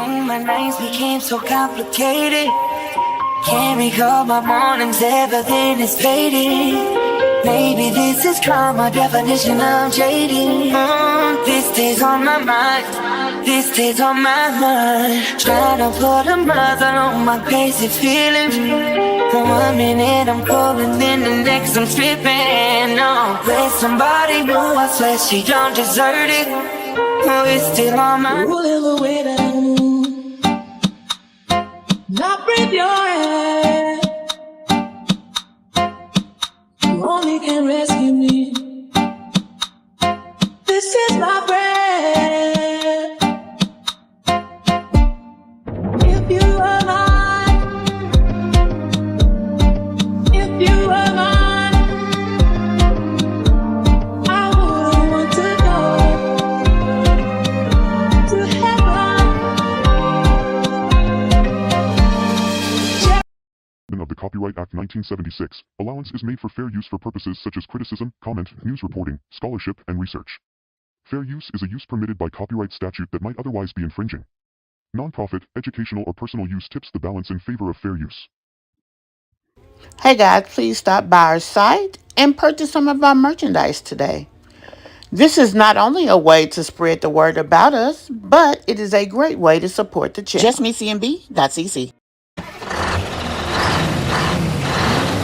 My nights became so complicated. Can't recall my mornings, everything is fading. Maybe this is karma, definition of jading. This stays on my mind, this stays on my mind. Trying to put a mother on my basic feelings. For 1 minute I'm calling, then the next I'm stripping. No, with somebody new, I swear she don't deserve it. Oh, it's still on my Rolling the way down, not breathe your hand. You only can rescue me. This is my breath. If you were mine, if you were mine, I wouldn't want to go to heaven. Of the Copyright Act 1976, allowance is made for fair use for purposes such as criticism, comment, news reporting, scholarship, and research. Fair use is a use permitted by copyright statute that might otherwise be infringing. Non-profit, educational, or personal use tips the balance in favor of fair use. Hey guys, please stop by our site and purchase some of our merchandise today. This is not only a way to spread the word about us, but it is a great way to support the channel. Justmecmb.cc.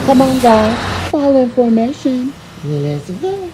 Come on guys, for information. Let's go.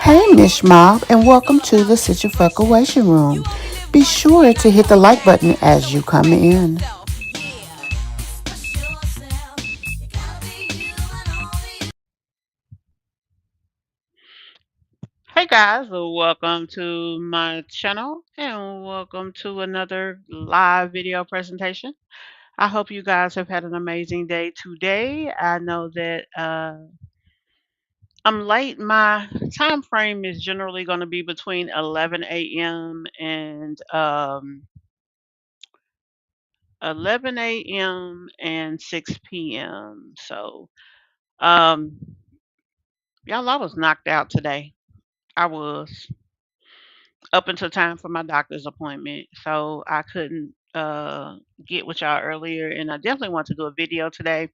Hey Mish Mob, and welcome to the Situation Room. Be sure to hit the like button as you come in. Hey guys, welcome to my channel and welcome to another live video presentation. I hope you guys have had an amazing day today. I know that I'm late. My time frame is generally going to be between 11 a.m. and 11 a.m. and 6 p.m. So, um, y'all, I was knocked out today. I was up until time for my doctor's appointment, so I couldn't get with y'all earlier, and I definitely want to do a video today.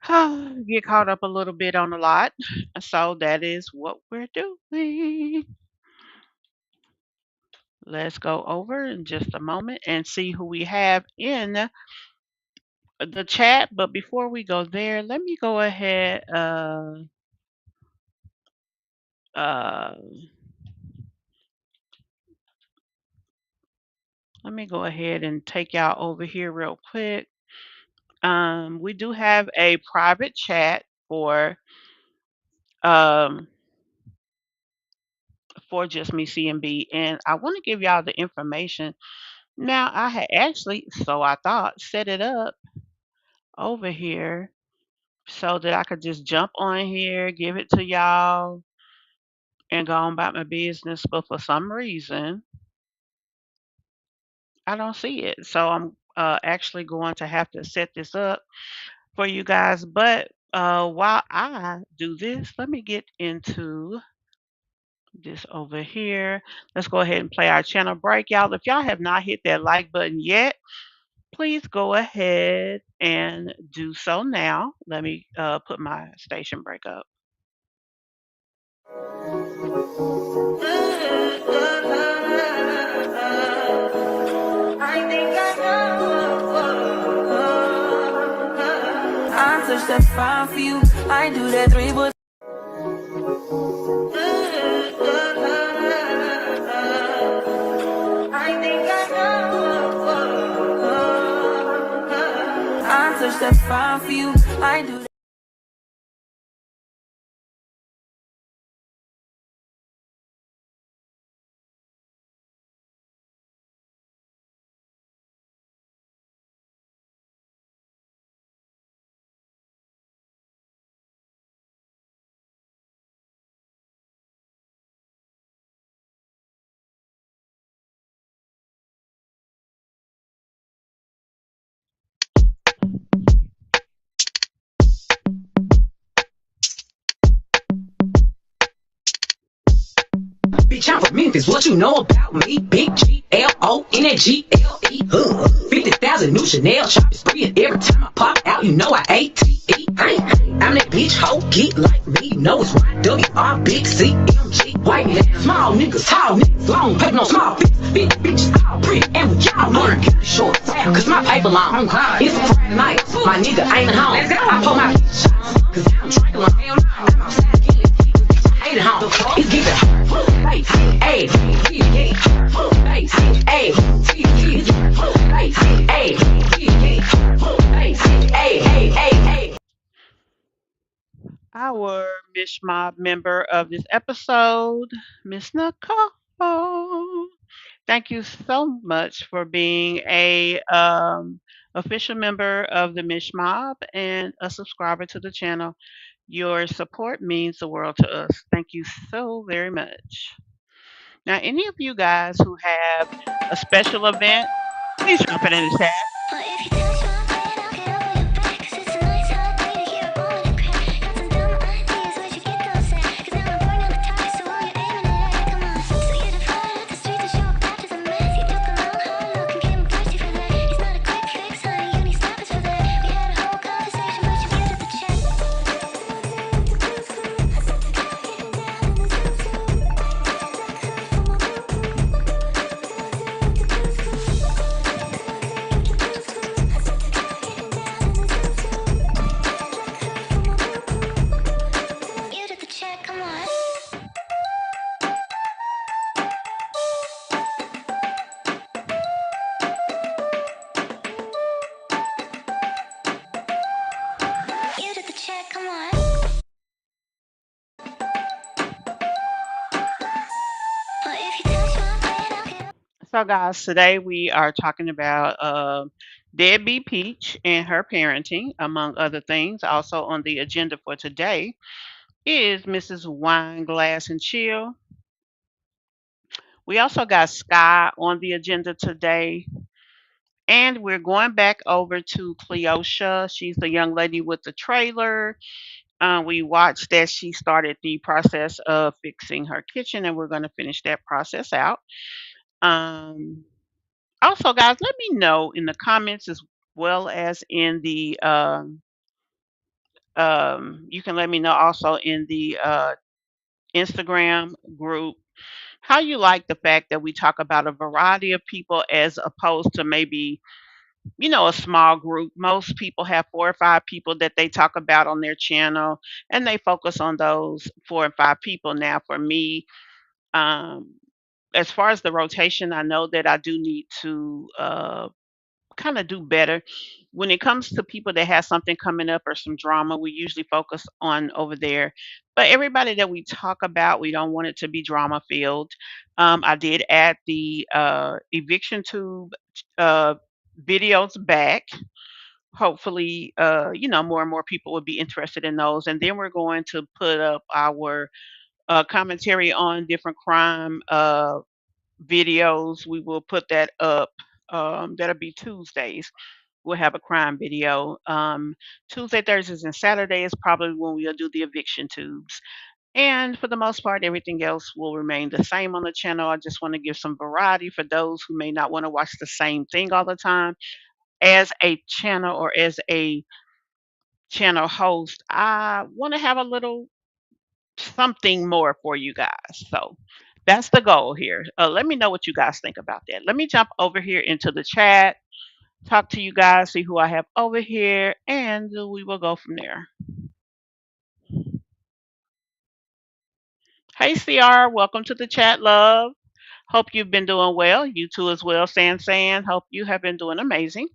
Get caught up a little bit on a lot, so that is what we're doing. Let's go over in just a moment and see who we have in the chat. But before we go there, let me go ahead. Uh, Let me go ahead and take y'all over here real quick. We do have a private chat um, for Just Me CMB, and I want to give y'all the information. Now, I had actually, so I thought, set it up over here so that I could just jump on here, give it to y'all, and go on about my business. But for some reason, I don't see it. So I'm actually going to have to set this up for you guys. But while I do this, let me get into this over here. Let's go ahead and play our channel break, y'all. If y'all have not hit that like button yet, please go ahead and do so now. Let me put my station break up. I think I know. I touch that fine for you. I do that 3 but I think I know. I touch that fine for you. I do that. bitch, I'm from Memphis. What you know about me? Big G L O N A G L E. 50,000 new Chanel shopping spree, and every time I pop out, you know I ATE. I'm that bitch, hoe, geek like me. You know it's YWR, big CMG. White man, small niggas, tall niggas, long paper, no small bitches. Big bitches, all pretty, and we y'all know I keep it short. Cause my paper long. It's a Friday night, my nigga ain't home. I pull my bitch shots, cause I'm drinking like hell no. I'm outside killing people, bitch, I hate it home. It's giving bass, ayy, bass, ayy, bass, ayy. Our Mish MObb member of this episode, Miss Nicole. Thank you so much for being a official member of the Mish Mob and a subscriber to the channel. Your support means the world to us. Thank you so very much. Now, any of you guys who have a special event, please drop it in the chat. So, guys, today we are talking about Debbie Peach and her parenting, among other things. Also on the agenda for today is Mrs. Wineglass and Chill. We also got Sky on the agenda today. And we're going back over to Cleosha. She's the young lady with the trailer. We watched that she started the process of fixing her kitchen, and we're going to finish that process out. Um, Also, guys, let me know in the comments as well as in the you can let me know also in the Instagram group how you like the fact that we talk about a variety of people as opposed to maybe a small group. Most people have 4 or 5 people that they talk about on their channel, and they focus on those 4 and 5 people. Now, for me, um, as far as the rotation, I know that I do need to kind of do better when it comes to people that have something coming up or some drama. We usually focus on over there, but everybody that we talk about, we don't want it to be drama filled. I did add the eviction tube uh, videos back. Hopefully, more and more people will be interested in those, and then we're going to put up our commentary on different crime videos. We will put that up. That'll be Tuesdays. We'll have a crime video. Tuesday, Thursdays, and Saturday is probably when we'll do the eviction tubes. And for the most part, everything else will remain the same on the channel. I just want to give some variety for those who may not want to watch the same thing all the time. As a channel or as a channel host, I want to have a little something more for you guys. So that's the goal here. Let me know what you guys think about that. Let me jump over here into the chat, talk to you guys, see who I have over here, and we will go from there. Hey, CR, welcome to the chat, love. Hope you've been doing well. You too as well, San. Hope you have been doing amazing.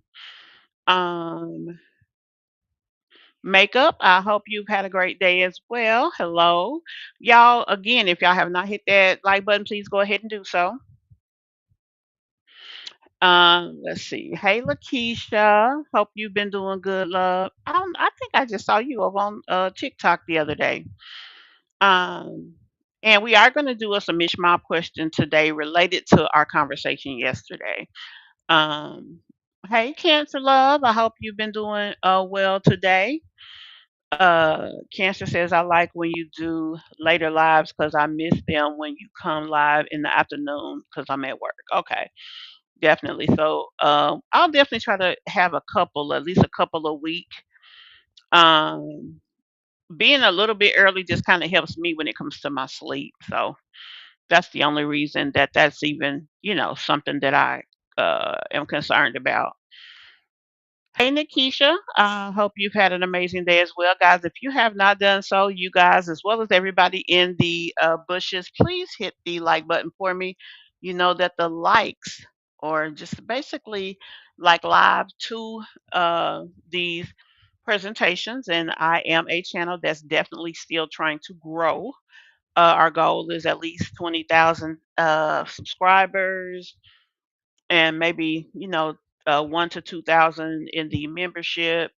Um, Makeup, I hope you've had a great day as well. Hello. Y'all, again, if y'all have not hit that like button, please go ahead and do so. Let's see. Hey, Lakeisha. Hope you've been doing good, love. I think I just saw you over on TikTok the other day. Um, and we are going to do us a Mish Mob question today related to our conversation yesterday. Um, hey, Cancer Love. I hope you've been doing well today. Cancer says, I like when you do later lives because I miss them when you come live in the afternoon because I'm at work. Okay, definitely. So I'll definitely try to have a couple, at least a couple a week. Um, Being a little bit early just kind of helps me when it comes to my sleep. So that's the only reason that that's even, something that I am concerned about. Hey, Nikisha. I hope you've had an amazing day as well, guys. If you have not done so, you guys, as well as everybody in the bushes, please hit the like button for me. You know that the likes, or just basically like live to these presentations, and I am a channel that's definitely still trying to grow. Our goal is at least 20,000 subscribers, and maybe 1 to 2,000 in the membership.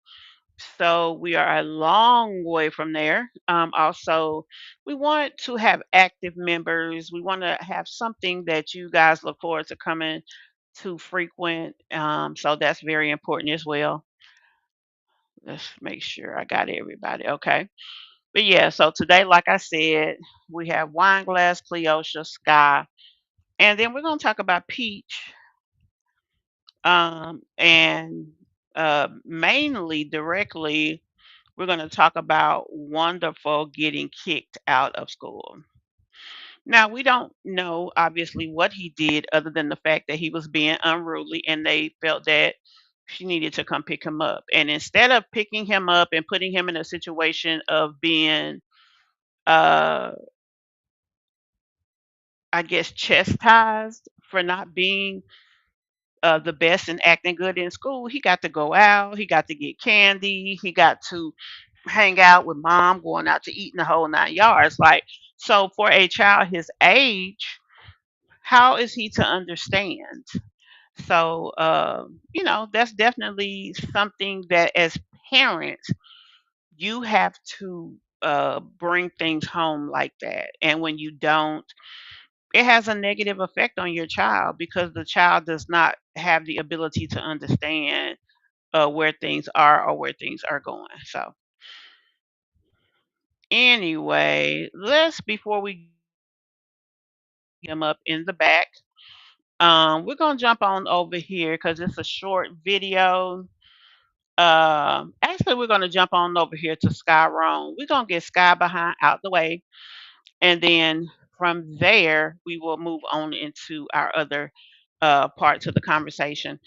So we are a long way from there. Also, we want to have active members. We want to have something that you guys look forward to coming to frequent. So that's very important as well. Let's make sure I got everybody. Okay. But yeah, so today, like I said, we have Wineglass, Cleosha, Sky, and then we're going to talk about Peach, and mainly directly, we're going to talk about Wonderful getting kicked out of school. Now, we don't know, obviously, what he did other than the fact that he was being unruly and they felt that she needed to come pick him up. And instead of picking him up and putting him in a situation of being, uh, I guess, chastised for not being the best and acting good in school, he got to go out, he got to get candy, he got to hang out with mom, going out to eat in the whole 9 yards. Like, so for a child his age, how is he to understand? So, that's definitely something that as parents, you have to bring things home like that. And when you don't, it has a negative effect on your child because the child does not have the ability to understand where things are or where things are going. So, anyway, let's before we get him up in the back, we're gonna jump on over here because it's a short video. Actually, we're gonna jump on over here to Sky Roan. We're gonna get Sky behind out the way, and then from there we will move on into our other parts of the conversation.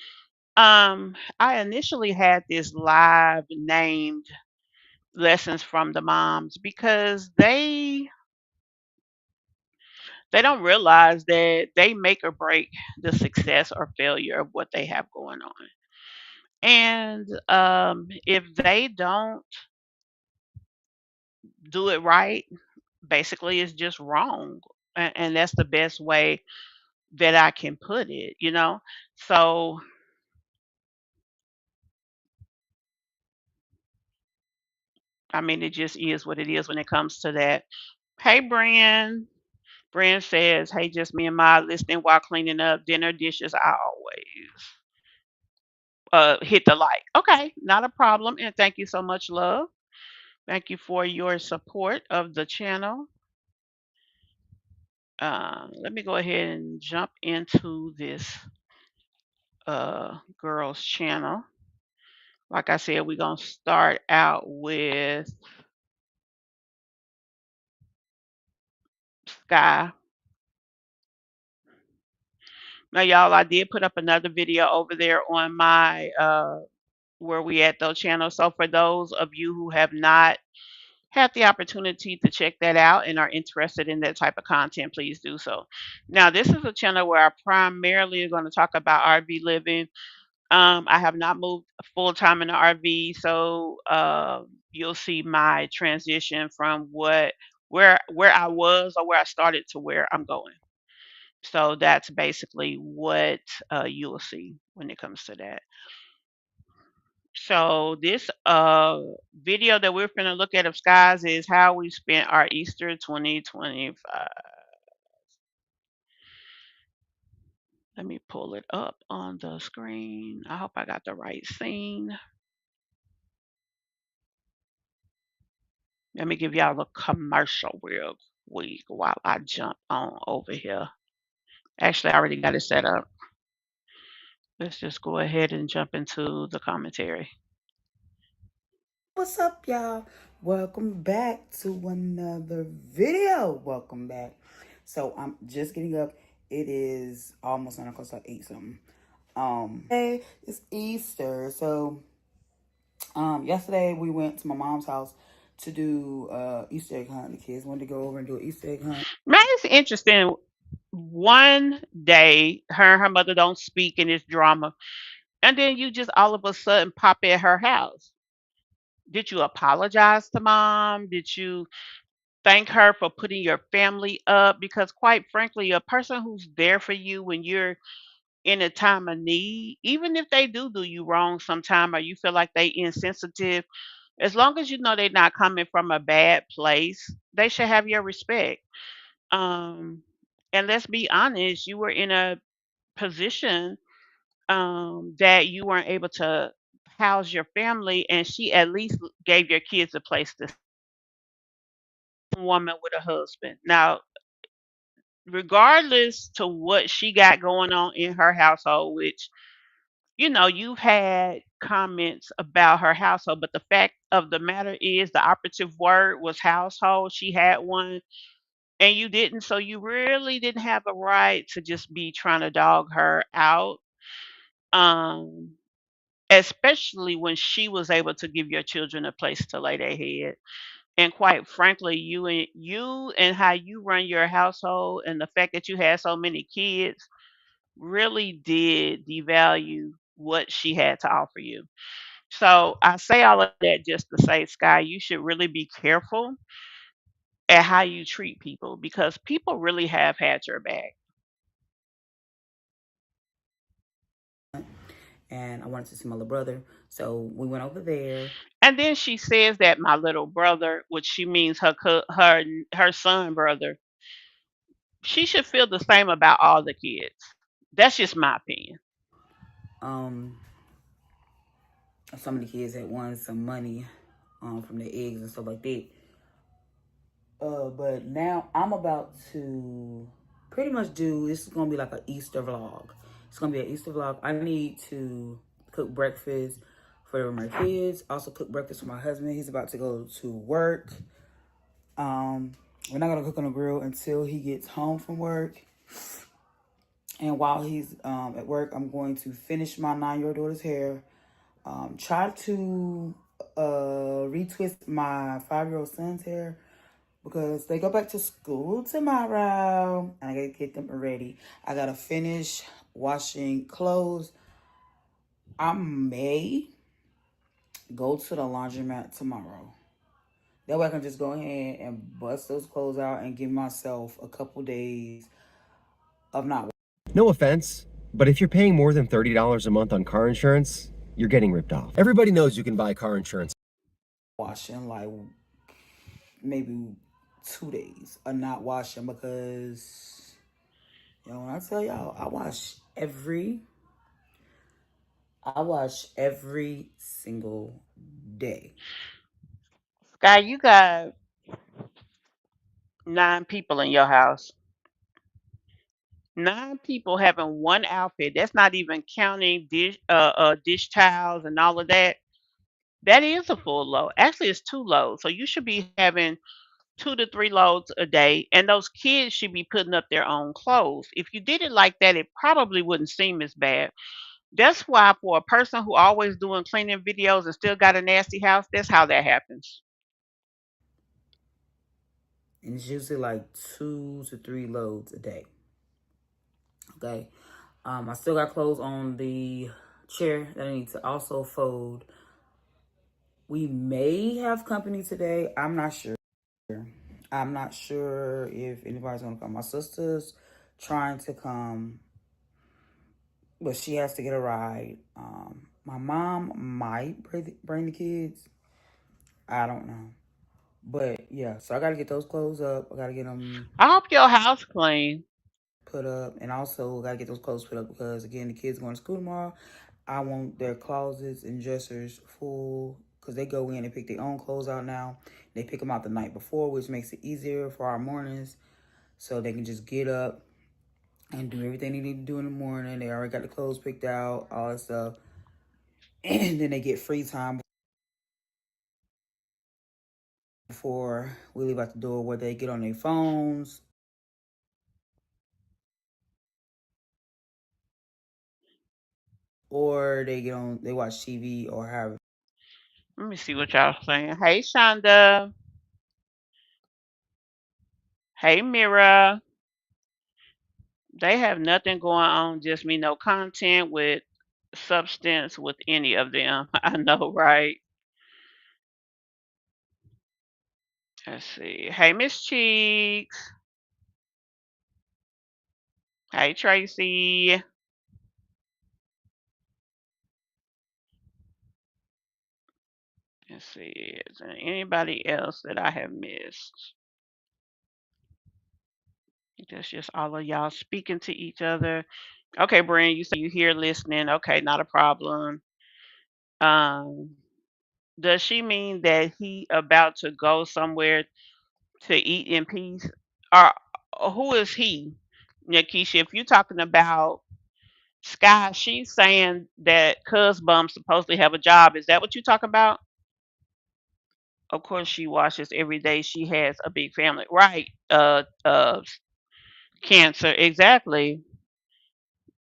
I initially had this live named lessons from the moms because they don't realize that they make or break the success or failure of what they have going on. And if they don't do it right, basically it's just wrong. And that's the best way that I can put it. So, I mean, it just is what it is when it comes to that. Hey, Brian. Brian says, hey, just me and my listening while cleaning up dinner dishes. I always hit the like. Okay, not a problem. And thank you so much, love. Thank you for your support of the channel. Let me go ahead and jump into this girl's channel. Like I said, we're going to start out with Sky. Now, y'all, I did put up another video over there on my Where We At Though channel. So for those of you who have not had the opportunity to check that out and are interested in that type of content, please do so. Now, this is a channel where I primarily are going to talk about RV living. I have not moved full time in the RV, so you'll see my transition from where I was or where I started to where I'm going. So that's basically what you'll see when it comes to that. So this video that we're going to look at of skies is how we spent our Easter 2025. Let me pull it up on the screen. I hope I got the right scene. Let me give y'all a commercial real quick while I jump on over here. Actually, I already got it set up. Let's just go ahead and jump into the commentary. What's up, y'all? Welcome back to another video. Welcome back. So I'm just getting up. It is almost 9 o'clock, so I ate something. Hey, it's Easter. So yesterday we went to my mom's house to do Easter egg hunt. The kids wanted to go over and do an Easter egg hunt. Man, it's interesting. One day, her and her mother don't speak in this drama, and then you just all of a sudden pop at her house. Did you apologize to mom? Did you thank her for putting your family up? Because quite frankly, a person who's there for you when you're in a time of need, even if they do you wrong sometime or you feel like they insensitive, as long as you know they're not coming from a bad place, they should have your respect. Um, and let's be honest, you were in a position that you weren't able to house your family, and she at least gave your kids a place to woman with a husband. Now, regardless to what she got going on in her household, which you've had comments about her household, but the fact of the matter is the operative word was household. She had one and you didn't, so you really didn't have a right to just be trying to dog her out. Um, especially when she was able to give your children a place to lay their head. And quite frankly, you and how you run your household and the fact that you had so many kids really did devalue what she had to offer you. So I say all of that just to say, Sky, you should really be careful at how you treat people because people really have had your back. And I wanted to see my little brother. So we went over there. And then she says that my little brother, which she means her son brother, she should feel the same about all the kids. That's just my opinion. Um, some of the kids had won some money from the eggs and stuff like that. But now I'm about to pretty much do, this is gonna be like an Easter vlog. It's gonna be an Easter vlog. I need to cook breakfast for my kids. Also cook breakfast for my husband. He's about to go to work. We're not gonna cook on the grill until he gets home from work. And while he's at work, I'm going to finish my 9-year-old daughter's hair. Try to retwist my 5-year-old son's hair because they go back to school tomorrow and I gotta get them ready. I gotta finish washing clothes. I may go to the laundromat tomorrow. That way I can just go ahead and bust those clothes out and give myself a couple days of not. No offense, but if you're paying more than $30 a month on car insurance, you're getting ripped off. Everybody knows you can buy car insurance. Washing like maybe 2 days of not washing because, when I tell y'all, I wash every single day. Sky, you got 9 people in your house. 9 people having one outfit. That's not even counting dish towels and all of that. That is a full load. Actually, it's 2 loads. So you should be having 2 to 3 loads a day, and those kids should be putting up their own clothes. If you did it like that, it probably wouldn't seem as bad. That's why for a person who always doing cleaning videos and still got a nasty house, that's how that happens. And it's usually like 2 to 3 loads a day. Okay. I still got clothes on the chair that I need to also fold. We may have company today. I'm not sure. I'm not sure if anybody's gonna come. My sister's trying to come, but she has to get a ride. My mom might bring the kids. I don't know. But yeah, so I gotta get those clothes up. I gotta get them I hope your house clean. put up, and also gotta get those clothes put up because again, the kids going to school tomorrow. I want their closets and dressers full because they go in and pick their own clothes out now. They pick them out the night before, which makes it easier for our mornings, so they can just get up and do everything they need to do in the morning. They already got the clothes picked out, all that stuff, and then they get free time before we leave out the door, where they get on their phones or they watch TV or have. Let me see what y'all saying. Hey, Shonda. Hey, Mira. They have nothing going on, just me, no content with substance with any of them. I know, right? Let's see. Hey, Miss Cheeks. Hey, Tracy. Let's see. Is there anybody else that I have missed? That's just all of y'all speaking to each other. Okay, Brian, you say you here listening. Okay, not a problem. Um, does she mean that he about to go somewhere to eat in peace? Or who is he? Nakisha, if you're talking about Sky, she's saying that Cuz Bum supposedly have a job. Is that what you're talking about? Of course she washes every day. She has a big family. Right. Cancer, exactly.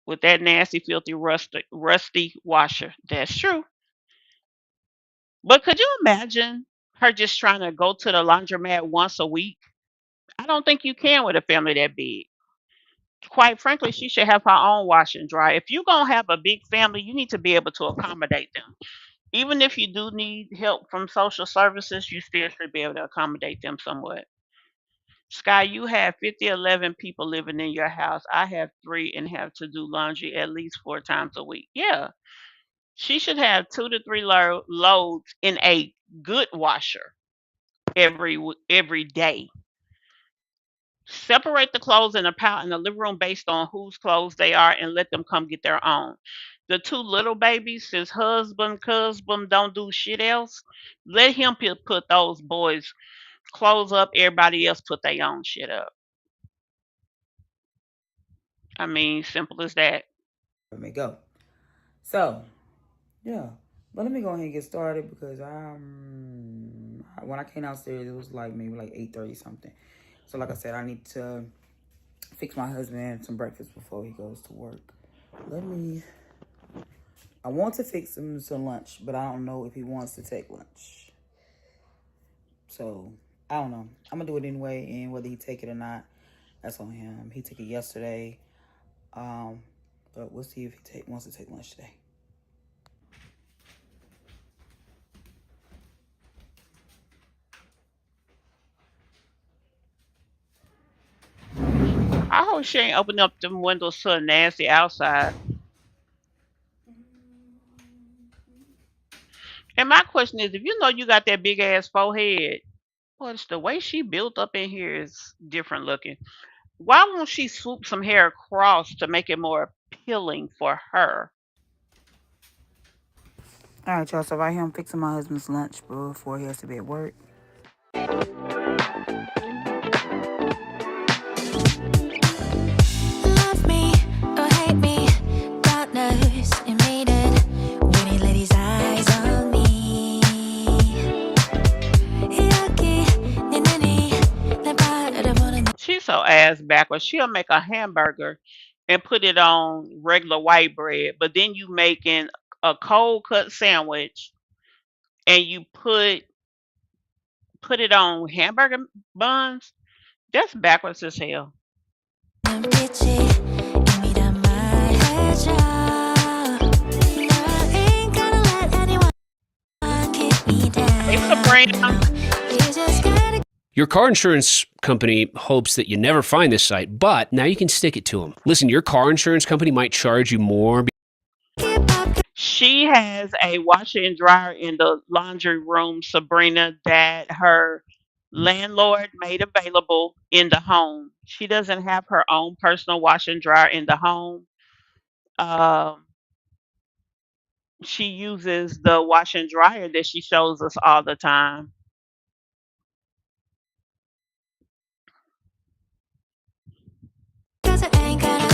With that nasty, filthy, rusty washer. That's true. But could you imagine her just trying to go to the laundromat once a week? I don't think you can with a family that big. Quite frankly, she should have her own wash and dry. If you're gonna have a big family, you need to be able to accommodate them. Even if you do need help from social services, you still should be able to accommodate them somewhat. Sky, you have 11 people living in your house. I have three and have to do laundry at least 4 times a week. Yeah, she should have 2 to 3 loads in a good washer every day. Separate the clothes in a pile in the living room based on whose clothes they are and let them come get their own. The two little babies, since husband don't do shit else, let him put those boys' clothes up. Everybody else put their own shit up. I mean, simple as that. May go. So yeah, but let me go ahead and get started because when I came downstairs it was like maybe like 8:30 something. So like I said, I need to fix my husband some breakfast before he goes to work. Let me. I want to fix him some lunch, but I don't know if he wants to take lunch. So I don't know. I'm gonna do it anyway, and whether he take it or not, that's on him. He took it yesterday, um, but we'll see if he wants to take lunch today. I hope she ain't open up them windows to a nasty outside. And my question is, if you know you got that big ass forehead, what's the way she built up in here is different looking. Why won't she swoop some hair across to make it more appealing for her? All right, y'all. So right here, I'm fixing my husband's lunch before he has to be at work. Love me or hate me, partners in maiden. Winning ladies' eyes on me. Yucky, ninini, never wanna. She's so ass backwards. She'll make a hamburger and put it on regular white bread, but then you making a cold cut sandwich and you put it on hamburger buns. That's backwards as hell. Bitchy, give me that my headshot. I ain't gonna let anyone kick me Hey, Sabrina. down. You just gotta Your car insurance company hopes that you never find this site, but now you can stick it to them. Listen, your car insurance company might charge you more. keep up. She has a washer and dryer in the laundry room, Sabrina, that her landlord made available in the home. She doesn't have her own personal washer and dryer in the home. Um, She uses the wash and dryer that she shows us all the time. Cause I ain't got a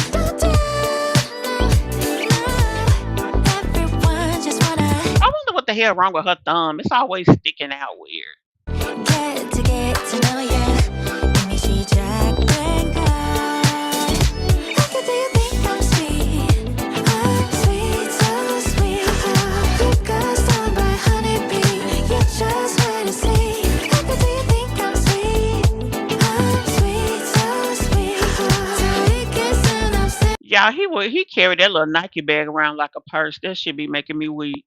everyone just wanna I wonder what the hell wrong with her thumb. It's always sticking out weird. get to know ya. 이미 시작된 걸. How do you think I'm sweet? I'm sweet, so sweet. You got stung by honeybee. You just wait and see. How do you think I'm sweet? I'm sweet, so sweet. Till we kiss and I'm sick. Y'all, he carried that little Nike bag around like a purse. That should be making me weak.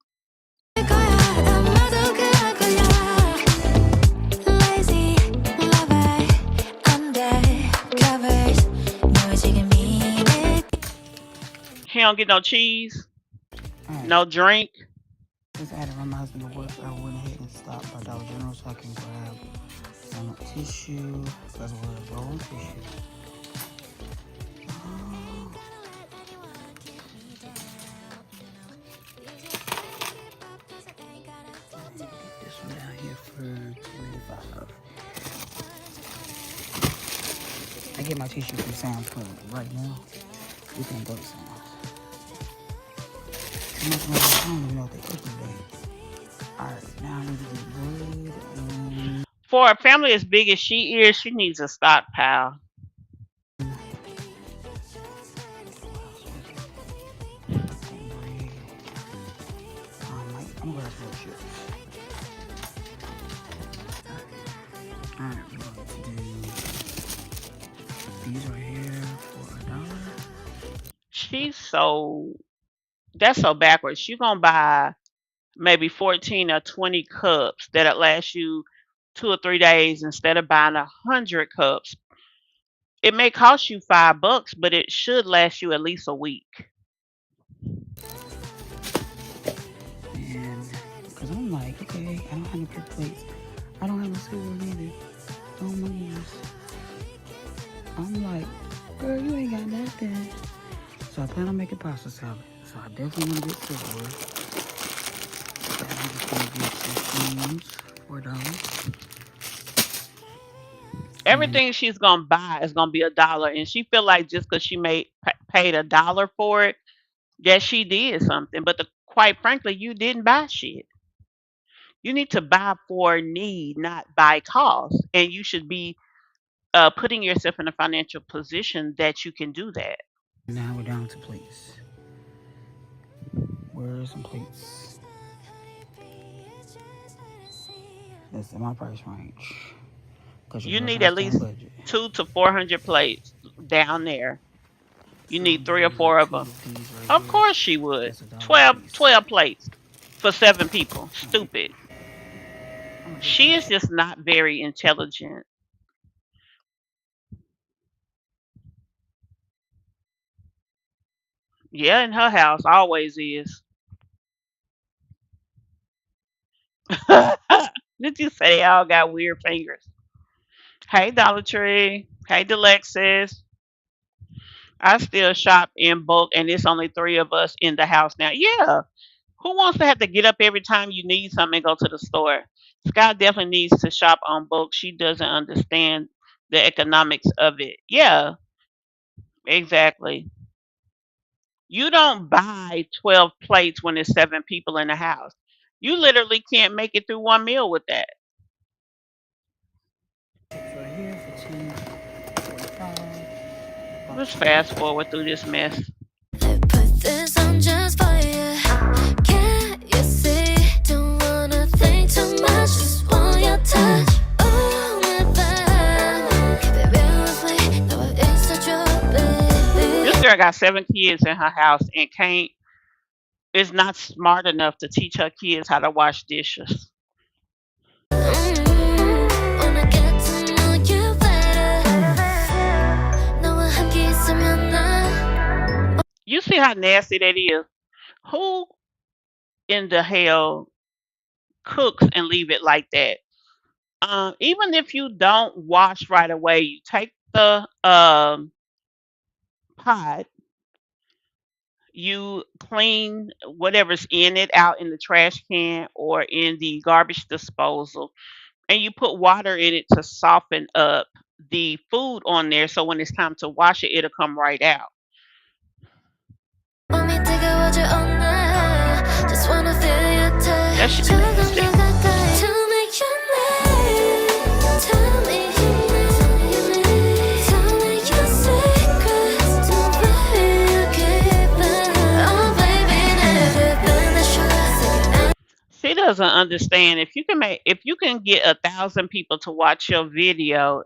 Lazy lover, undercovers. 너 지금 미래. He don't get no cheese, Alright, no drink. just had to run my husband to work. I went ahead and stopped by Dollar General so I can grab some tissue. That's where I go on tissue. This one down here for $25. I get my tissue from Sam's Club right now. We can go to Sam's. I don't even know what they cook today. Alright, now I need to get bread and For a family as big as she is, she needs a stockpile. bread. I'm gonna grab some chips. Alright, we're going to do these right here for $1. That's so backwards. She gonna buy maybe 14 or 20 cups that'll last you 2 or 3 days instead of buying 100 cups. It may cost you $5, but it should last you at least a week. And because I'm like, okay, I don't have no paper plates. I don't have no silver either. Oh my goodness. I'm like, girl, you ain't got nothing. So I plan on making pasta salad. So I definitely want to get silverware. So I'm just gonna get some spoons, $4. Everything she's gonna buy is gonna be $1, and she feel like just because she paid $1 for it, that she did something. But quite frankly, you didn't buy shit. You need to buy for need, not by cost, and you should be putting yourself in a financial position that you can do that. Now we're down to plates. Where are some plates? That's in my price range. You need at least 200 to 400 plates down there. You need 3 or 4 of them. Of course she would. 12 plates for 7 people. Stupid. She is just not very intelligent. Yeah, in her house always is. Did you say they all got weird fingers? Hey, Dollar Tree. Hey, Delexis. I still shop in bulk, and it's only 3 of us in the house now. Yeah. Who wants to have to get up every time you need something and go to the store? Sky definitely needs to shop on bulk. She doesn't understand the economics of it. Yeah, exactly. You don't buy 12 plates when there's 7 people in the house. You literally can't make it through one meal with that. Right here for $2.45. Let's fast forward through this mess. I put this on just for you. Can't you see? Don't wanna think too much, just want your touch. Oh, my bad. Baby, with me, know it's such a baby. This girl got 7 kids in her house and is not smart enough to teach her kids how to wash dishes. Wanna get to know you better. 너와 함께 있으면 난 You see how nasty that is? Who in the hell cooks and leave it like that? Even if you don't wash right away, you take the pot, you clean whatever's in it out in the trash can or in the garbage disposal, and you put water in it to soften up the food on there, so when it's time to wash it, it'll come right out. That shit nasty. She doesn't understand if you can get 1,000 people to watch your video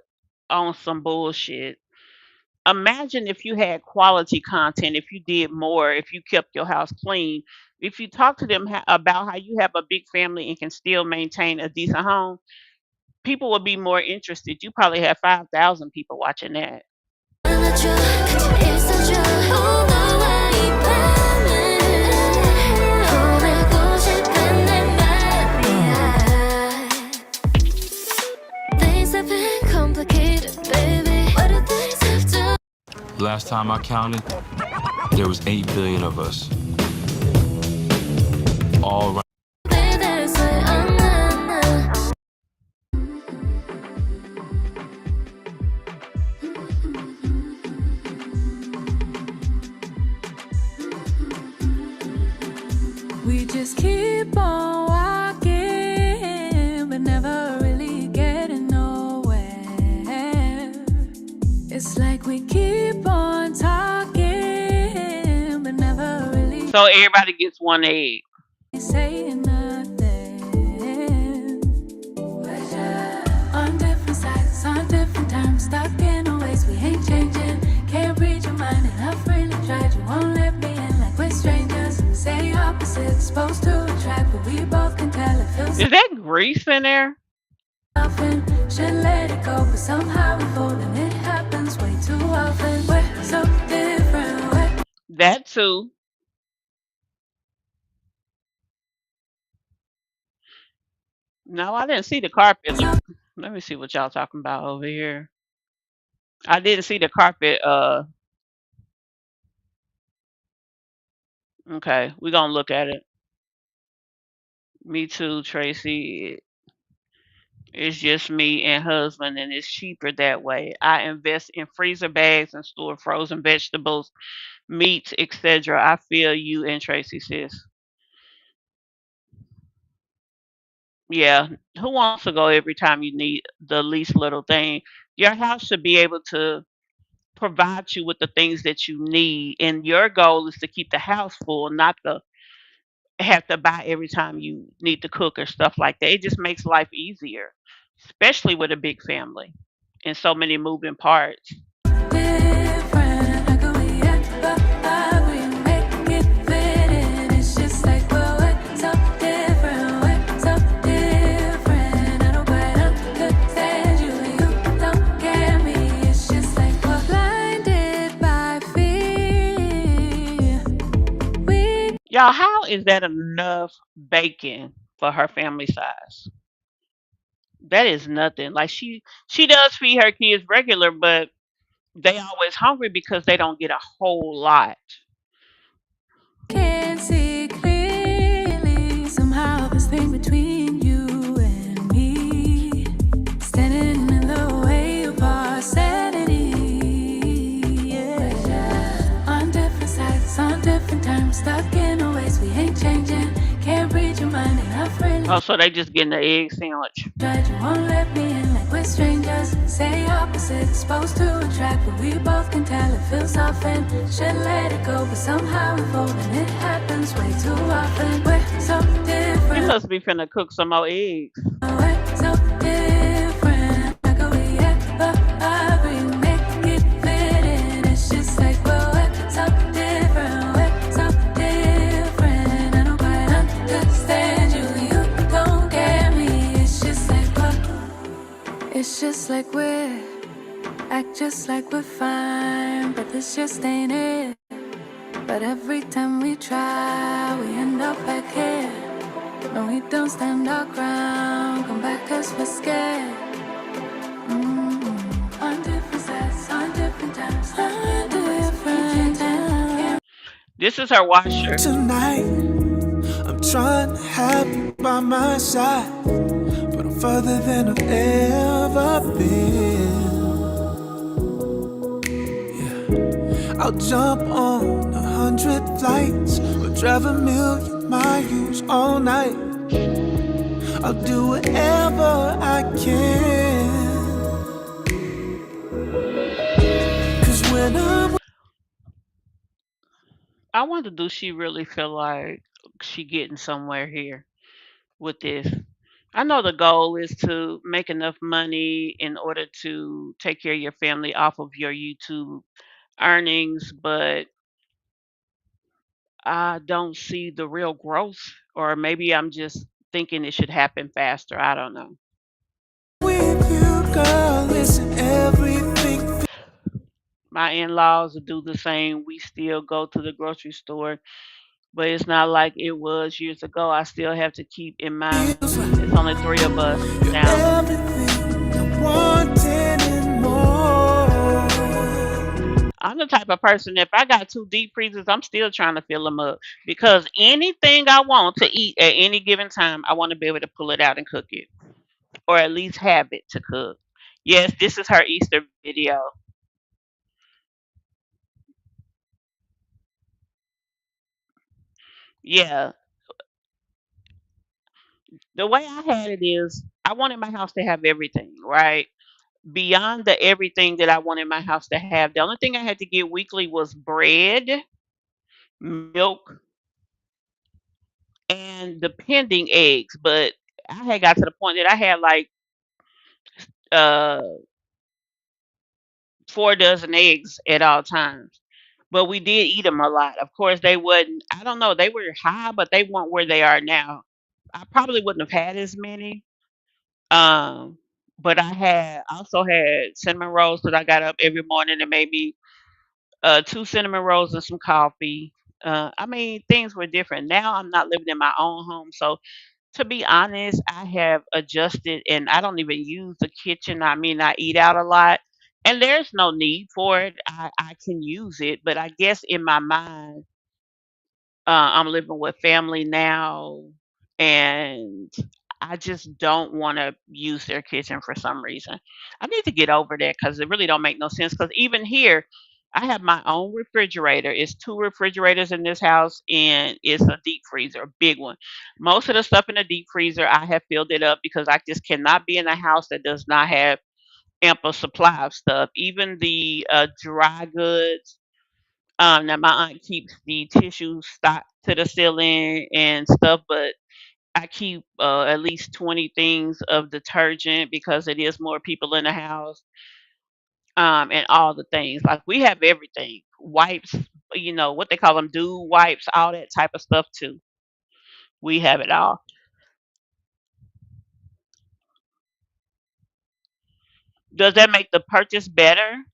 on some bullshit. Imagine if you had quality content, if you did more, if you kept your house clean, if you talk to them about how you have a big family and can still maintain a decent home, people would be more interested. You probably have 5,000 people watching that. Last time I counted, there was 8 billion of us. All right. We just keep on walking, but never really getting nowhere. It's like we keep on talking, but never really So everybody gets one egg. saying nothing. On different sides, on different times, stuck in a ways we ain't changing. Can't read your mind, and I've really tried. You won't let me in like we're strangers. Say opposites, supposed to attract, but we both can tell it feels Is that grease in there? often. Should let it go, but somehow we fold, and it happens way too often. We're so different. That too. No, I didn't see the carpet. Let me see what y'all talking about over here. I didn't see the carpet. Okay, we're gonna look at it. Me too, Tracy. It's just me and husband, and it's cheaper that way. I invest in freezer bags and store frozen vegetables, meats, etc. I feel you and Tracy, sis. Yeah, who wants to go every time you need the least little thing? Your house should be able to provide you with the things that you need, and your goal is to keep the house full, not to have to buy every time you need to cook or stuff like that. It just makes life easier, especially with a big family and so many moving parts. Y'all, how is that enough bacon for her family size? That is nothing. Like she does feed her kids regular, but they always hungry because they don't get a whole lot. Can't see clearly somehow this thing between you and me, standing in the way of our sanity. Yeah. On different sides, on different times, stuck in a ways we ain't changing. Can't read your mind, and I've really Oh, so they just getting the egg sandwich. tried. You won't let me in like we're strangers. Say opposites, supposed to attract, but we both can tell it feels often. Should let it go, but somehow we fold, and it happens way too often. We're so You different. must be finna cook some more eggs. We're so different. Like a we agree, make it fit in. It's just like we're so different. We're so different. I don't quite understand you. You don't get me. It's just like it's just like we're act just like we're fine, but this just ain't it. But every time we try, we end up back here. No, we don't stand our ground. Come back 'cause we're scared. On different sides, on different times, on different times. This is her washer. Tonight, I'm trying to have you by my side, but I'm further than I've ever been. I'll jump on 100 flights or drive a million miles all night. I'll do whatever I can. 'Cause when I'm I wonder, do she really feel like she getting somewhere here with this? I know the goal is to make enough money in order to take care of your family off of your YouTube earnings, but I don't see the real growth, or maybe I'm just thinking it should happen faster. I don't know. with you, girl, listen, everything My in-laws do the same. We still go to the grocery store, but it's not like it was years ago. I still have to keep in mind feels it's right. only three of us You're now. everything I wanted and more. I'm the type of person, if I got two deep freezers, I'm still trying to fill them up because anything I want to eat at any given time, I want to be able to pull it out and cook it, or at least have it to cook. Yes, this is her Easter video. Yeah, the way I had it is I wanted my house to have everything, right? Beyond the everything that I wanted my house to have, the only thing I had to get weekly was bread, milk, and the pending eggs. But I had got to the point that I had like uh 4 dozen eggs at all times. But we did eat them a lot. Of course, they wasn't. I don't know. They were high, but they weren't where they are now. I probably wouldn't have had as many. Um, but I also had cinnamon rolls that I got up every morning and made me two cinnamon rolls and some coffee. I mean, things were different. Now I'm not living in my own home, so to be honest, I have adjusted, and I don't even use the kitchen. I mean, I eat out a lot, and there's no need for it. I can use it, but I guess in my mind, I'm living with family now, and I just don't want to use their kitchen for some reason. I need to get over that because it really don't make no sense. Because even here, I have my own refrigerator. It's two refrigerators in this house, and it's a deep freezer, a big one. Most of the stuff in the deep freezer, I have filled it up because I just cannot be in a house that does not have ample supply of stuff. Even the dry goods, now my aunt keeps the tissue stocked to the ceiling and stuff, but I keep at least 20 things of detergent because it is more people in the house, and all the things. Like we have everything, wipes, what they call them, dude wipes, all that type of stuff too. We have it all. Does that make the purchase better?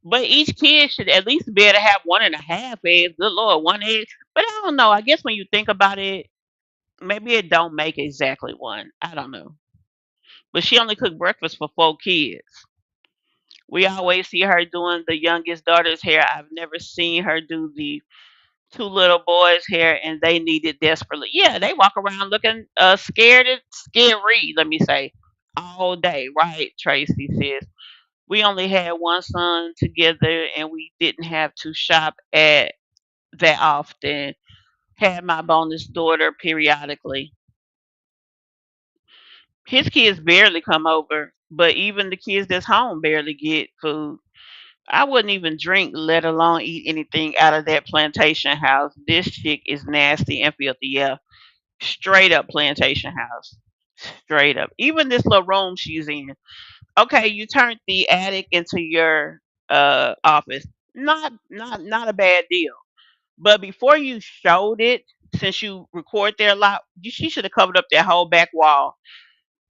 But each kid should at least be able to have one and a half eggs. Good Lord, one egg. But I don't know. I guess when you think about it, maybe it don't make exactly one. I don't know. But she only cooked breakfast for 4 kids. We always see her doing the youngest daughter's hair. I've never seen her do the two little boys' hair, and they need it desperately. Yeah, they walk around looking scared and scary, let me say, all day, right? Tracy says. We only had one son together, and we didn't have to shop at that often. Had my bonus daughter periodically. His kids barely come over, but even the kids that's home barely get food. I wouldn't even drink, let alone eat anything out of that plantation house. This chick is nasty and filthy. Yeah, straight up plantation house. Straight up. Even this little room she's in. Okay, you turned the attic into your office. Not a bad deal. But before you showed it, since you record there a lot, she should have covered up that whole back wall.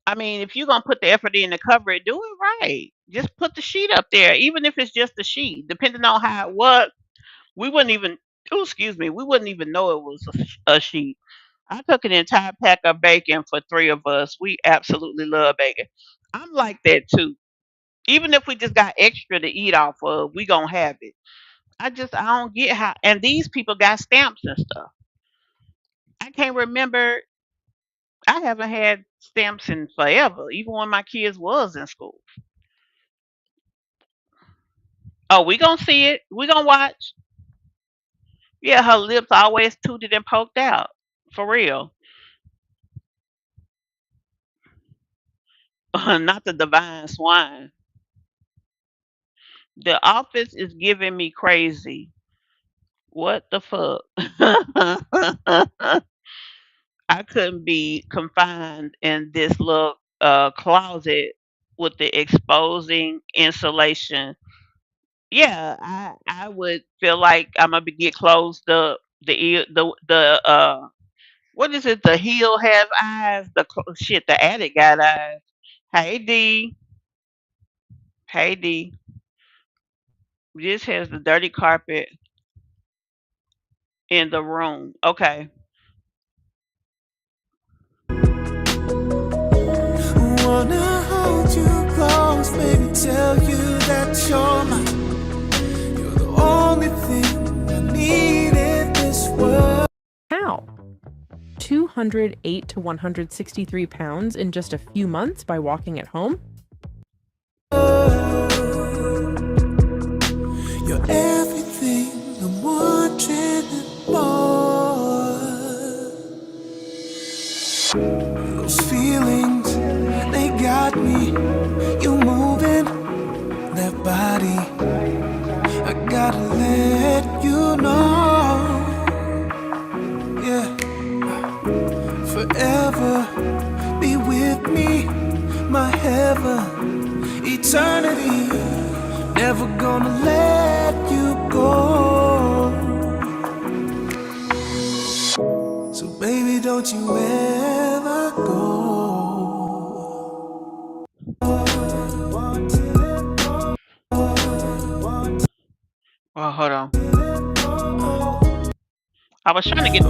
I mean, if you're gonna put the effort in to cover it, do it right. Just put the sheet up there, even if it's just a sheet. Depending on how it was, we wouldn't even. Oh, excuse me, we wouldn't even know it was a sheet. I took an entire pack of bacon for three of us. We absolutely love bacon. I'm like that too. Even if we just got extra to eat off of, we gonna have it. I don't get how, and these people got stamps and stuff. I can't remember. I haven't had stamps in forever, even when my kids was in school. Oh, we gonna see it. We gonna watch. Yeah, her lips always tooted and poked out. For real. Not the divine swine. The office is giving me crazy. What the fuck? I couldn't be confined in this little closet with the exposing insulation. Yeah, I would feel like I'm gonna get closed up. The what is it? The heel has eyes. Shit, the attic got eyes. Hey D, hey D. This has the dirty carpet in the room. Okay. Wanna hold you close, baby, tell you that you're mine. You're the only thing I need in this world. How? 208 to 163 pounds in just a few months by walking at home? You're everything I'm wanting and more. Those feelings, they got me. You moving that body. I gotta let you know. Yeah. Forever be with me, my heaven, eternity. Never gonna let you go. So baby, don't you ever go. Oh, hold on. I was trying to get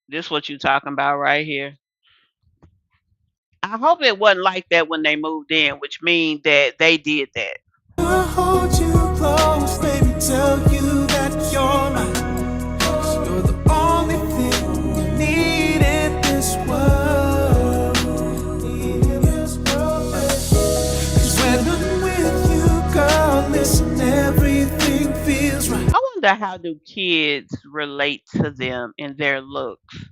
this. What you talking about right here? I hope it wasn't like that when they moved in, which means that they did that. I'll hold you close, baby, tell you that you're mine. You're the only thing I need in this world. Cause when I'm with you, girl, listen, everything feels right. I wonder how do kids relate to them in their looks,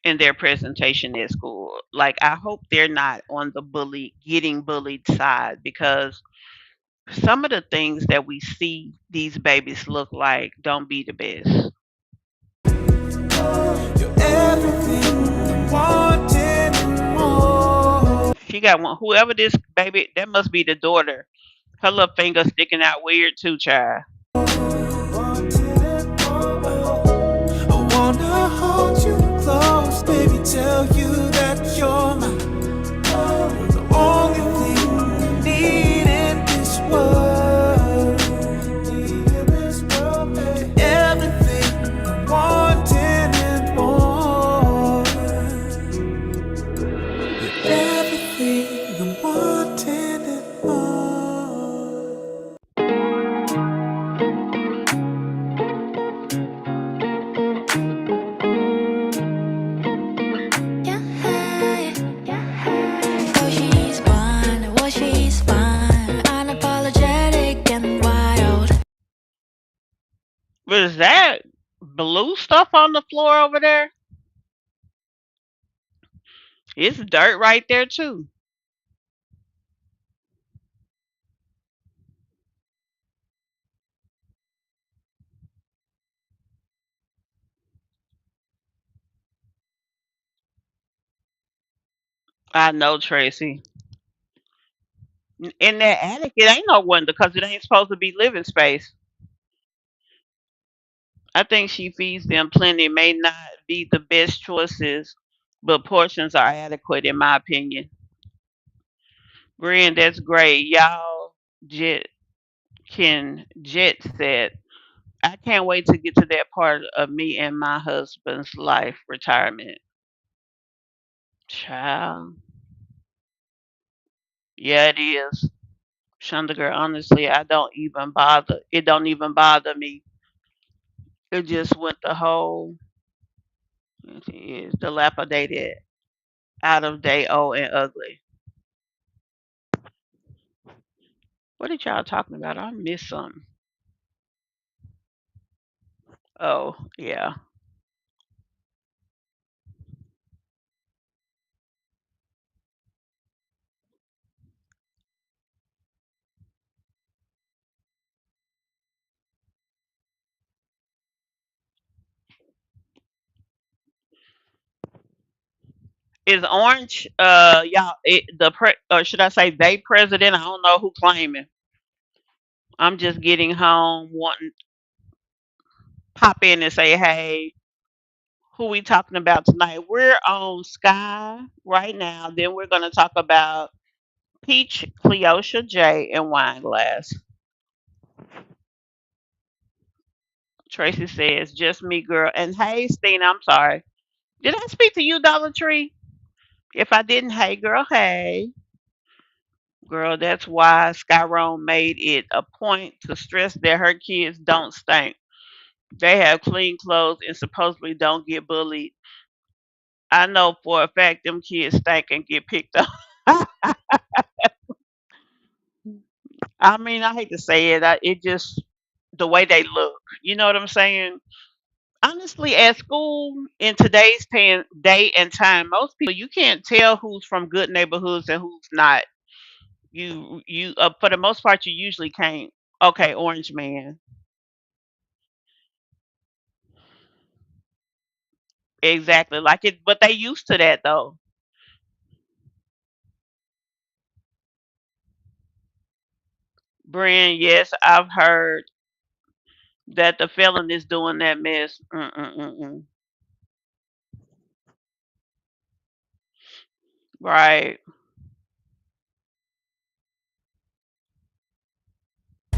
in their presentation at school. Like I hope they're not on the getting bullied side, because some of the things that we see these babies look like don't be the best. You're everything I wanted and more. She got one. Whoever this baby, that must be the daughter. Her little finger sticking out weird too, child. I wanna hold you close, baby, tell you that you're mine. You're the only thing I need in this world. You're everything I wanted and more. You're everything I wanted and more. Oh, she's fine, well, she's fine. Unapologetic and wild. What is that? Blue stuff on the floor over there? It's dirt right there too. I know, Tracy. In that attic, it ain't no wonder because it ain't supposed to be living space. I think she feeds them plenty. May not be the best choices, but portions are adequate in my opinion. Brian, that's great. Y'all jet jet set. I can't wait to get to that part of me and my husband's life retirement. Child. Yeah, it is. Shonda girl, honestly, I don't even bother. It don't even bother me. It just went the whole it is dilapidated, out of date, old and ugly. What did y'all talking about? I missed something. Oh, yeah. Is Orange y'all or should I say they president? I don't know who claiming. I'm just getting home wanting pop in and say, hey, who we talking about tonight? We're on Sky right now. Then we're gonna talk about Peach, Cleosha J, and Wineglass. Tracy says, just me, girl. And hey, Stina, I'm sorry. Did I speak to you, Dollar Tree? If I didn't, hey, girl, hey. Girl, that's why Skyrone made it a point to stress that her kids don't stink. They have clean clothes and supposedly don't get bullied. I know for a fact them kids stink and get picked up. I mean, I hate to say it. It just the way they look. You know what I'm saying? Honestly, at school in today's day and time, most people you can't tell who's from good neighborhoods and who's not. You for the most part you usually can't. Okay, Orange Man. Exactly. Like it but they used to that though. Brian, yes, I've heard that the felon is doing that mess. Mm-mm-mm-mm. Right.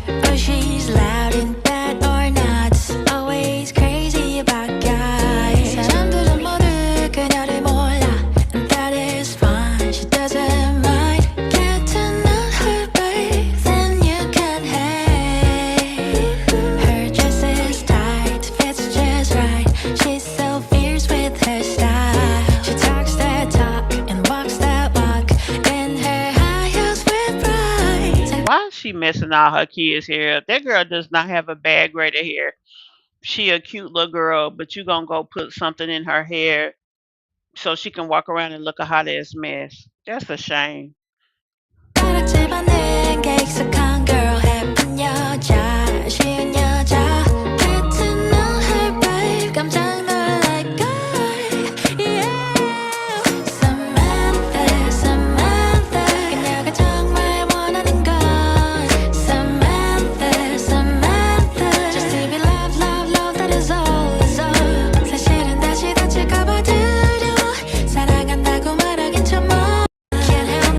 Oh, she's loud in bed or not. Always crazy about guys. 사람들은 모두 그녀를 몰라, and that is fine. She doesn't mind. Get to know her, babe, then you can hate. Her dress is tight, fits just right. She's so fierce with her style. She talks that talk and walks that walk in her high heels with pride. Why is she messing all her kids' hair? That girl does not have a bad grade of hair. She a cute little girl, but you gonna go put something in her hair so she can walk around and look a hot ass mess. That's a shame. 가락질 받는 게 익숙한 girl, 예쁜 여자, 쉬운 여자. Get to know her, babe, 깜짝 놀랄 걸. Yeah. Samantha, Samantha, 그녀가 정말 원하는 건 Samantha, Samantha. Just to be loved, loved, loved, that is all, is all. 사실은 다시 다칠까 봐 두려워. 사랑한다고 말하긴 참 can't help.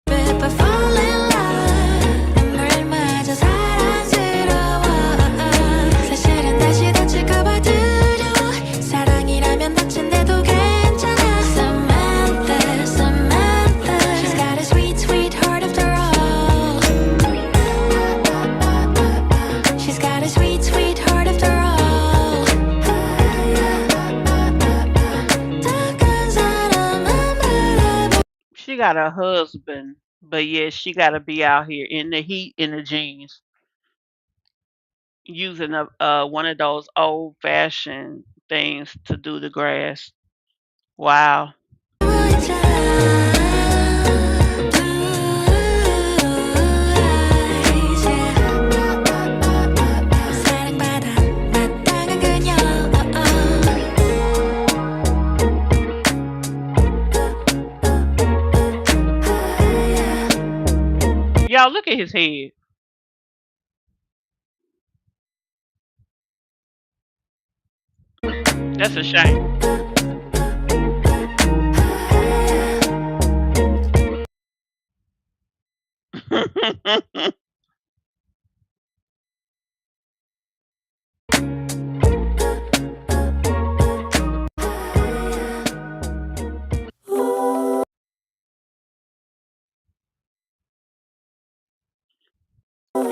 But fall in love. 눈물 맞아 사랑스러워. 사실은 다시 다칠까 봐 두려워. 사랑이라면 다친데도 괜찮아. Samantha, Samantha. She's got a sweet, sweet heart after all. She's got a sweet, sweet heart after all. tak한 사람만 바라보. She got a husband, but yeah, she gotta be out here in the heat in the jeans, using a one of those old fashioned things to do the grass. Wow. 사랑받아 마땅한 그녀. Y'all look at his head. That's a shame.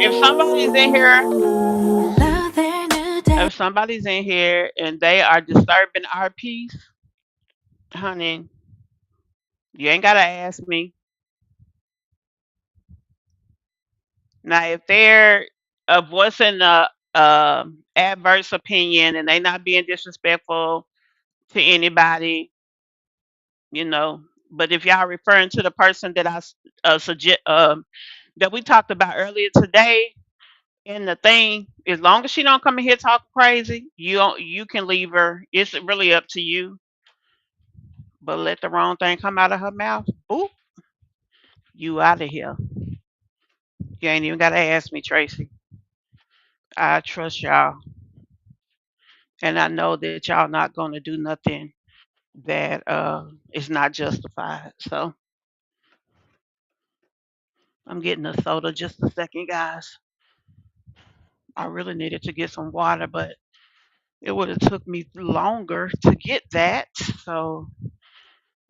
If somebody's in here, Love their new day. if somebody's in here and they are disturbing our peace, honey, you ain't gotta ask me. Now, if they're voicing a adverse opinion and they not being disrespectful to anybody, you know. But if y'all referring to the person that suggest that we talked about earlier today in the thing, as long as she don't come in here talking crazy, you can leave her. It's really up to you. But let the wrong thing come out of her mouth, boop, you out of here. You ain't even gotta ask me, Tracy. I trust y'all, and I know that y'all not gonna do nothing that is not justified. So I'm getting a soda. Just a second, guys. I really needed to get some water, but it would have took me longer to get that. So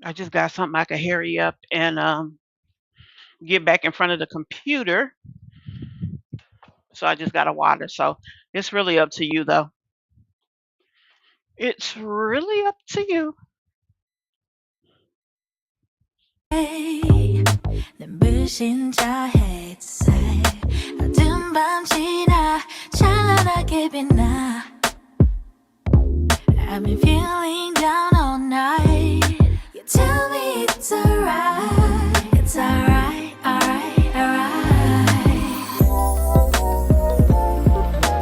I just got something I could hurry up and get back in front of the computer. So I just got a water. So it's really up to you, though. It's really up to you. 눈부신 저 햇살 어두운 밤 지나 찬란하게 빛나 I've been feeling down all night You tell me it's alright It's alright, alright, alright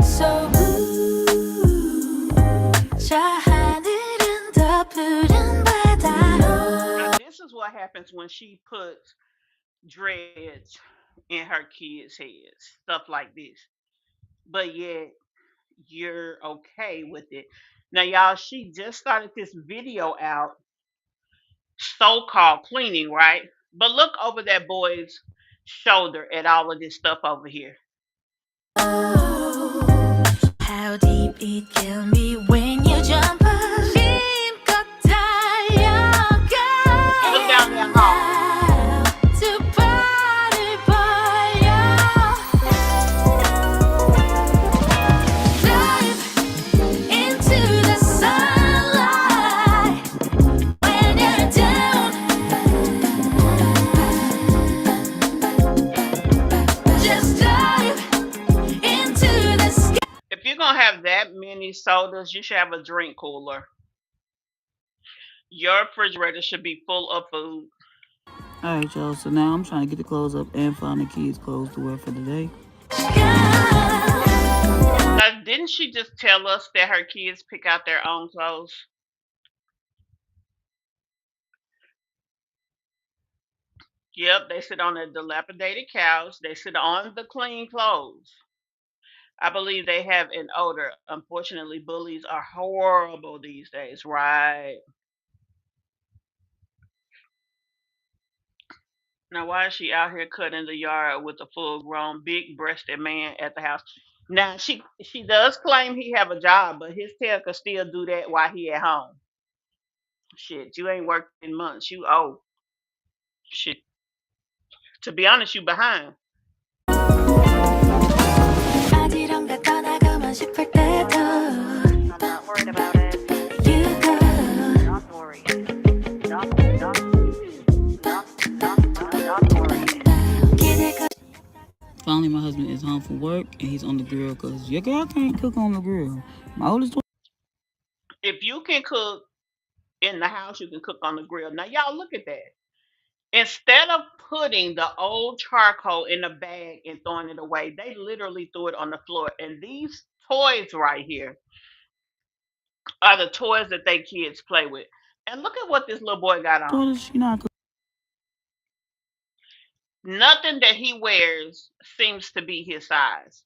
So blue 저 하늘은 더 푸른 바다로 Now, this is what happens when she puts dreads in her kids' heads, stuff like this. But yet you're okay with it. Now, y'all, she just started this video out, so-called cleaning, right? But look over that boy's shoulder at all of this stuff over here. How deep it can be when you jump up 힘껏 달려가 Look down that hall. 두 발을 벌려 Dive into the sunlight When you're down Just dive into the sky If you're gonna have that many sodas, you should have a drink cooler. Your refrigerator should be full of food. Alright, y'all. So now I'm trying to get the clothes up and find the kids' clothes to wear for the day. Now, didn't she just tell us that her kids pick out their own clothes? Yep, they sit on a dilapidated couch. They sit on the clean clothes. I believe they have an odor. Unfortunately, bullies are horrible these days, right? Now, why is she out here cutting the yard with a full-grown, big-breasted man at the house? Now, she does claim he have a job, but his tail could still do that while he at home. Shit, you ain't worked in months. You old. Shit, to be honest, you behind. 어디론가 떠나고만 싶을 때도 I'm not worried about it. You go Not worried. Not worried. 기대고 Finally, my husband is home from work and he's on the grill because your girl can't cook on the grill. My oldest daughter. If you can cook in the house, you can cook on the grill. Now, y'all look at that. Instead of putting the old charcoal in a bag and throwing it away, they literally threw it on the floor. And these toys right here are the toys that they kids play with. And look at what this little boy got on. She not cooking. Nothing that he wears seems to be his size.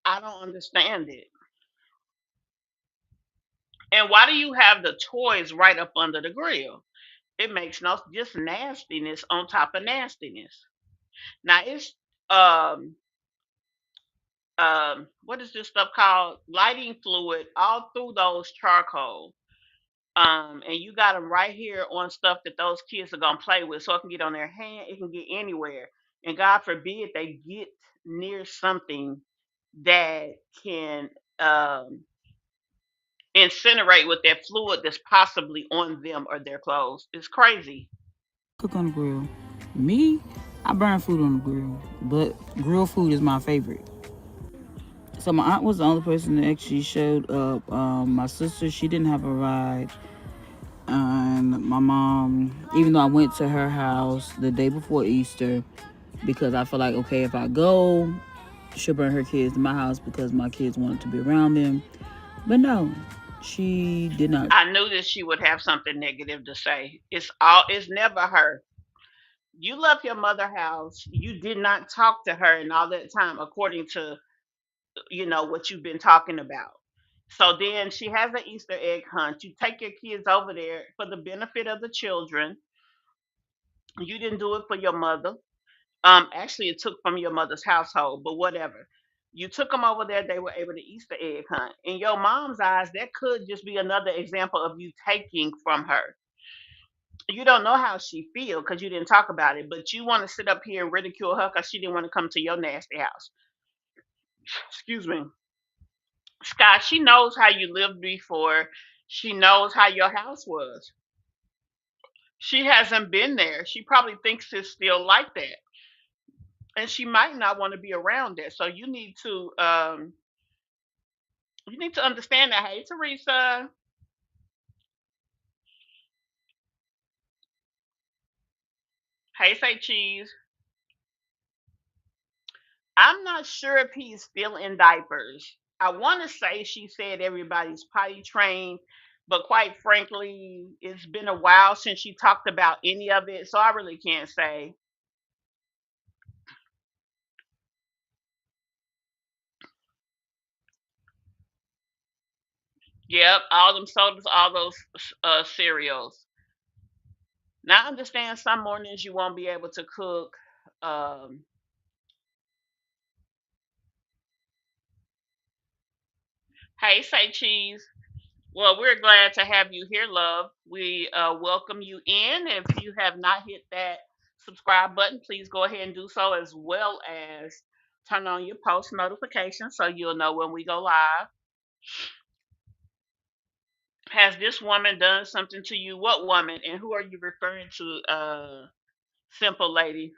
I don't understand it. And why do you have the toys right up under the grill? It makes no just nastiness on top of nastiness. Now it's um what is this stuff called? Lighting fluid all through those charcoal. And you got them right here on stuff that those kids are gonna play with, so it can get on their hand, it can get anywhere. And God forbid they get near something that can incinerate with that fluid that's possibly on them or their clothes. It's crazy. Cook on the grill. Me, I burn food on the grill, but grilled food is my favorite. So my aunt was the only person that actually showed up. My sister, she didn't have a ride. And my mom, even though I went to her house the day before Easter, because I feel like, okay, if I go, she'll bring her kids to my house because my kids wanted to be around them. But no, she did not. I knew that she would have something negative to say. It's never her. You left your mother house. You did not talk to her in all that time, according to what you've been talking about. So then she has an Easter egg hunt. You take your kids over there for the benefit of the children. You didn't do it for your mother. Actually, it took from your mother's household, but whatever. You took them over there. They were able to Easter egg hunt. In your mom's eyes, that could just be another example of you taking from her. You don't know how she feels because you didn't talk about it, but you want to sit up here and ridicule her because she didn't want to come to your nasty house. Excuse me. Scott, she knows how you lived before. She knows how your house was. She hasn't been there. She probably thinks it's still like that. And she might not want to be around it. So you need to understand that. Hey, Teresa. Hey, say cheese. I'm not sure if he's still in diapers. I want to say she said everybody's potty trained, but quite frankly, it's been a while since she talked about any of it, so I really can't say. Yep, all them sodas, all those cereals. Now I understand some mornings you won't be able to cook. Um, hey, say cheese. Well, we're glad to have you here, love. We welcome you in. If you have not hit that subscribe button, please go ahead and do so, as well as turn on your post notifications so you'll know when we go live. Has this woman done something to you? What woman? And who are you referring to? Simple lady,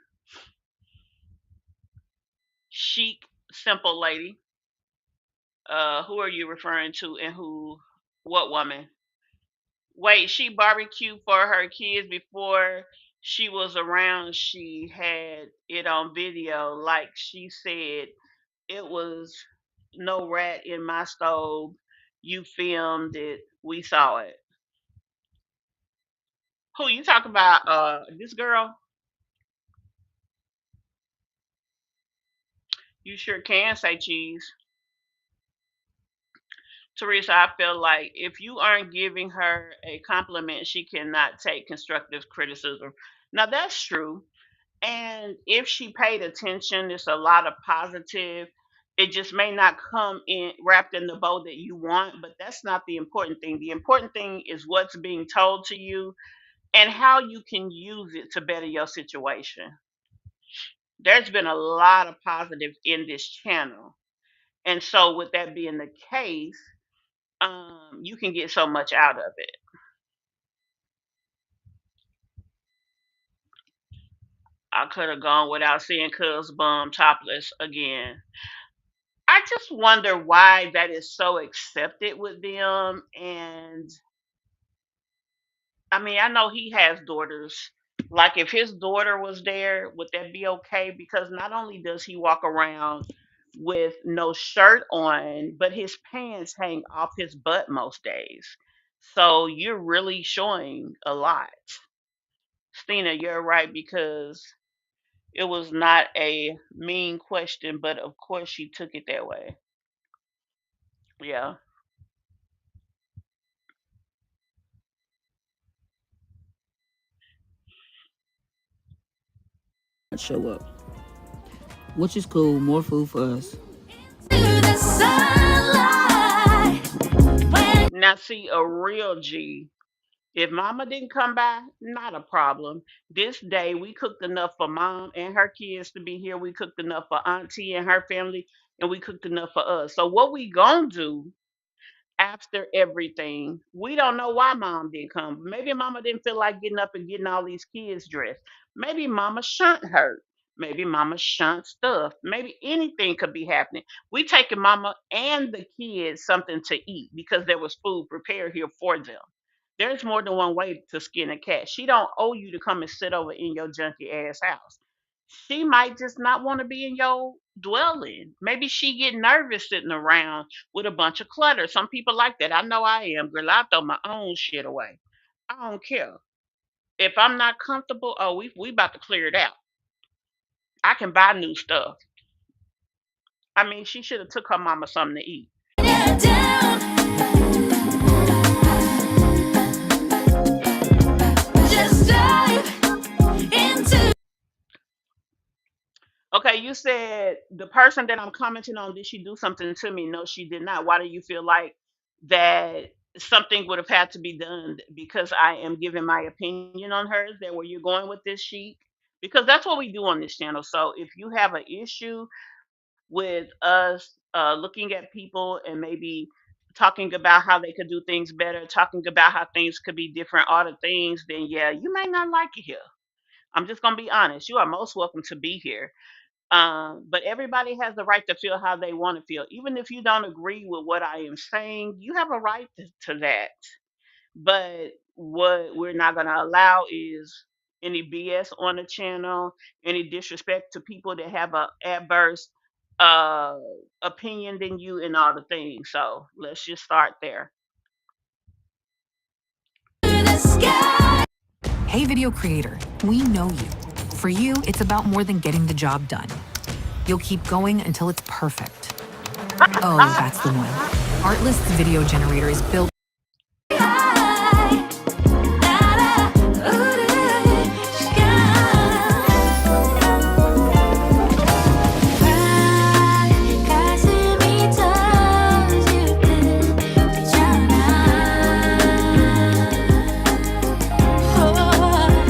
chic, simple lady. Who are you referring to, and who? What woman? Wait, she barbecued for her kids before she was around. She had it on video. Like she said, it was no rat in my stove. You filmed it. We saw it. Who you talking about? This girl? You sure can say cheese. Teresa, I feel like if you aren't giving her a compliment, she cannot take constructive criticism. Now that's true. And if she paid attention, it's a lot of positive. It just may not come in wrapped in the bow that you want, but that's not the important thing. The important thing is what's being told to you and how you can use it to better your situation. There's been a lot of positive in this channel. And so, with that being the case, you can get so much out of it. I could have gone without seeing Cuz bum topless again. I just wonder why that is so accepted with them. And I mean, I know he has daughters. Like, if his daughter was there, would that be okay? Because not only does he walk around with no shirt on, but his pants hang off his butt most days. So you're really showing a lot. Stina, you're right, because it was not a mean question, but of course she took it that way. Yeah. Show up, which is cool. More food for us. Now, see, a real G If mama didn't come by, not a problem. This day we cooked enough for mom and her kids to be here. We cooked enough for auntie and her family, and we cooked enough for us. So what we gonna do after everything? We don't know why mom didn't come. Maybe mama didn't feel like getting up and getting all these kids dressed. Maybe mama shunt hurt. Maybe mama shunt stuff. Maybe anything could be happening. We taking mama and the kids something to eat because there was food prepared here for them. There's more than one way to skin a cat. She don't owe you to come and sit over in your junky ass house. She might just not want to be in your dwelling. Maybe she get nervous sitting around with a bunch of clutter. Some people like that. I know I am. Girl, I throw my own shit away. I don't care. If I'm not comfortable, oh, we about to clear it out. I can buy new stuff. I mean, she should have took her mama something to eat. Okay, you said the person that I'm commenting on, did she do something to me? No, she did not. Why do you feel like that something would have had to be done because I am giving my opinion on her? Is that where you're going with this sheet? Because that's what we do on this channel. So if you have an issue with us looking at people and maybe talking about how they could do things better, talking about how things could be different, all the things, then yeah, you may not like it here. I'm just gonna be honest. You are most welcome to be here, but everybody has the right to feel how they want to feel. Even if you don't agree with what I am saying, you have a right to that. But what we're not going to allow is any BS on the channel, any disrespect to people that have a adverse uh, opinion than you, and all the things. So let's just start there. Hey, video creator, we know you. For you, it's about more than getting the job done. You'll keep going until it's perfect. Oh, that's the one. Artlist's video generator is built.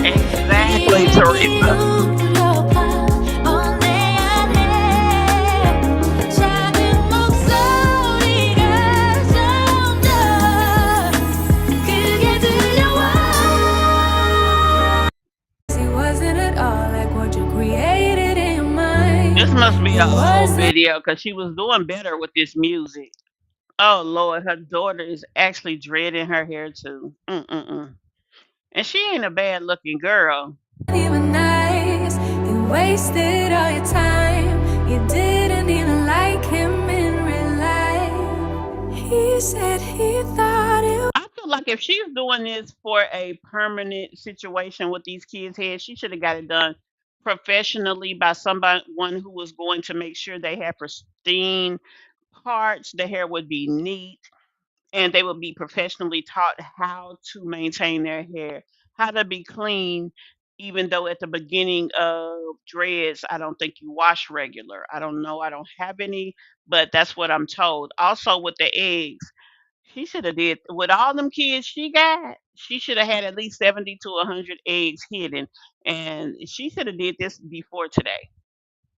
Exactly, Teresa. This must be an old video because she was doing better with this music. Oh Lord, her daughter is actually dreading her hair too. Mm-mm-mm. And she ain't a bad looking girl. You were nice. You wasted all your time. You didn't even like him in real life. He said he thought it. I feel like if she's doing this for a permanent situation with these kids' heads, she should have got it done professionally by somebody one who was going to make sure they had pristine parts, the hair would be neat, and they would be professionally taught how to maintain their hair, how to be clean, even though at the beginning of dreads, I don't think you wash regular. I don't know. I don't have any, but that's what I'm told. Also with the eggs, she should have did with all them kids she got. She should have had at least 70 to 100 eggs hidden, and she should have did this before today.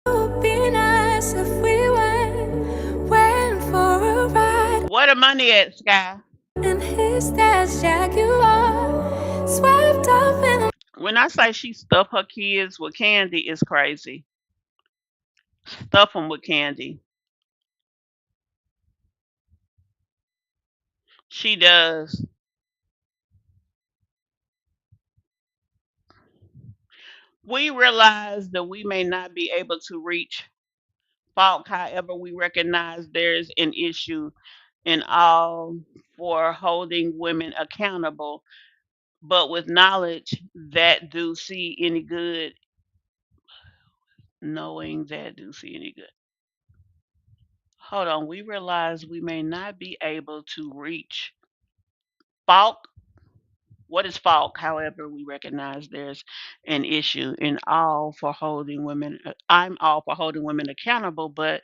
Would be nice if we went for a ride Where the money at, Sky? in his dad's Jaguar, swept off in the. When I say she stuffed her kids with candy, it's crazy. Stuff them with candy. She does. We realize that we may not be able to reach Falk. However, we recognize there's an issue in all for holding women accountable, but with knowledge that do see any good, knowing that do see any good. Hold on, we realize we may not be able to reach Falk. What is fault? However, we recognize there's an issue in all for holding women. I'm all for holding women accountable, but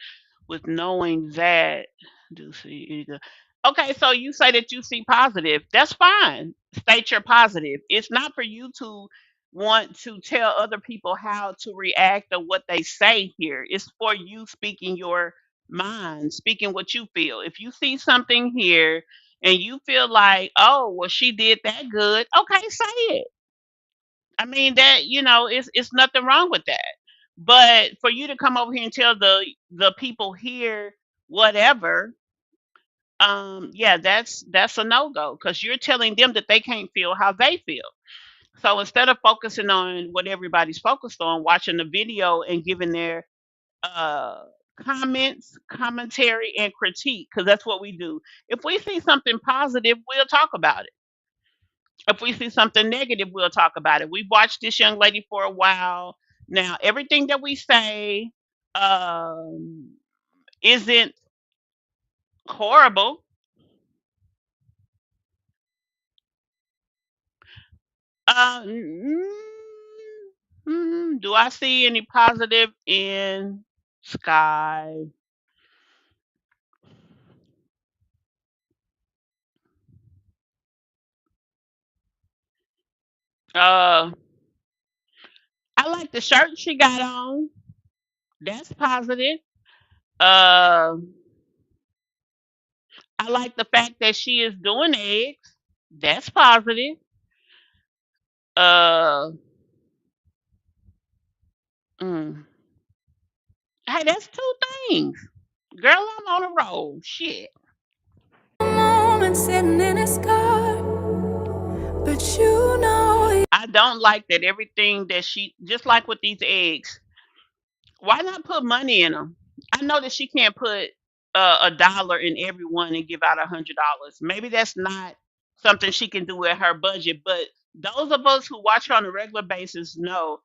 with knowing that, do see either. Okay, so you say that you see positive. That's fine. State your positive. It's not for you to want to tell other people how to react or what they say here. It's for you speaking your mind, speaking what you feel. If you see something here and you feel like, oh, well, she did that good, okay, say it. I mean that, it's nothing wrong with that. But for you to come over here and tell the people here whatever, yeah, that's a no-go because you're telling them that they can't feel how they feel. So instead of focusing on what everybody's focused on, watching the video and giving their uh comments, commentary, and critique, because that's what we do. If we see something positive, we'll talk about it. If we see something negative, we'll talk about it. We've watched this young lady for a while. Now, everything that we say isn't horrible. Mm, do I see any positive in Sky? Uh, I like the shirt she got on. That's positive. Uh, I like the fact that she is doing eggs. That's positive. Uh, mm. Hey, that's two things. Girl, I'm on a roll. Shit. Moment sitting in his car, but you know I don't like that everything that just like with these eggs, why not put money in them? I know that she can't put $1 in every one and give out $100. Maybe that's not something she can do with her budget. But those of us who watch her on a regular basis know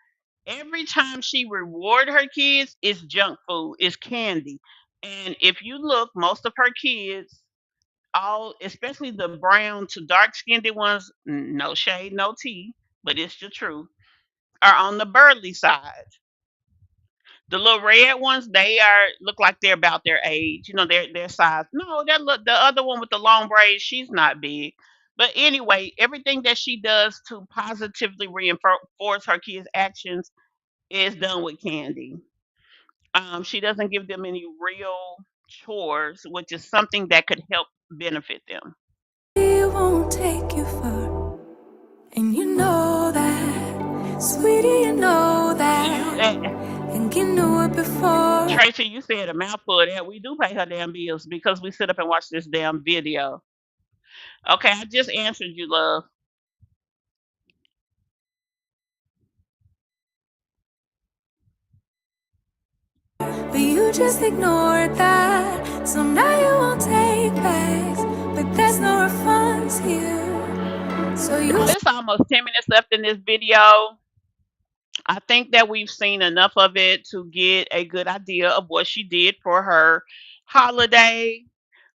every time she reward her kids, it's junk food, it's candy. And if you look, most of her kids, all especially the brown to dark skinned ones, no shade, no tea, but it's the truth, are on the burly side. The little red ones, they are look like they're about their age, their size. No, that look the other one with the long braids, she's not big. But anyway, everything that she does to positively reinforce her kids' actions is done with candy. She doesn't give them any real chores, which is something that could help benefit them. he won't take you far. And you know that, sweetie, you know You, that. And you knew it before. Tracy, you said a mouthful of that. We do pay her damn bills because we sit up and watch this damn video. Okay, I just answered you, love. But you just ignored that. So now you won't take backs. But there's no refunds here. So you Well, it's almost 10 minutes left in this video. I think that we've seen enough of it to get a good idea of what she did for her holiday.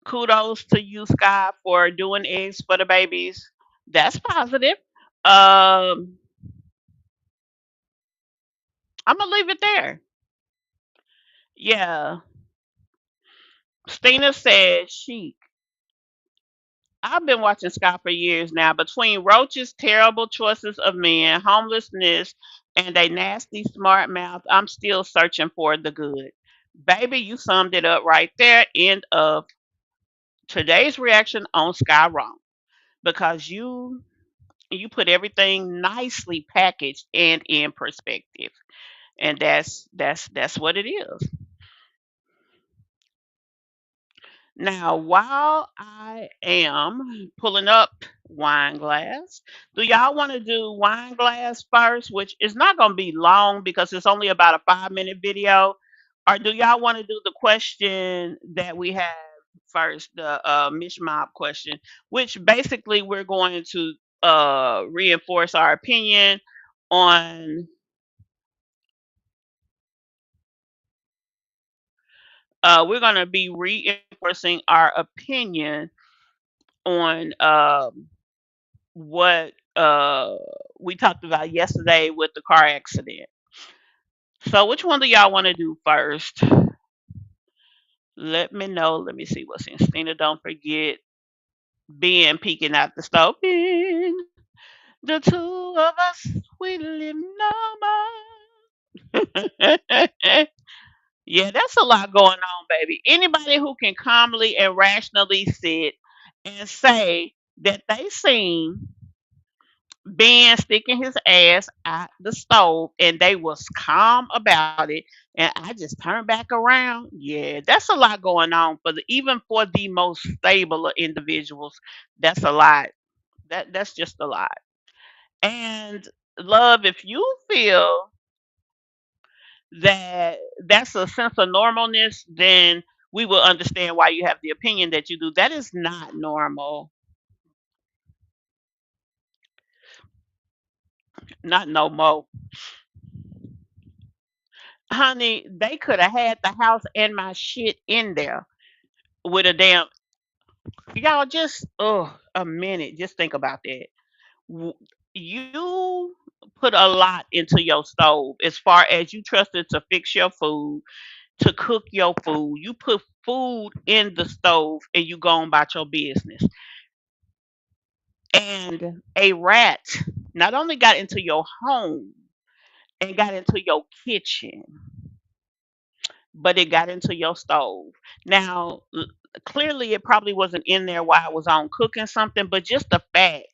Kudos to you, Sky, for doing eggs for the babies. That's positive. Um, I'm gonna leave it there. Yeah. Stina said she I've been watching Scott for years now. Between Roach's terrible choices of men, homelessness, and a nasty smart mouth, I'm still searching for the good. Baby, you summed it up right there. End of today's reaction on Sky Wrong. Because you put everything nicely packaged and in perspective. And that's what it is. Now, while I am pulling up Wineglass, do y'all want to do Wineglass first, which is not going to be long because it's only about a 5-minute video? Or do y'all want to do the question that we have first, the Mish Mob question, which basically we're going to reinforce our opinion on, we're going to be reinforcing our opinion on what we talked about yesterday with the car accident. So which one do y'all want to do first? Let me know. Let me see what's in Stina. Don't forget. being peeking out the stove. Being the two of us, we live no more. Yeah, that's a lot going on, baby. Anybody who can calmly and rationally sit and say that they seen Ben sticking his ass out the stove and they was calm about it, and I just turned back around. Yeah, that's a lot going on for the even for the most stable of individuals. That's a lot. That's just a lot. And love, if you feel that that's a sense of normalness, then we will understand why you have the opinion that you do. That is not normal. Not no more. Honey, they could have had the house and my shit in there with a damn. Y'all just, oh, a minute. Just think about that. W- You put a lot into your stove as far as you trusted to fix your food, to cook your food. You put food in the stove and you go on about your business. And a rat not only got into your home and got into your kitchen, but it got into your stove. Now, clearly, it probably wasn't in there while I was on cooking something, but just the fact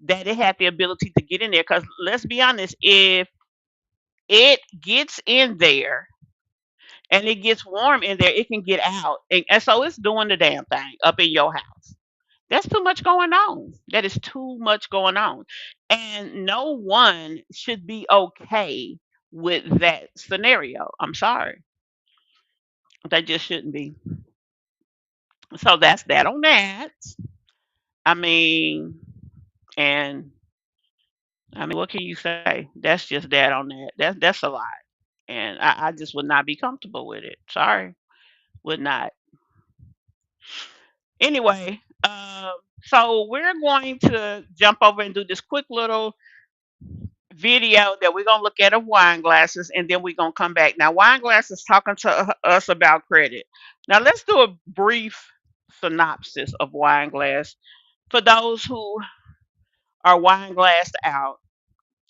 that it had the ability to get in there, because let's be honest, if it gets in there and it gets warm in there, it can get out. And so it's doing the damn thing up in your house. That's too much going on. That is too much going on. And no one should be okay with that scenario. I'm sorry. They just shouldn't be. So that's that on that. I mean, and I mean, what can you say? That's just that on that. That's a lot. And I just would not be comfortable with it. Sorry. Would not. Anyway, so we're going to jump over and do this quick little video that we're gonna look at of wine glasses, and then we're gonna come back. Now, wine glass is talking to us about credit. Now, let's do a brief synopsis of wine glass for those who are wine glassed out.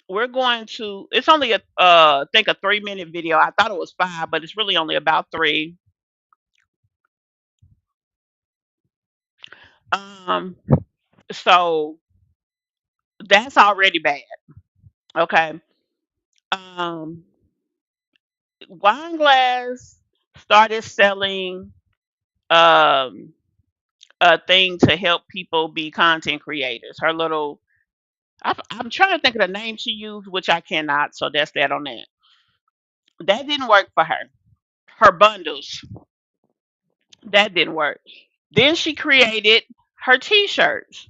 We're going to. It's only a I think a 3 minute video. I thought it was five, but it's really only about three. Um, so that's already bad. Okay. Um, wine glass started selling um a thing to help people be content creators. Her little, I'm trying to think of the name she used, which I cannot. So that's that on that. That didn't work for her. Her bundles, that didn't work. Then she created her t-shirts.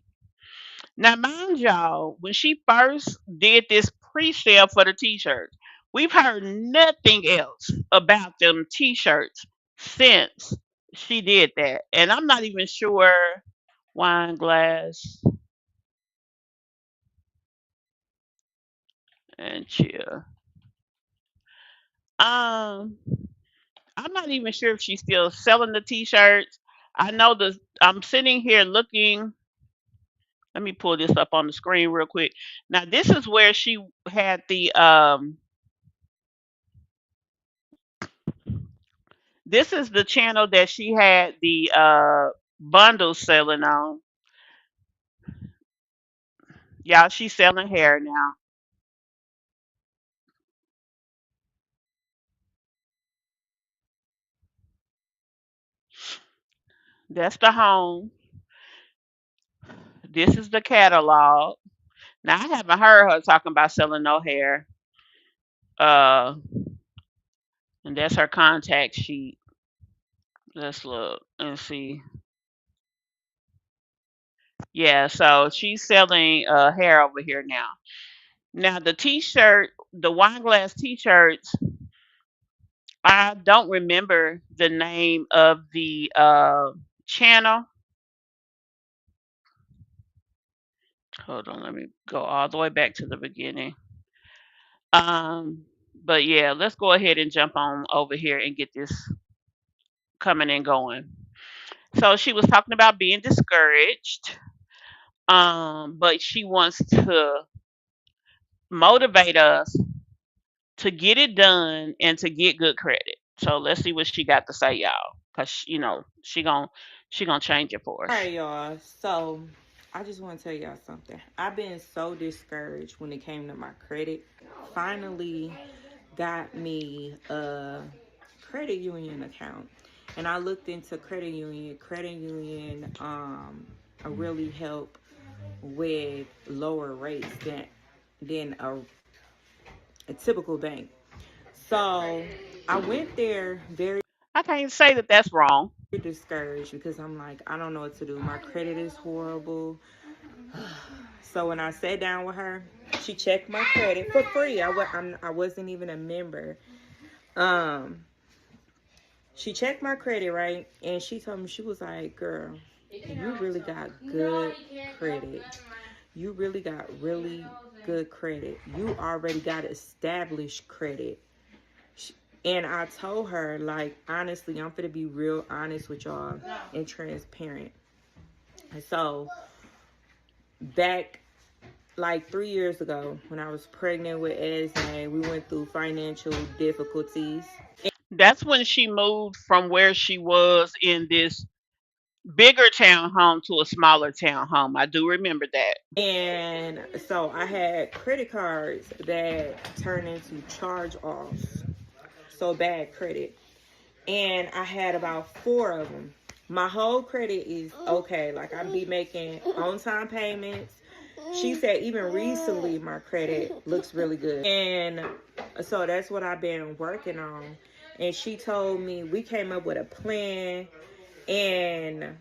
Now, mind y'all, when she first did this pre-sale for the t-shirts, we've heard nothing else about them t-shirts since she did that. And I'm not even sure wine glass and chill. Um, I'm not even sure if she's still selling the t-shirts. I know the I'm sitting here looking. Let me pull this up on the screen real quick. Now this is where she had the this is the channel that she had the bundles selling on. Y'all, she's selling hair now. That's the home. This is the catalog. Now I haven't heard her talking about selling no hair. Uh and that's her contact sheet. Let's look and see. Yeah, so she's selling hair over here now. Now the t-shirt, the wine glass t-shirts, I don't remember the name of the channel. Hold on, let me go all the way back to the beginning. But yeah, let's go ahead and jump on over here and get this coming and going. So she was talking about being discouraged, but she wants to motivate us to get it done and to get good credit. So let's see what she got to say, y'all, cause you know she gonna change it for All us. right, y'all. So I just want to tell y'all something. I've been so discouraged when it came to my credit. Finally got me a credit union account. And I looked into credit union. Credit union really help with lower rates than a typical bank. So I went there very I can't say that that's wrong. discouraged because I'm like, I don't know what to do. My credit is horrible. So when I sat down with her, she checked my credit for free. I wasn't even a member. Um, she checked my credit, right? And she told me, she was like, girl, you really got good credit. You really got really good credit. You already got established credit. And I told her, like, honestly, I'm going to be real honest with y'all and transparent. And so back like 3 years ago when I was pregnant with Esme, we went through financial difficulties. That's when she moved from where she was in this bigger townhome to a smaller townhome. I do remember that. And so I had credit cards that turned into charge offs. So bad credit. And I had about 4 of them. My whole credit is okay. Like I be making on time payments. She said even recently my credit looks really good. And so that's what I've been working on. And she told me we came up with a plan. And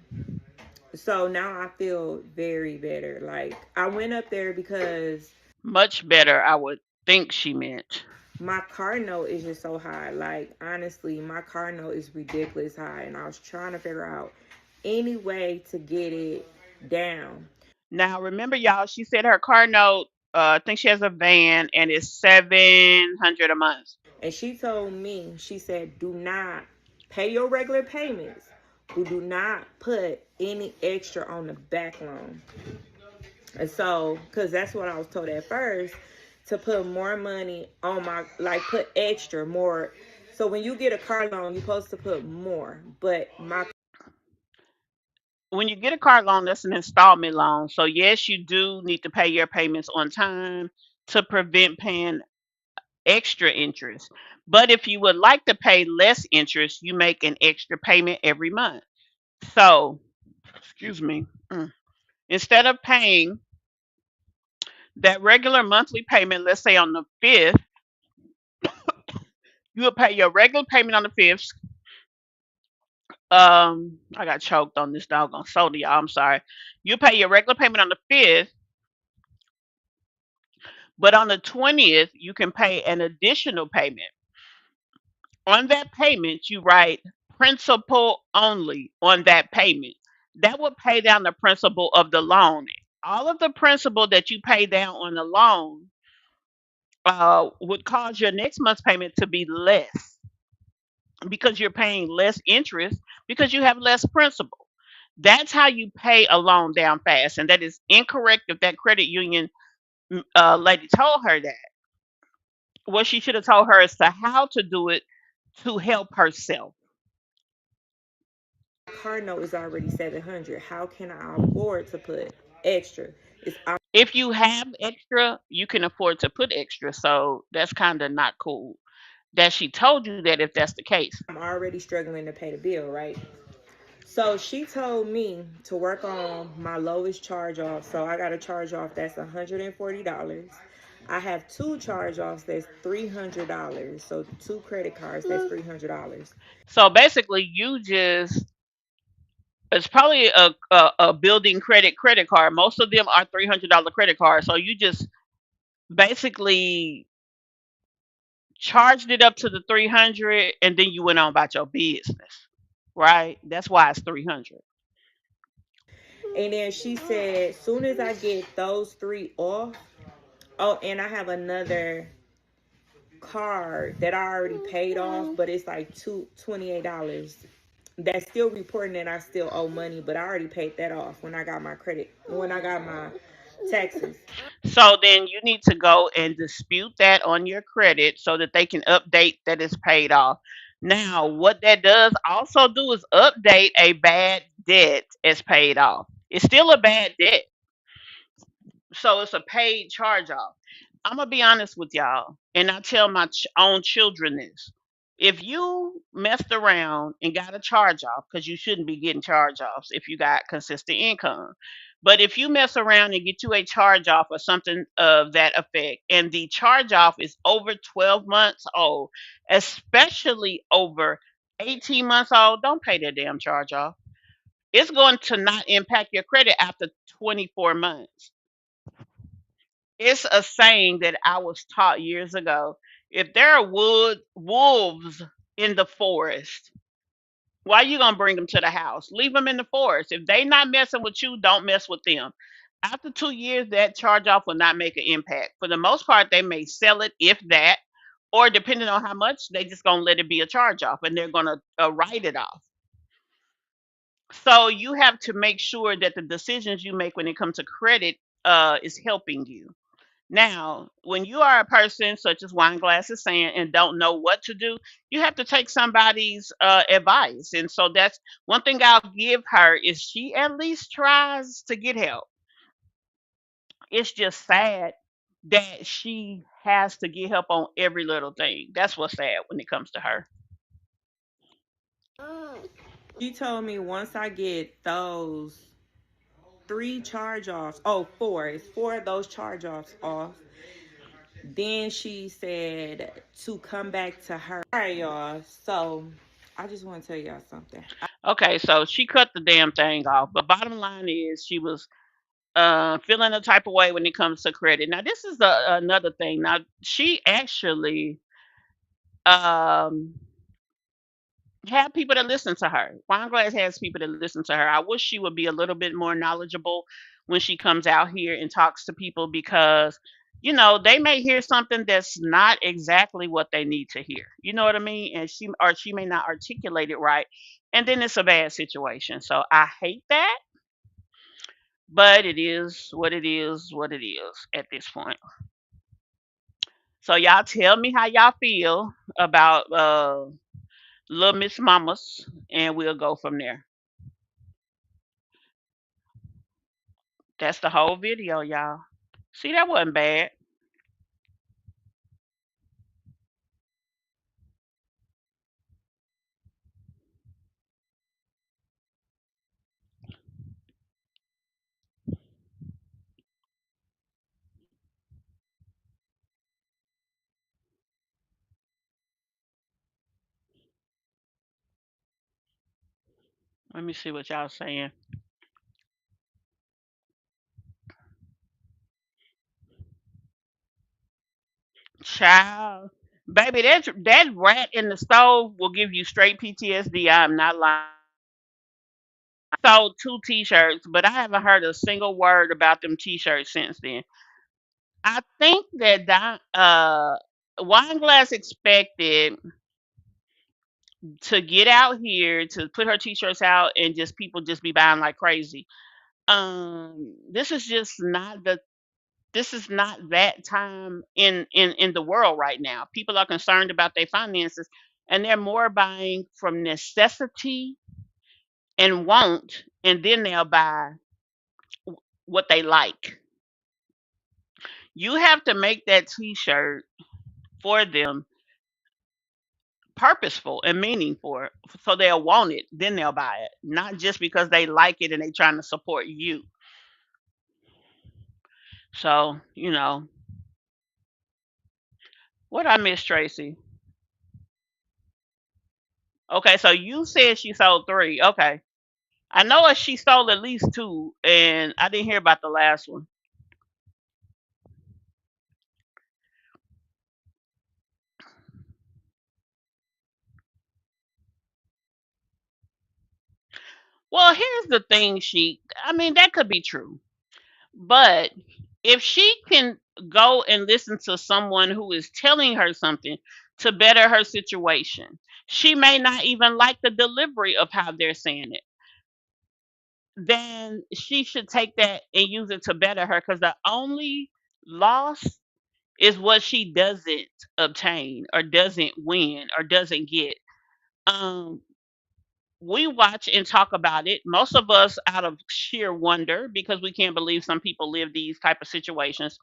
so now I feel very better. Like I went up there because Much better, I would think she meant. my car note is just so high. Like honestly, my car note is ridiculous high. And I was trying to figure out any way to get it down. Now remember, y'all, she said her car note. I think she has a van and it's 700 a month. And she told me, she said, do not pay your regular payments, but do not put any extra on the back loan. And so, because that's what I was told at first, to put more money on my, like put extra, more. So when you get a car loan, you're supposed to put more. But my When you get a car loan, that's an installment loan. So yes, you do need to pay your payments on time to prevent paying extra interest. But if you would like to pay less interest, you make an extra payment every month. So, excuse me, instead of paying that regular monthly payment, let's say on the 5th, you will pay your regular payment on the 5th. I got choked on this doggone soda, y'all. I'm sorry. You pay your regular payment on the 5th, but on the 20th, you can pay an additional payment. On that payment, you write principal only on that payment. That will pay down the principal of the loan. All of the principal that you pay down on the loan would cause your next month's payment to be less because you're paying less interest because you have less principal. That's how you pay a loan down fast, and that is incorrect. If that credit union lady told her that, what she should have told her is to how to do it to help herself. car note is already 700. How can I afford to put extra? It's If you have extra, you can afford to put extra. So that's kind of not cool that she told you that if that's the case. I'm already struggling to pay the bill, right? So she told me to work on my lowest charge off. So I got a charge off that's $140. I have 2 charge offs that's $300. So 2 credit cards that's $300. So basically, you just it's probably a building credit card. Most of them are $300 credit cards. So you just basically charged it up to the 300 and then you went on about your business, right? That's why it's 300. And then she said, soon as I get those 3 off, oh, and I have another card that I already paid off, but it's like $28. that's still reporting that I still owe money, but I already paid that off when I got my credit, when I got my taxes. So then you need to go and dispute that on your credit so that they can update that it's paid off. Now, what that does also do is update a bad debt as paid off. It's still a bad debt, so it's a paid charge off. I'm gonna be honest with y'all, and I tell my own children this: if you messed around and got a charge off, because you shouldn't be getting charge offs if you got consistent income, but if you mess around and get you a charge off or something of that effect, and the charge off is over 12 months old, especially over 18 months old, don't pay that damn charge off. It's going to not impact your credit after 24 months. It's a saying that I was taught years ago. If there are wolves in the forest, why you gonna bring them to the house? Leave them in the forest. If they not messing with you, don't mess with them. After 2 years, that charge off will not make an impact. For the most part, they may sell it, if that, or depending on how much, they just gonna let it be a charge off, and they're gonna write it off. So you have to make sure that the decisions you make when it comes to credit is helping you. Now, when you are a person such as Wineglass is saying and don't know what to do, you have to take somebody's advice. And so that's one thing I'll give her is she at least tries to get help. It's just sad that she has to get help on every little thing. That's what's sad when it comes to her. She told me once I get those three charge offs, oh, four, it's four of those charge offs off. Then she said to come back to her. All right, y'all. So I just want to tell y'all something. Okay, so she cut the damn thing off. But bottom line is she was feeling a type of way when it comes to credit. Now, this is another thing. Now, she actually um, have people that listen to her. Wineglass has people that listen to her. I wish she would be a little bit more knowledgeable when she comes out here and talks to people because, they may hear something that's not exactly what they need to hear. You know what I mean? And she may not articulate it right, and then it's a bad situation. So I hate that, but it is what it is. What it is at this point. So y'all tell me how y'all feel about little Miss Mamas, and we'll go from there. That's the whole video, y'all. See, that wasn't bad. Let me see what y'all saying. Child, baby, that rat in the stove will give you straight PTSD. I'm not lying. Sold two T-shirts, but I haven't heard a single word about them T-shirts since then. I think that Wineglass expected to get out here to put her T-shirts out and just people just be buying like crazy. This is just not the this is not that time in the world right now. People are concerned about their finances, and they're more buying from necessity and want, and then they'll buy what they like. You have to make that T-shirt for them purposeful and meaningful, so they'll want it. Then they'll buy it, not just because they like it and they trying to support you. So what I miss, Tracy. Okay, so you said she sold three. Okay. I know she stole at least two, and I didn't hear about the last one. Well, here's the thing, I mean, that could be true. But if she can go and listen to someone who is telling her something to better her situation, she may not even like the delivery of how they're saying it. Then she should take that and use it to better her, because the only loss is what she doesn't obtain or doesn't win or doesn't get. Um, we watch and talk about it. Most of us out of sheer wonder, because we can't believe some people live these type of situations.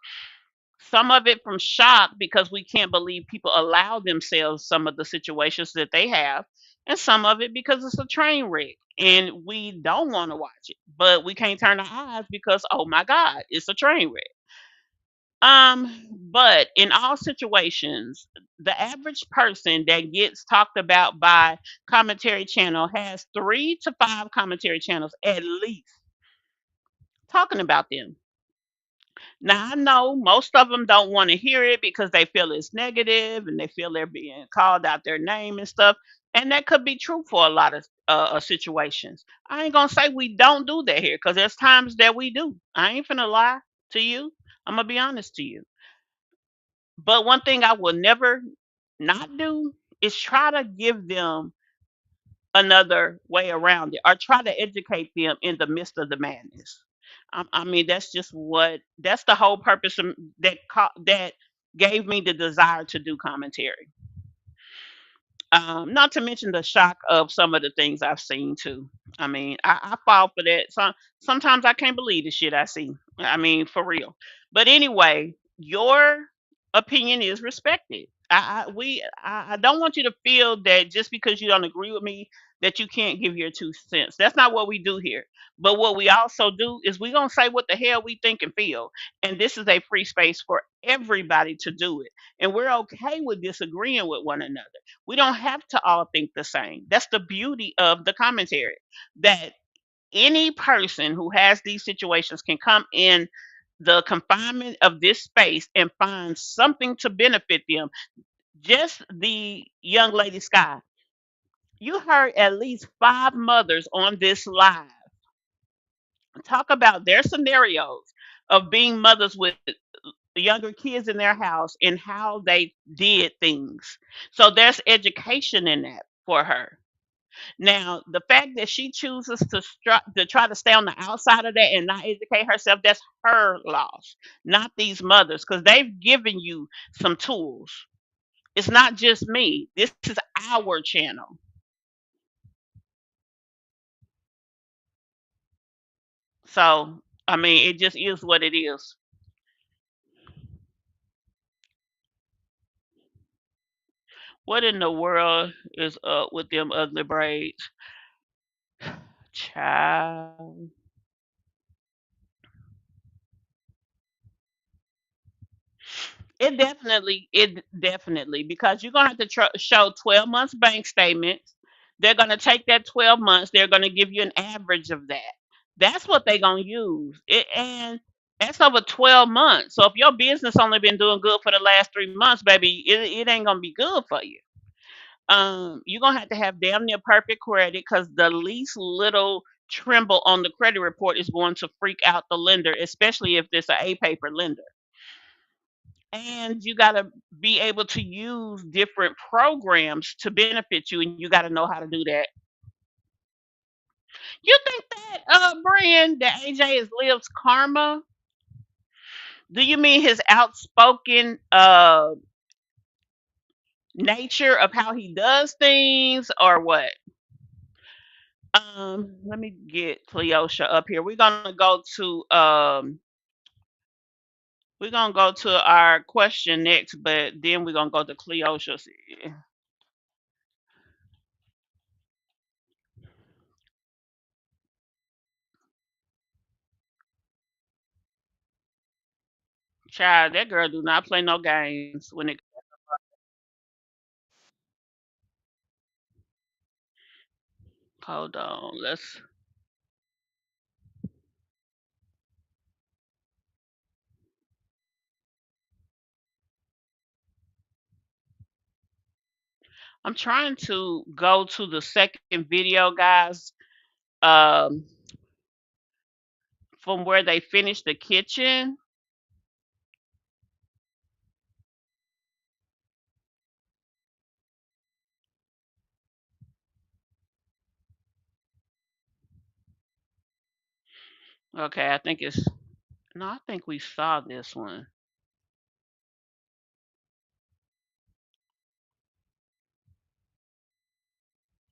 Some of it from shock, because we can't believe people allow themselves some of the situations that they have, and some of it because it's a train wreck and we don't want to watch it, but we can't turn our eyes because, oh my God, it's a train wreck. But in all situations, the average person that gets talked about by commentary channel has 3 to 5 commentary channels at least talking about them. Now I know most of them don't want to hear it because they feel it's negative and they feel they're being called out their name and stuff. And that could be true for a lot of situations. I ain't gonna say we don't do that here, because there's times that we do. I ain't finna lie to you. I'm gonna be honest to you. But one thing I will never not do is try to give them another way around it or try to educate them in the midst of the madness. I mean, that's the whole purpose that gave me the desire to do commentary. Not to mention the shock of some of the things I've seen too. I mean, I fall for that. Sometimes I can't believe the shit I see. I mean, for real. But anyway, your opinion is respected. I don't want you to feel that just because you don't agree with me that you can't give your 2 cents. That's not what we do here. But what we also do is we gonna say what the hell we think and feel. And this is a free space for everybody to do it. And we're okay with disagreeing with one another. We don't have to all think the same. That's the beauty of the commentary. That any person who has these situations can come in the confinement of this space and find something to benefit them. Just the young lady Sky. You heard at least 5 mothers on this live talk about their scenarios of being mothers with younger kids in their house and how they did things. So there's education in that for her. Now, the fact that she chooses to try to stay on the outside of that and not educate herself, that's her loss, not these mothers, because they've given you some tools. It's not just me. This is our channel. So, I mean, it just is what it is. What in the world is up with them ugly braids? Child. It definitely, because you're gonna have to show 12 months bank statements. They're gonna take that 12 months. They're gonna give you an average of that. That's what they're gonna use. And that's over 12 months. So if your business only been doing good for the last 3 months, baby, it ain't gonna be good for you. You're gonna have to have damn near perfect credit, because the least little tremble on the credit report is going to freak out the lender, especially if it's a paper lender. And you got to be able to use different programs to benefit you, and you got to know how to do that. You think that brand that AJ is lives karma? Do you mean his outspoken nature of how he does things, or what? Let me get Cleosha up here. We're gonna go to our question next, but then we're gonna go to Cleosha. Child, that girl do not play no games when it. Hold on, let's. I'm trying to go to the second video, guys, um, from where they finished the kitchen. Okay, I think it's no, I think we saw this one.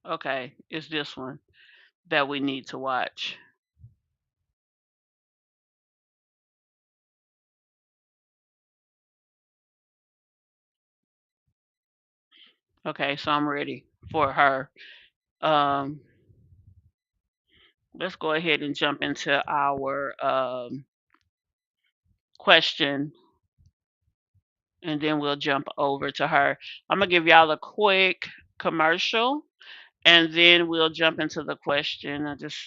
Okay, it's this one that we need to watch. Okay, so I'm ready for her. Um, let's go ahead and jump into our question, and then we'll jump over to her. I'm gonna give y'all a quick commercial, and then we'll jump into the question. I just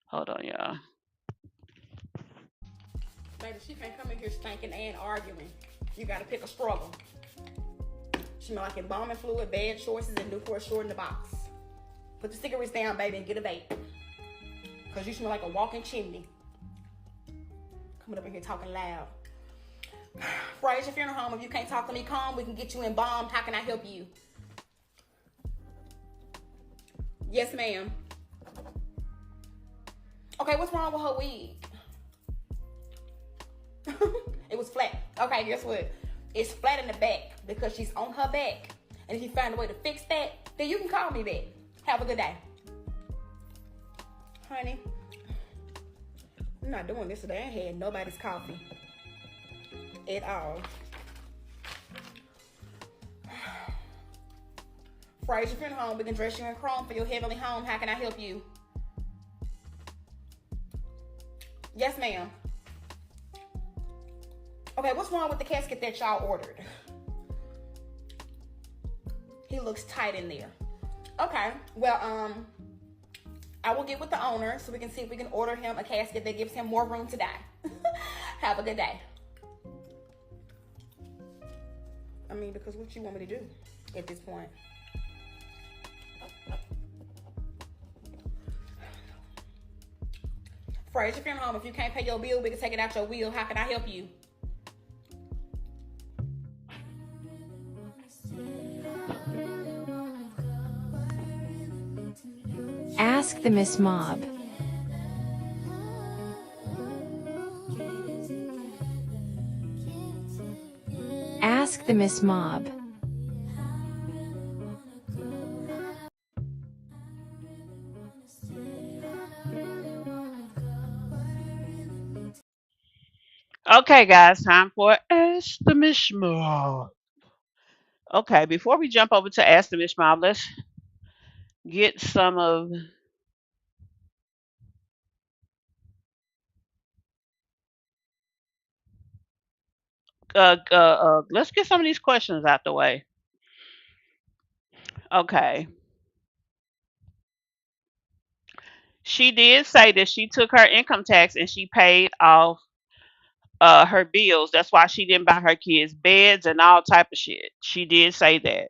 hold on, y'all. Baby, she can't come in here stinking and arguing. You gotta pick a struggle. She smell like embalming fluid, bad choices, and Newport short in the box. Put the cigarettes down, baby, and get a vape. Cause you smell like a walking chimney. Coming up in here talking loud. Fraser Funeral Home, if you can't talk to me calm, we can get you embalmed. How can I help you? Yes, ma'am. Okay, what's wrong with her wig? It was flat. Okay, guess what? It's flat in the back because she's on her back. And if you find a way to fix that, then you can call me back. Have a good day. Honey, I'm not doing this today. I ain't had nobody's coffee at all. Fraser Funeral Home, we can dress you in chrome for your heavenly home. How can I help you? Yes, ma'am. Okay, what's wrong with the casket that y'all ordered? He looks tight in there. Okay, well, I will get with the owner so we can see if we can order him a casket that gives him more room to die. Have a good day. I mean, because what you want me to do at this point? Fraser Funeral Home, if you can't pay your bill, we can take it out your will. How can I help you? Ask the Mish Mob. Ask the Mish Mob. Okay, guys, time for Ask the Mish Mob. Okay, before we jump over to Ask the Mish Mob, let's get some of let's get some of these questions out the way. Okay. She did say that she took her income tax and she paid off her bills. That's why she didn't buy her kids beds and all type of shit. She did say that.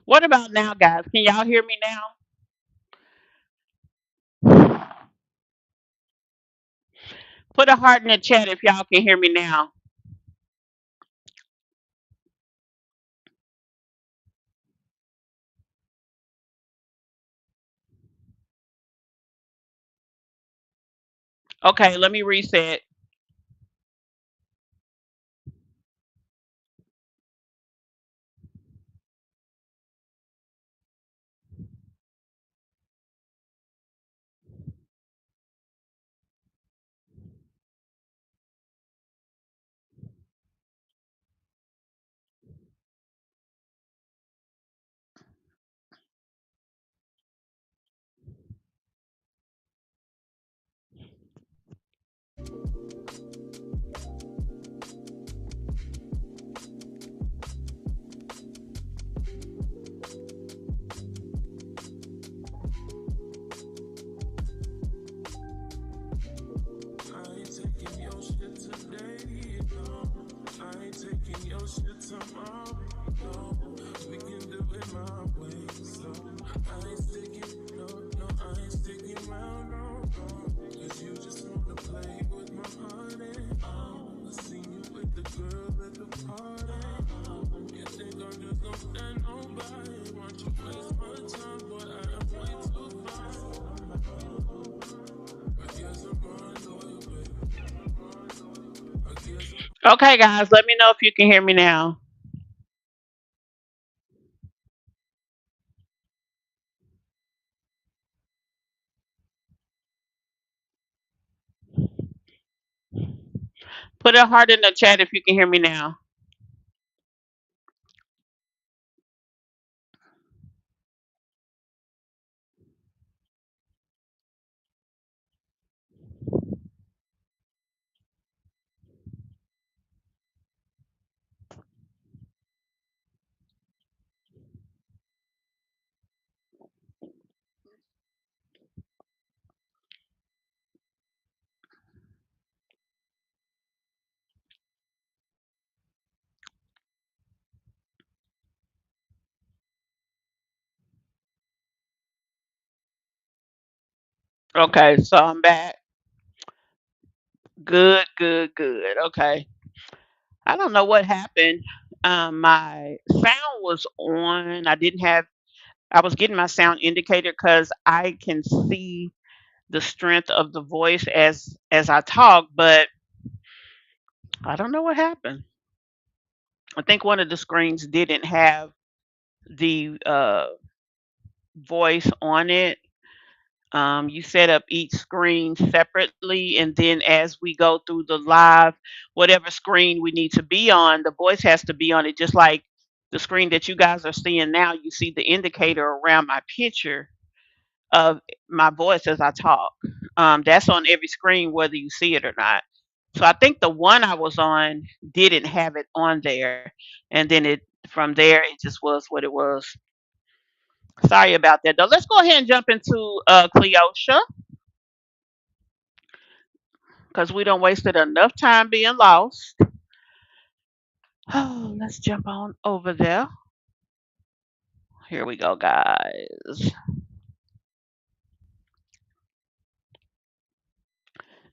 What about now, guys? Can y'all hear me now? Put a heart in the chat if y'all can hear me now. Okay, let me reset. Okay, guys, let me know if you can hear me now. Put a heart in the chat if you can hear me now. Okay, so I'm back. Good, good, good. Okay. I don't know what happened. My sound was on. I was getting my sound indicator because I can see the strength of the voice as I talk, but I don't know what happened. I think one of the screens didn't have the voice on it. You set up each screen separately, and then as we go through the live, whatever screen we need to be on, the voice has to be on it. Just like the screen that you guys are seeing now, you see the indicator around my picture of my voice as I talk. That's on every screen, whether you see it or not. So I think the one I was on didn't have it on there, and then it from there it just was what it was. Sorry about that, though. Let's go ahead and jump into Cleosha because we don't wasted enough time being lost. Oh, let's jump on over there. Here we go, guys.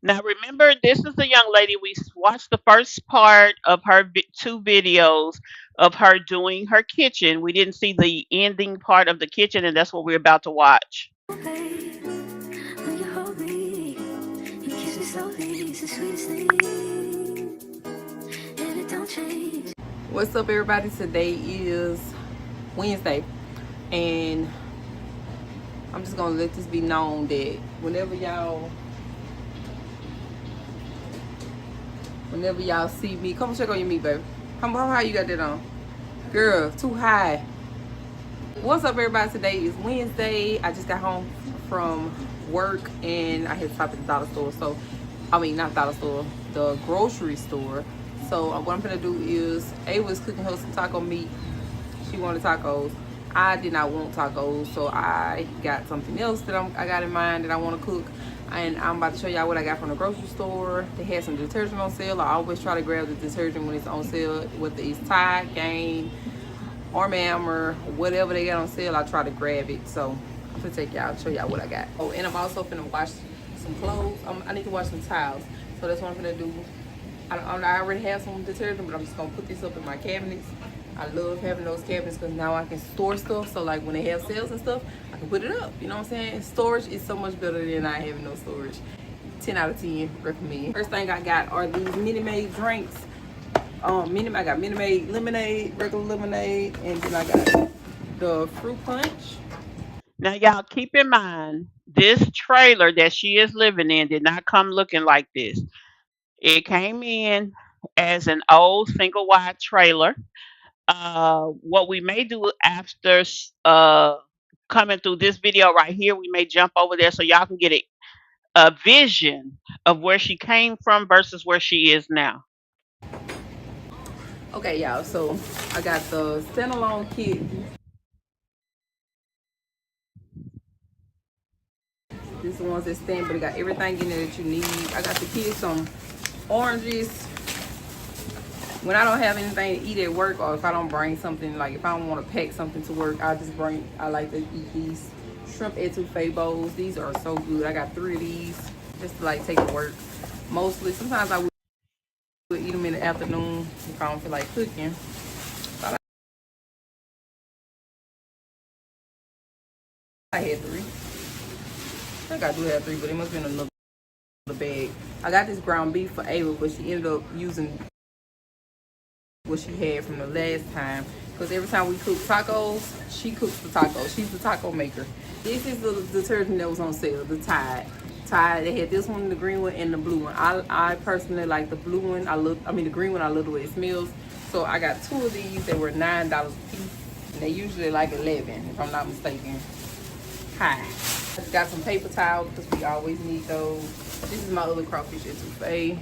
Now, remember, this is the young lady. We watched the first part of her two videos of her doing her kitchen. We didn't see the ending part of the kitchen, and that's what we're about to watch. What's up, everybody? Today is Wednesday, and I'm just gonna let this be known that whenever y'all see me, come check on your meat, baby. How high you got that on? Girl, too high. What's up, everybody? Today is Wednesday. I just got home from work and I had to stop at the dollar store. So, I mean, not dollar store, the grocery store. So, what I'm gonna do is, A was cooking her some taco meat. She wanted tacos. I did not want tacos, so I got something else that I got in mind that I want to cook. And I'm about to show y'all what I got from the grocery store. They had some detergent on sale. I always try to grab the detergent when it's on sale, whether it's Tide, Gain, Arm & Hammer, whatever they got on sale, I try to grab it. So I'm gonna take y'all, show y'all what I got. Oh, and I'm also finna wash some clothes. I need to wash some towels. So that's what I'm gonna do. I already have some detergent, but I'm just gonna put this up in my cabinets. I love having those cabinets because now I can store stuff. So like when they have sales and stuff, I can put it up. You know what I'm saying? Storage is so much better than not having no storage. 10 out of 10, recommend. First thing I got are these Minute Maid drinks. I got Minute Maid lemonade, regular lemonade, and then I got the fruit punch. Now, y'all keep in mind, this trailer that she is living in did not come looking like this. It came in as an old single wide trailer. What we may do after coming through this video right here, we may jump over there so y'all can get a vision of where she came from versus where she is now. Okay, y'all, so I got the standalone kit. This is the ones that stand, but it got everything in there that you need. I got the kids some oranges. When I don't have anything to eat at work, or if I don't bring something, like if I don't want to pack something to work, I like to eat these shrimp etouffee bowls. These are so good. I got 3 of these just to like take to work. Mostly, sometimes I would eat them in the afternoon if I don't feel like cooking. But I had 3. I think I do have 3, but it must have been another bag. I got this ground beef for Ava, but she ended up using what she had from the last time, because every time we cook tacos, she cooks the tacos. She's the taco maker. This is the detergent that was on sale, the Tide. They had this one, the green one, and the blue one. I personally like the blue one. The green one, I love the way it smells. So I got 2 of these. They were $9 a piece, and they usually like 11 if I'm not mistaken. Hi. I just got some paper towels because we always need those. This is my other crawfish etouffee.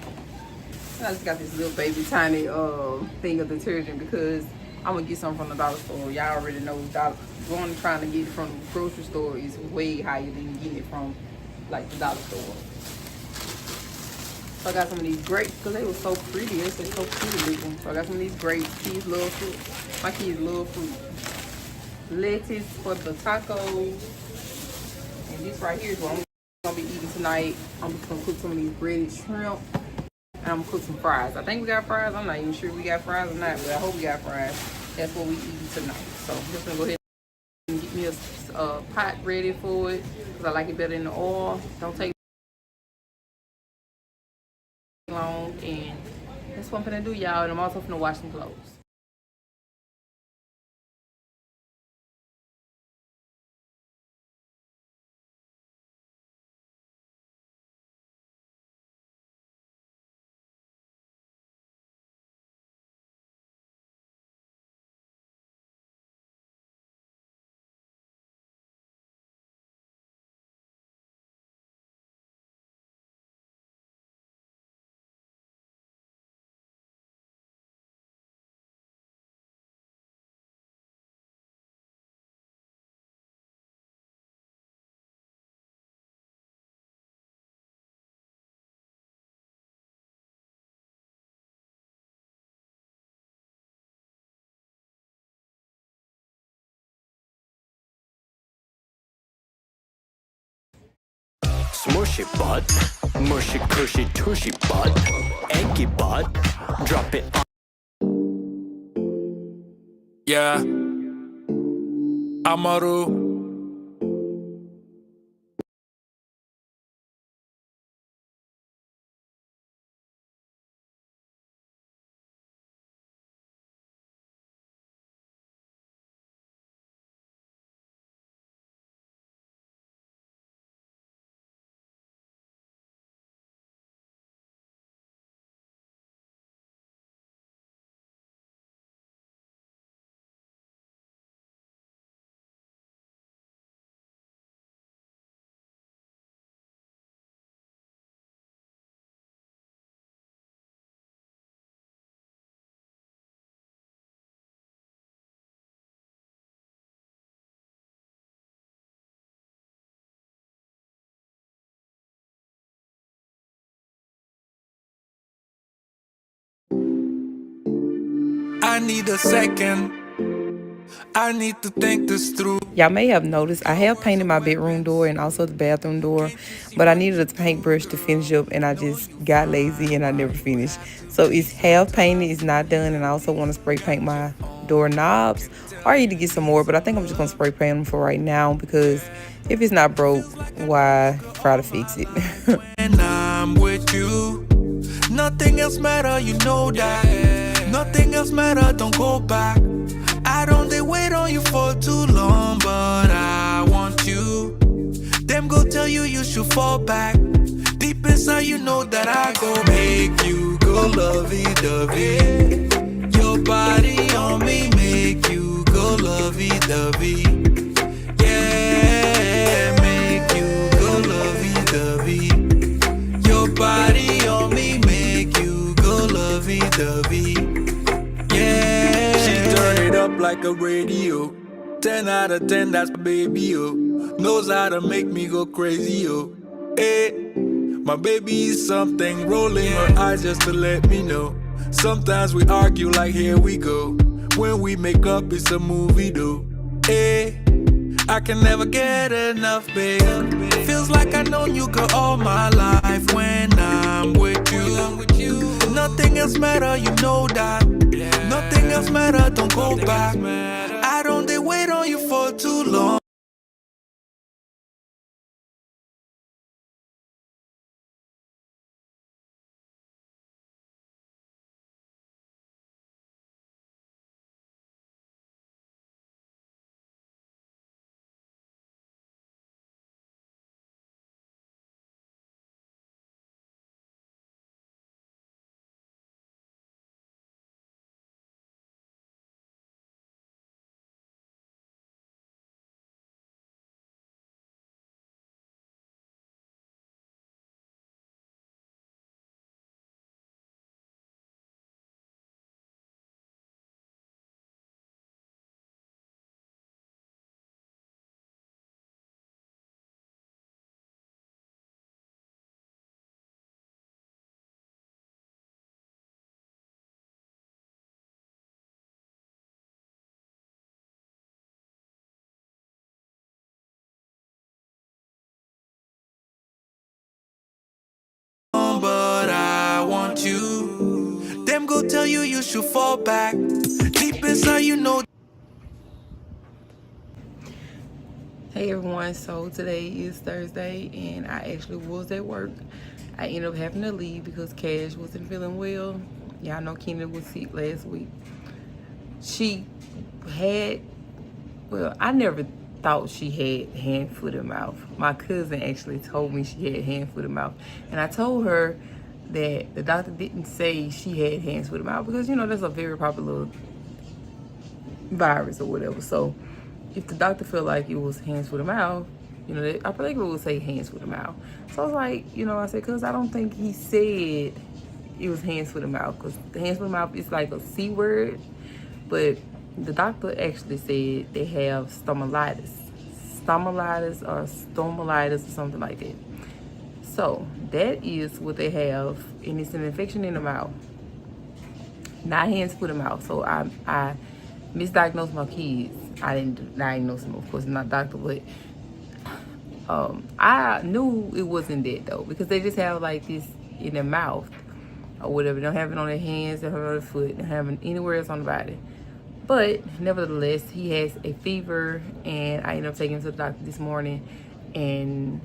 I just got this little baby tiny thing of detergent because I'm gonna get some from the dollar store. Y'all already know going and trying to get it from the grocery store is way higher than getting it from like the dollar store. So I got some of these grapes because they were so pretty. They're so pretty looking. So I got some of these grapes. Kids love fruit. My kids love fruit. Lettuce for the tacos. And this right here is what I'm gonna be eating tonight. I'm just gonna cook some of these breaded shrimp. And I'm gonna cook some fries. I think we got fries. I'm not even sure if we got fries or not, but I hope we got fries. That's what we eating tonight. So I'm just gonna go ahead and get me a pot ready for it because I like it better in the oil. Don't take long, and that's what I'm gonna do, y'all. And I'm also gonna wash some clothes. Smushy butt, mushy cushy tushy butt, eggy butt, drop it on. Yeah, Amaru. I need a second. I need to think this through. Y'all may have noticed I have painted my bedroom door and also the bathroom door, but I needed a paintbrush to finish up and I just got lazy and I never finished. So it's half painted, it's not done, and I also want to spray paint my door knobs, or I need to get some more, but I think I'm just going to spray paint them for right now because if it's not broke, why try to fix it? And I'm with you. Nothing else matter, you know that. Nothing else matter, don't go back. I don't they wait on you for too long, but I want you. Them go tell you you should fall back. Deep inside you know that I go make you go lovey-dovey. Your body on me make you go lovey-dovey. Yeah, make you go lovey-dovey. Your body on me make you go lovey-dovey. Yeah, she turn it up like a radio. 10 out of 10, that's my baby, yo. Knows how to make me go crazy, yo. Hey, my baby is something, rolling her eyes just to let me know. Sometimes we argue like here we go. When we make up, it's a movie, though. Hey, I can never get enough, babe. Feels like I've known you, girl, all my life. When I'm with you, nothing else matter, you know that. Nothing else matter, don't go back. I don't they wait on you for too long. But I want you. Them go tell you you should fall back. Deep inside you know. Hey everyone, so today is Thursday and I actually was at work. I ended up having to leave because Cash wasn't feeling well. Y'all know Kendra was sick last week. She had, well, I never thought she had hand, foot, and mouth. My cousin actually told me she had hand, foot, and mouth. And I told her that the doctor didn't say she had hands, foot, and mouth because, you know, that's a very popular virus or whatever. So if the doctor felt like it was hands, foot, and mouth, you know, I think it would say hands, foot, and mouth. So I was like, you know, I said, cause I don't think he said it was hands, foot, and mouth, cause the hands, foot, and mouth is like a C word, but the doctor actually said they have stomatitis or something like that. So that is what they have, and it's an infection in the mouth, not hands, foot, and mouth. So I misdiagnosed my kids. I didn't diagnose them, of course, I'm not a doctor, but I knew it wasn't that though, because they just have like this in their mouth or whatever. They don't have it on their hands, they don't have it on their foot, they don't have it anywhere else on the body. But nevertheless, he has a fever, and I ended up taking him to the doctor this morning, and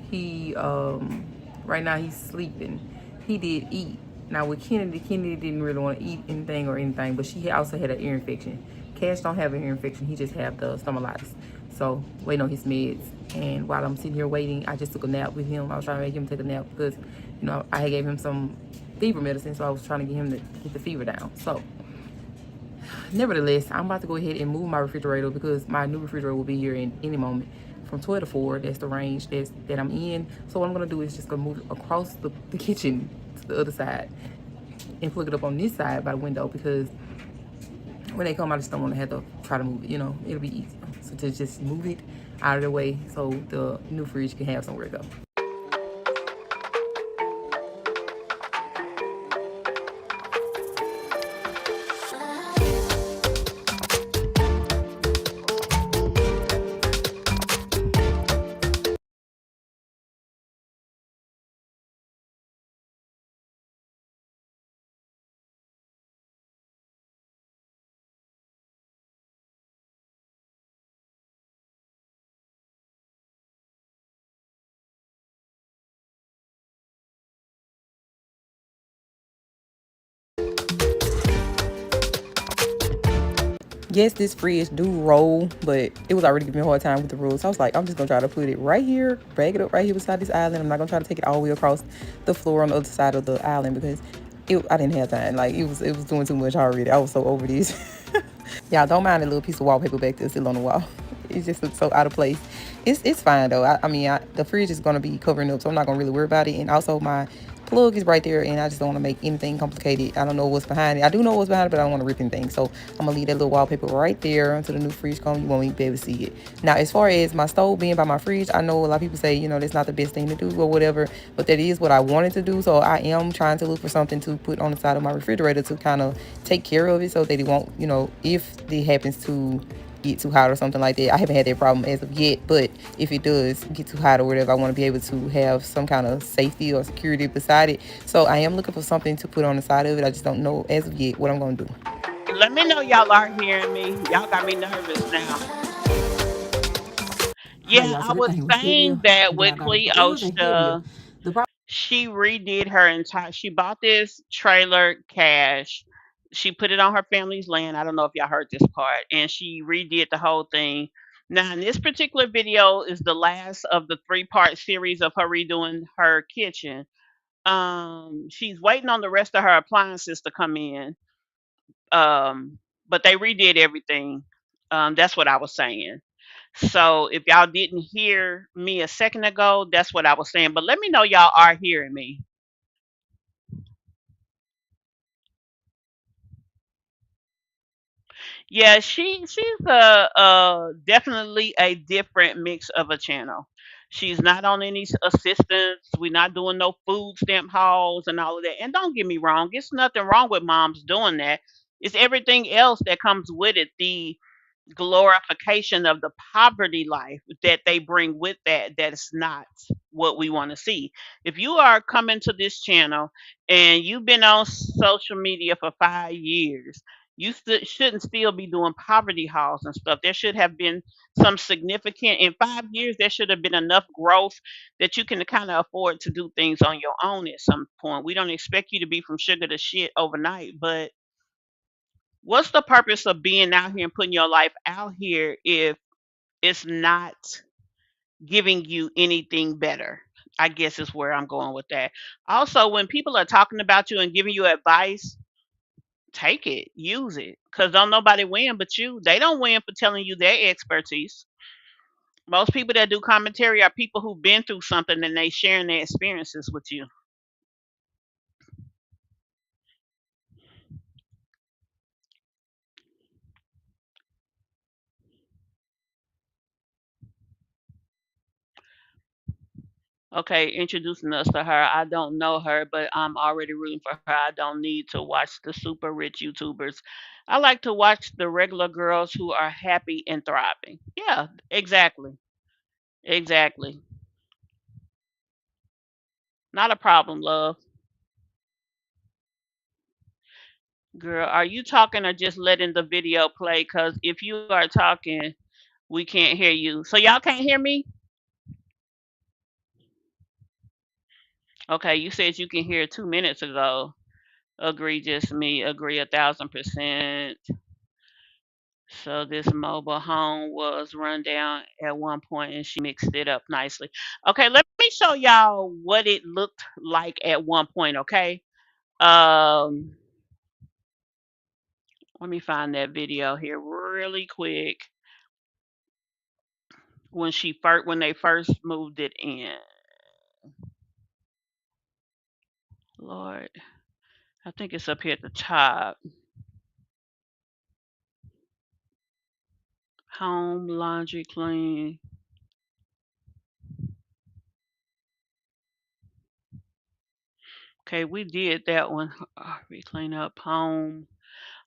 he right now he's sleeping. He did eat. Now with Kennedy didn't really want to eat anything, but she also had an ear infection. Cash don't have an ear infection, he just have the stomatitis. So waiting on his meds, and while I'm sitting here waiting, I just took a nap with him. I was trying to make him take a nap because, you know, I gave him some fever medicine, so I was trying to get him to get the fever down. So nevertheless, I'm about to go ahead and move my refrigerator because my new refrigerator will be here in any moment from 12 to 4. That's the range that I'm in. So what I'm going to do is just going to move across the kitchen to the other side and plug it up on this side by the window, because when they come, I just don't want to have to try to move it, you know. It'll be easy. So to just move it out of the way so the new fridge can have somewhere to go. Yes, this fridge do roll, but it was already giving me a hard time with the rules. So I was like, I'm just gonna try to put it right here, bag it up right here beside this island. I'm not gonna try to take it all the way across the floor on the other side of the island because I didn't have time. Like it was doing too much already. I was so over this. Y'all don't mind a little piece of wallpaper back there still on the wall. It just looks so out of place. It's fine though. I mean, the fridge is gonna be covering up, so I'm not gonna really worry about it. And also my plug is right there, and I just don't want to make anything complicated. I don't know what's behind it. I do know what's behind it, but I don't want to rip anything. So I'm gonna leave that little wallpaper right there until the new fridge comes. You won't be able to see it. Now, as far as my stove being by my fridge, I know a lot of people say, you know, that's not the best thing to do or whatever, but that is what I wanted to do. So I am trying to look for something to put on the side of my refrigerator to kind of take care of it so that it won't, you know, if it happens to get too hot or something like that. I haven't had that problem as of yet, but if it does get too hot or whatever, I want to be able to have some kind of safety or security beside it. So I am looking for something to put on the side of it. I just don't know as of yet what I'm going to do. Let me know y'all are hearing me. Y'all got me nervous now. Hi Yeah, y'all, I so that was thing was saying heavier that than with I thought it was. It wasn't heavier. Cleosha, The problem she redid her entire. She bought this trailer cash. She put it on her family's land. I don't know if y'all heard this part, and she redid the whole thing. Now, in this particular video is the last of the 3-part series of her redoing her kitchen. She's waiting on the rest of her appliances to come in. But they redid everything. That's what I was saying. So if y'all didn't hear me a second ago, that's what I was saying. But let me know y'all are hearing me. Yeah, she's definitely a different mix of a channel. She's not on any assistance. We're not doing no food stamp hauls and all of that. And don't get me wrong, it's nothing wrong with moms doing that. It's everything else that comes with it. The glorification of the poverty life that they bring with that's not what we want to see. If you are coming to this channel and you've been on social media for 5 years, you shouldn't still be doing poverty halls and stuff. There should have been some significant, in 5 years there should have been enough growth that you can kind of afford to do things on your own at some point. We don't expect you to be from sugar to shit overnight, but what's the purpose of being out here and putting your life out here if it's not giving you anything better? I guess is where I'm going with that. Also, when people are talking about you and giving you advice, take it, use it, because don't nobody win but you. They don't win for telling you their expertise. Most people that do commentary are people who've been through something and they sharing their experiences with you. Okay, introducing us to her. I don't know her, but I'm already rooting for her. I don't need to watch the super rich YouTubers. I like to watch the regular girls who are happy and thriving. Yeah, exactly. Exactly. Not a problem, love. Girl, are you talking or just letting the video play? Because if you are talking, we can't hear you. So y'all can't hear me? Okay, you said you can hear 2 minutes ago. Agree, just me. Agree 1,000%. So this mobile home was run down at one point and she mixed it up nicely. Okay, let me show y'all what it looked like at one point, okay? Um Let me find that video here really quick when they first moved it in. Lord, I think it's up here at the top. Home, laundry, clean. Okay, we did that one. We clean up home.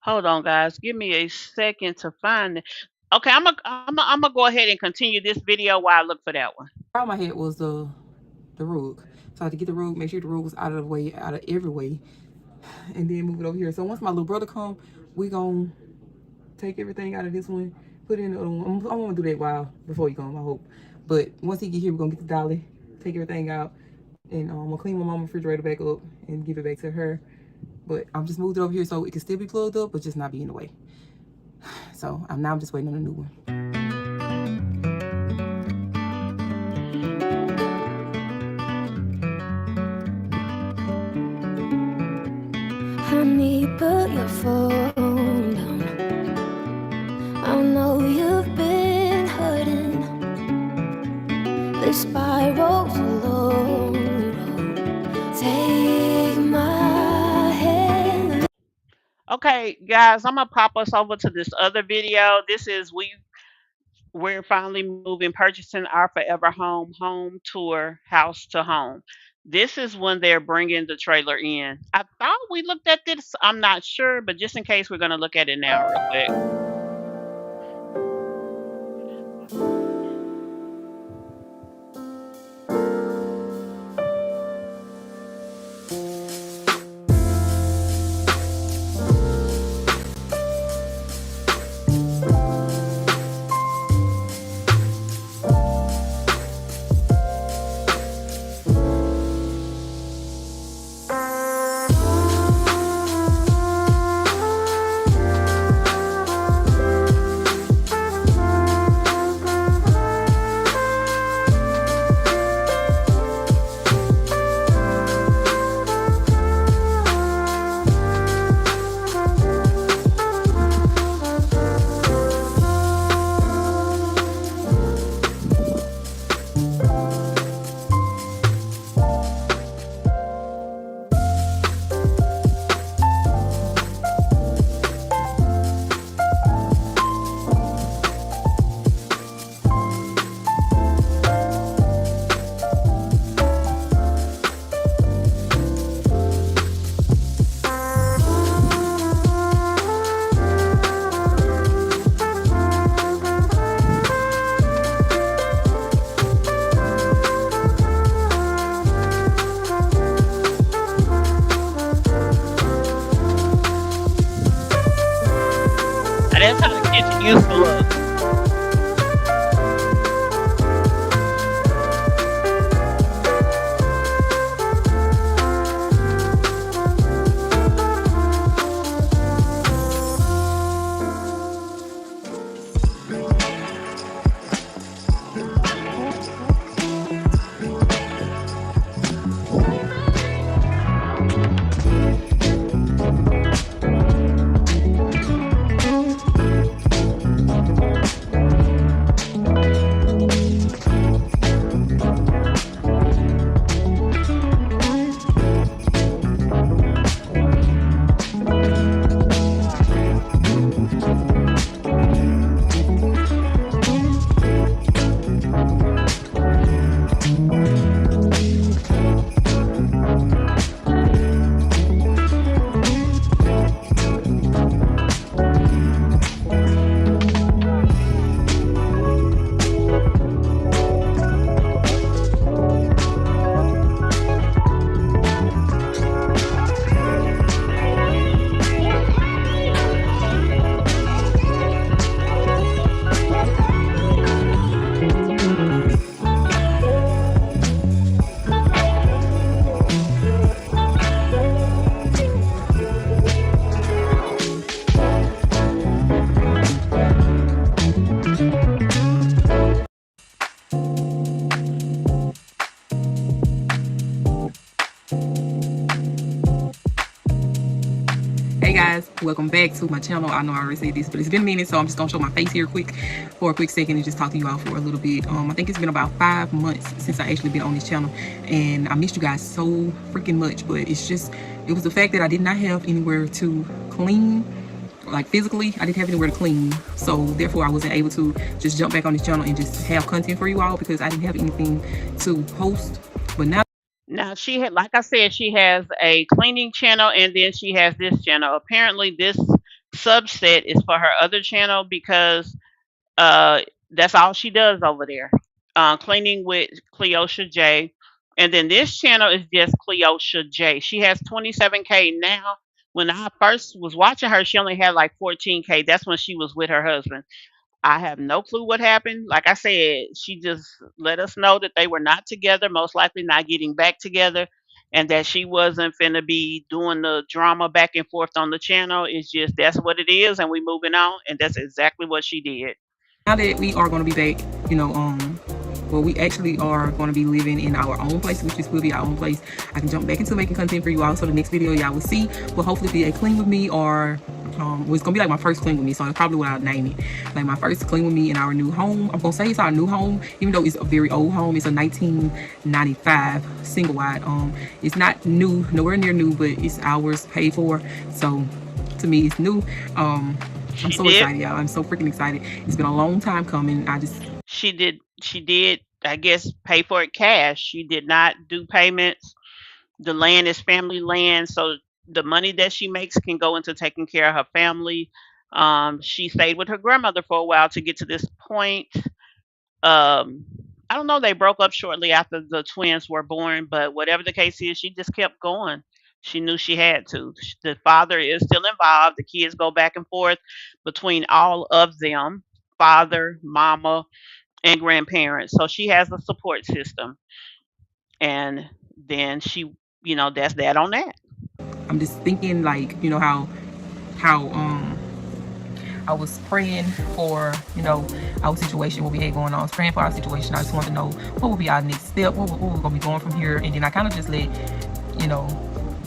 Hold on, guys. Give me a second to find it. Okay, I'm gonna go ahead and continue this video while I look for that one. I had was the rug. So I had to get the rug, make sure the rug was out of the way, out of every way, and then move it over here. So once my little brother come, we gon' take everything out of this one, put it in the other one. I'm gonna do that while before he come, I hope. But once he get here, we're gonna get the dolly, take everything out, and I'm gonna clean my mama's refrigerator back up and give it back to her. But I'm just moved it over here so it can still be plugged up, but just not be in the way. So now I'm just waiting on a new one. Honey, put your phone down. I know you've been hurting. The spiral's a long road. Take my hand. Okay, guys, I'm gonna pop us over to this other video. This is we're finally moving, purchasing our forever home tour, house to home. This is when they're bringing the trailer in. I thought we looked at this. I'm not sure, but just in case, we're gonna look at it now real quick. That's how the kitchen used to look. Hey guys, welcome back to my channel. I know I already said this, but it's been a minute, so I'm just gonna show my face here for a quick second and just talk to you all for a little bit. I think it's been about 5 months since I actually been on this channel, and I missed you guys so freaking much. But it was the fact that I did not have anywhere to clean. Like physically, I didn't have anywhere to clean, so therefore I wasn't able to just jump back on this channel and just have content for you all because I didn't have anything to post. But Now she had, like I said, she has a cleaning channel and then she has this channel. Apparently, this subset is for her other channel because that's all she does over there. Cleaning with Cleosha J. And then this channel is just Cleosha J. She has 27K now. When I first was watching her, she only had like 14K. That's when she was with her husband. I have no clue what happened. Like I said, she just let us know that they were not together, most likely not getting back together. and that she wasn't finna be doing the drama back and forth on the channel. It's just that's what it is, and we moving on, and that's exactly what she did. Now that we are going to be back, well, we actually are going to be living in our own place, which will be our own place. I can jump back into making content for you all. So the next video y'all will see will hopefully be a clean with me, or well, it's gonna be like my first clean with me, so that's probably what I'll name it, like my first clean with me in our new home. I'm gonna say it's our new home, even though it's a very old home. It's a 1995 single wide. It's not new, nowhere near new, but it's ours, paid for. So to me, it's new. I'm so excited, y'all. I'm so freaking excited. It's been a long time coming. She did, I guess, pay for it cash. She did not do payments. The land is family land, so the money that she makes can go into taking care of her family. She stayed with her grandmother for a while to get to this point. I don't know, they broke up shortly after the twins were born, but whatever the case is, she just kept going. She knew she had to. The father is still involved. The kids go back and forth between all of them, father, mama, and grandparents. So she has a support system. And then she, that's that on that. I'm just thinking, like, how I was praying for, our situation, what we had going on. I was praying for our situation. I just wanted to know what would be our next step, what we're going to be going from here. And then I kind of just let,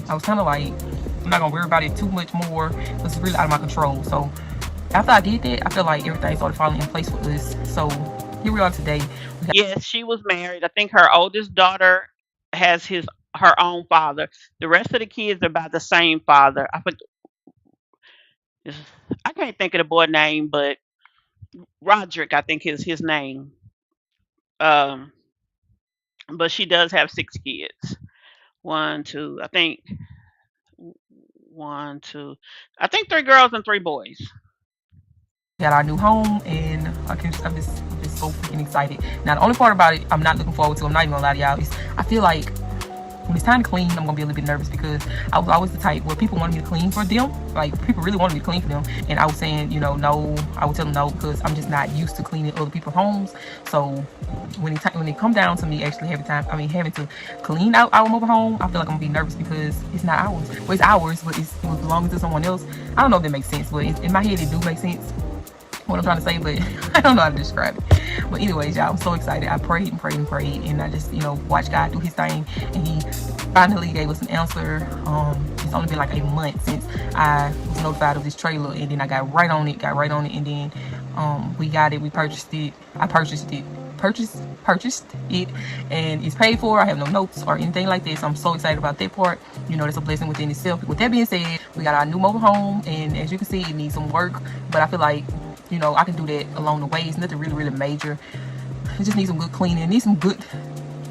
I was kind of like, I'm not going to worry about it too much more. It's really out of my control. So after I did that, I feel like everything started falling in place with us. So here we are today. Yes, she was married. I think her oldest daughter has her own father. The rest of the kids are by the same father. I can't think of the boy name, but Roderick, I think is his name. But she does have 6 kids. 1, 2, I think 1, 2, I think 3 girls and 3 boys. Got our new home, and I'm just so freaking excited. Now the only part about it I'm not looking forward to, I'm not even gonna lie to y'all, is I feel like when it's time to clean, I'm gonna be a little bit nervous, because I was always the type where people wanted me to clean for them. Like, people really wanted me to clean for them, and I was saying, no. I would tell them no, because I'm just not used to cleaning other people's homes. So when it come down to me actually having to clean out our mobile home, I feel like I'm gonna be nervous, because it's not ours. Well, it's ours, but it belongs to someone else. I don't know if that makes sense, but in my head it do make sense what I'm trying to say, but I don't know how to describe it. But anyways, y'all, I'm so excited. I prayed and prayed and prayed, and I just, watched God do his thing, and he finally gave us an answer. It's only been like a month since I was notified of this trailer, and then I got right on it, and then we got it, we purchased it. I purchased it, and it's paid for. I have no notes or anything like this. So I'm so excited about that part. That's a blessing within itself. With that being said, we got our new mobile home, and as you can see, it needs some work, but I feel like I can do that along the way. It's nothing really, really major. It just needs some good cleaning. It needs some good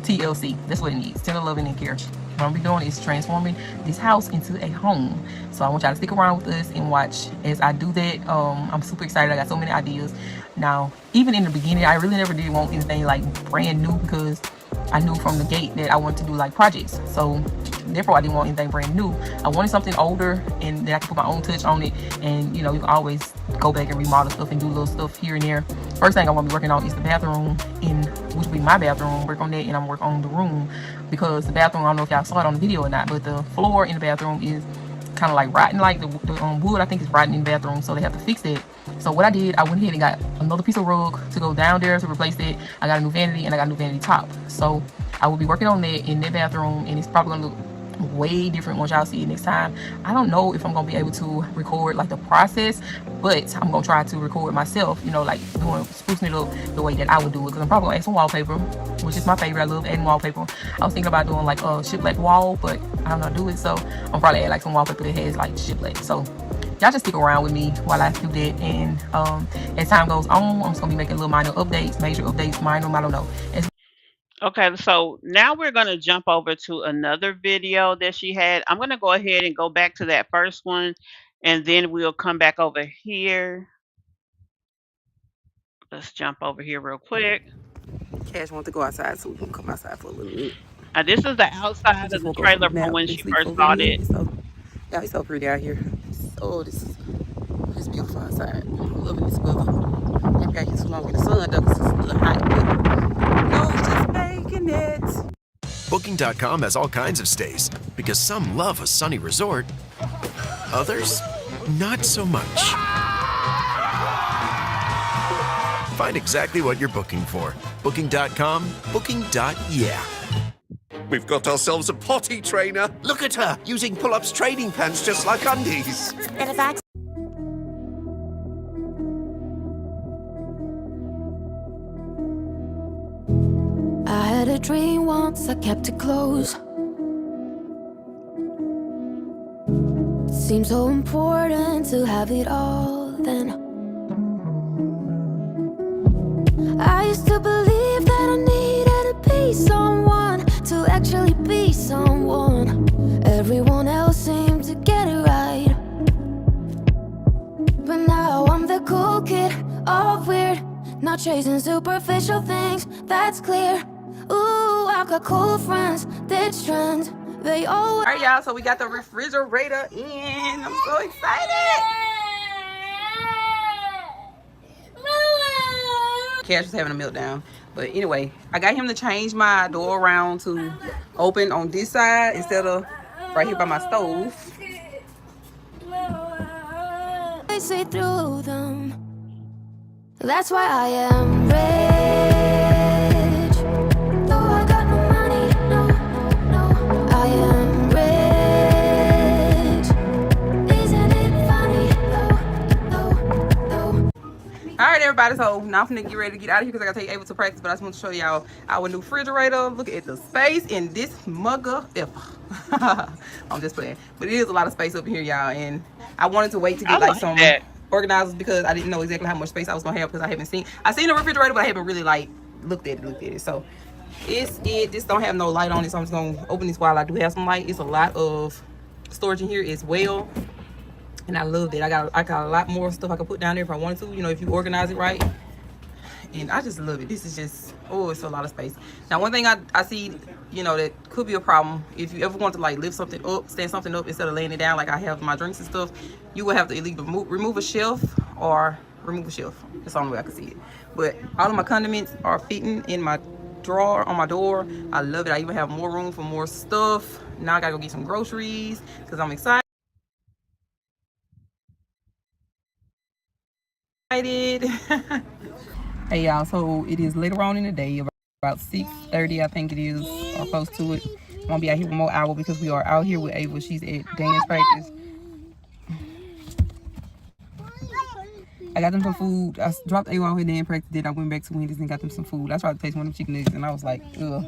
TLC. That's what it needs. Tender loving and care. What I'm be doing is transforming this house into a home. So I want y'all to stick around with us and watch as I do that. I'm super excited. I got so many ideas. Now, even in the beginning, I really never did want anything like brand new, because I knew from the gate that I wanted to do like projects. So therefore I didn't want anything brand new. I wanted something older, and then I could put my own touch on it, and you can always go back and remodel stuff and do little stuff here and there. First thing I want to be working on is the bathroom, which will be my bathroom. Work on that, and I'm working on the room, because the bathroom, I don't know if y'all saw it on the video or not, but the floor in the bathroom is kind of like rotten, like the wood I think is rotten in the bathroom, so they have to fix it. So what I did, I went ahead and got another piece of rug to go down there to replace it. I got a new vanity, and I got a new vanity top. So I will be working on that in that bathroom, and it's probably gonna look way different once y'all see it next time. I don't know if I'm gonna be able to record like the process, but I'm gonna try to record myself, like sprucing it up the way that I would do it, because I'm probably gonna add some wallpaper, which is my favorite. I love adding wallpaper. I was thinking about doing like a shiplap wall, but I don't know how to do it, so I'm probably add like some wallpaper that has like shiplap. So y'all just stick around with me while I do that, and as time goes on, I'm just gonna be making little minor updates, major updates, minor, I don't know. Okay, so now we're going to jump over to another video that she had. I'm going to go ahead and go back to that first one, and then we'll come back over here. Let's jump over here real quick. Cash wants to go outside, so we can come outside for a little minute. This is the outside of the trailer from when she first bought it. Yeah, it's so pretty out here. Oh, this is beautiful outside. I'm loving this weather. Maybe I get too long in the sun though, because it's a little hot, but no, it's just making it. Booking.com has all kinds of stays because some love a sunny resort, others not so much. Find exactly what you're booking for. Booking.com, booking.yeah. We've got ourselves a potty trainer. Look at her, using pull-ups training pants just like undies. I had a dream once, I kept it close. It seemed so important to have it all then. I used to believe that I needed to be someone, to actually be someone. Everyone else seemed to get it right. But now I'm the cool kid, all weird, not chasing superficial things, that's clear. Ooh, I got cool friends, ditch trends, they all. All right, y'all, so we got the refrigerator in. I'm so excited. Cash was having a meltdown. But anyway, I got him to change my door around to open on this side instead of right here by my stove. I see through them. That's why I am rich. Though I got no money, no, I am rich. Isn't it funny? All right, everybody, so now I'm gonna get ready to get out of here because I gotta take Ava to practice, but I just want to show y'all our new refrigerator. Look at the space in this mugger. I'm just playing, but it is a lot of space up here, y'all, and I wanted to wait to get like some organizers because I didn't know exactly how much space I was gonna have because I seen the refrigerator, but I haven't really like looked at it. So this don't have no light on it, so I'm just gonna open this while I do have some light. It's a lot of storage in here as well, and I loved it. I got a lot more stuff I could put down there if I wanted to, you know, if you organize it right. And I just love it. This is just, oh, it's a lot of space. Now, one thing I see, you know, that could be a problem if you ever want to like lift something up, stand something up instead of laying it down like I have my drinks and stuff, you will have to either remove a shelf or remove a shelf. That's the only way I can see it. But all of my condiments are fitting in my drawer on my door. I love it. I even have more room for more stuff. Now I gotta go get some groceries because I'm excited. Hey y'all, so it is later on in the day, about 6:30 I think it is, or close to it. I'm gonna be out here one more hour because we are out here with Ava. She's at dance practice. I got them some food. I dropped Ava on her dance practice, then I went back to Wendy's and got them some food. I tried to taste one of them chicken nuggets and I was like, ugh.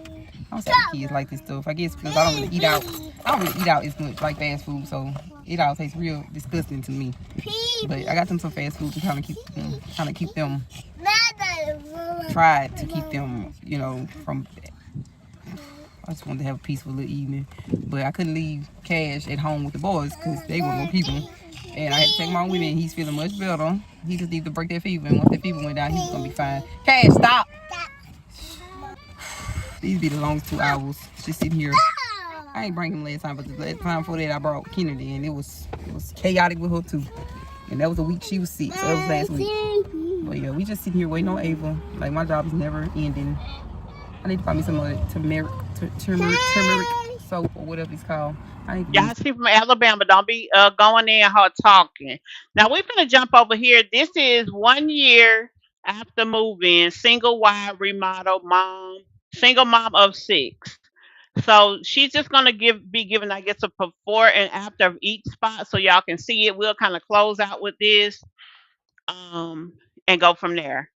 I don't say the kids like this stuff. I guess because I don't really eat out. I don't really eat out as much like fast food, so it all tastes real disgusting to me. But I got them some fast food to kind of keep them tried to keep them, you know, from. I just wanted to have a peaceful little evening, but I couldn't leave Cash at home with the boys because they were more people, and I had to take him on with me. And he's feeling much better. He just needed to break that fever, and once that fever went down, he was gonna be fine. Cash, stop. These be the longest 2 hours just sitting here. I ain't bring him last time, but the last time before that I brought Kennedy, and it was chaotic with her too. And that was a week she was sick, so that was last week. But yeah, we just sitting here waiting on Ava. Like my job is never ending. I need to find me some turmeric soap or whatever it's called. Y'all see from Alabama, don't be going in her talking. Now we're gonna jump over here. This is 1 year after moving, single wide remodel mom, single mom of 6. So she's just gonna be given, I guess, a before and after of each spot, so y'all can see it. We'll kind of close out with this, and go from there.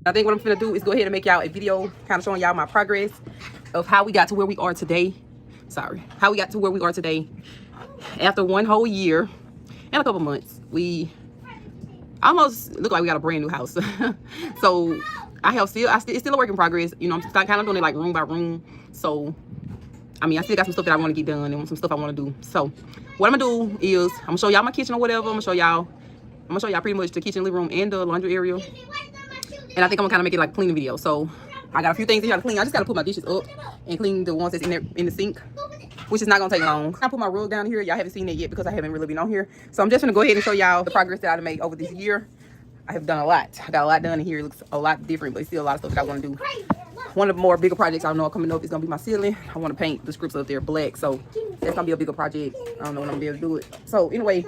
I think what I'm gonna do is go ahead and make y'all a video kind of showing y'all my progress of how we got to where we are today. How we got to where we are today after 1 whole year and a couple months. We almost look like we got a brand new house. So it's still a work in progress. You know, I'm kind of doing it like room by room. So I mean, I still got some stuff that I want to get done and some stuff I want to do. So what I'm gonna do is I'm gonna show y'all my kitchen or whatever. I'm gonna show y'all pretty much the kitchen, living room, and the laundry area. And I think I'm gonna kind of make it like a cleaning video. So I got a few things in here to clean. I just gotta put my dishes up and clean the ones that's in there in the sink, which is not gonna take long. I put my rug down here. Y'all haven't seen it yet because I haven't really been on here. So I'm just gonna go ahead and show y'all the progress that I made over this year. I have done a lot. I got a lot done in here. It looks a lot different, but it's still a lot of stuff that I want to do. One of the more bigger projects I know coming up is gonna be my ceiling. I want to paint the scripts up there black, so that's gonna be a bigger project. I don't know when I'm gonna be able to do it. So anyway,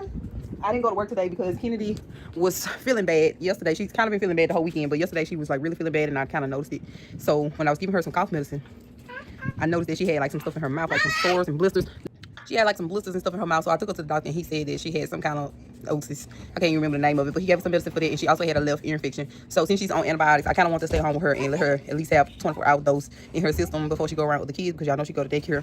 I didn't go to work today because Kennedy was feeling bad yesterday. She's kind of been feeling bad the whole weekend, but yesterday she was like really feeling bad, and I kind of noticed it. So when I was giving her some cough medicine, I noticed that she had like some stuff in her mouth, like some sores and blisters. She had like some blisters and stuff in her mouth, so I took her to the doctor, and he said that she had some kind of osis. I can't even remember the name of it, but he gave her some medicine for that, and she also had a left ear infection. So since she's on antibiotics, I kind of want to stay home with her and let her at least have 24-hour dose in her system before she go around with the kids, because y'all know she go to daycare.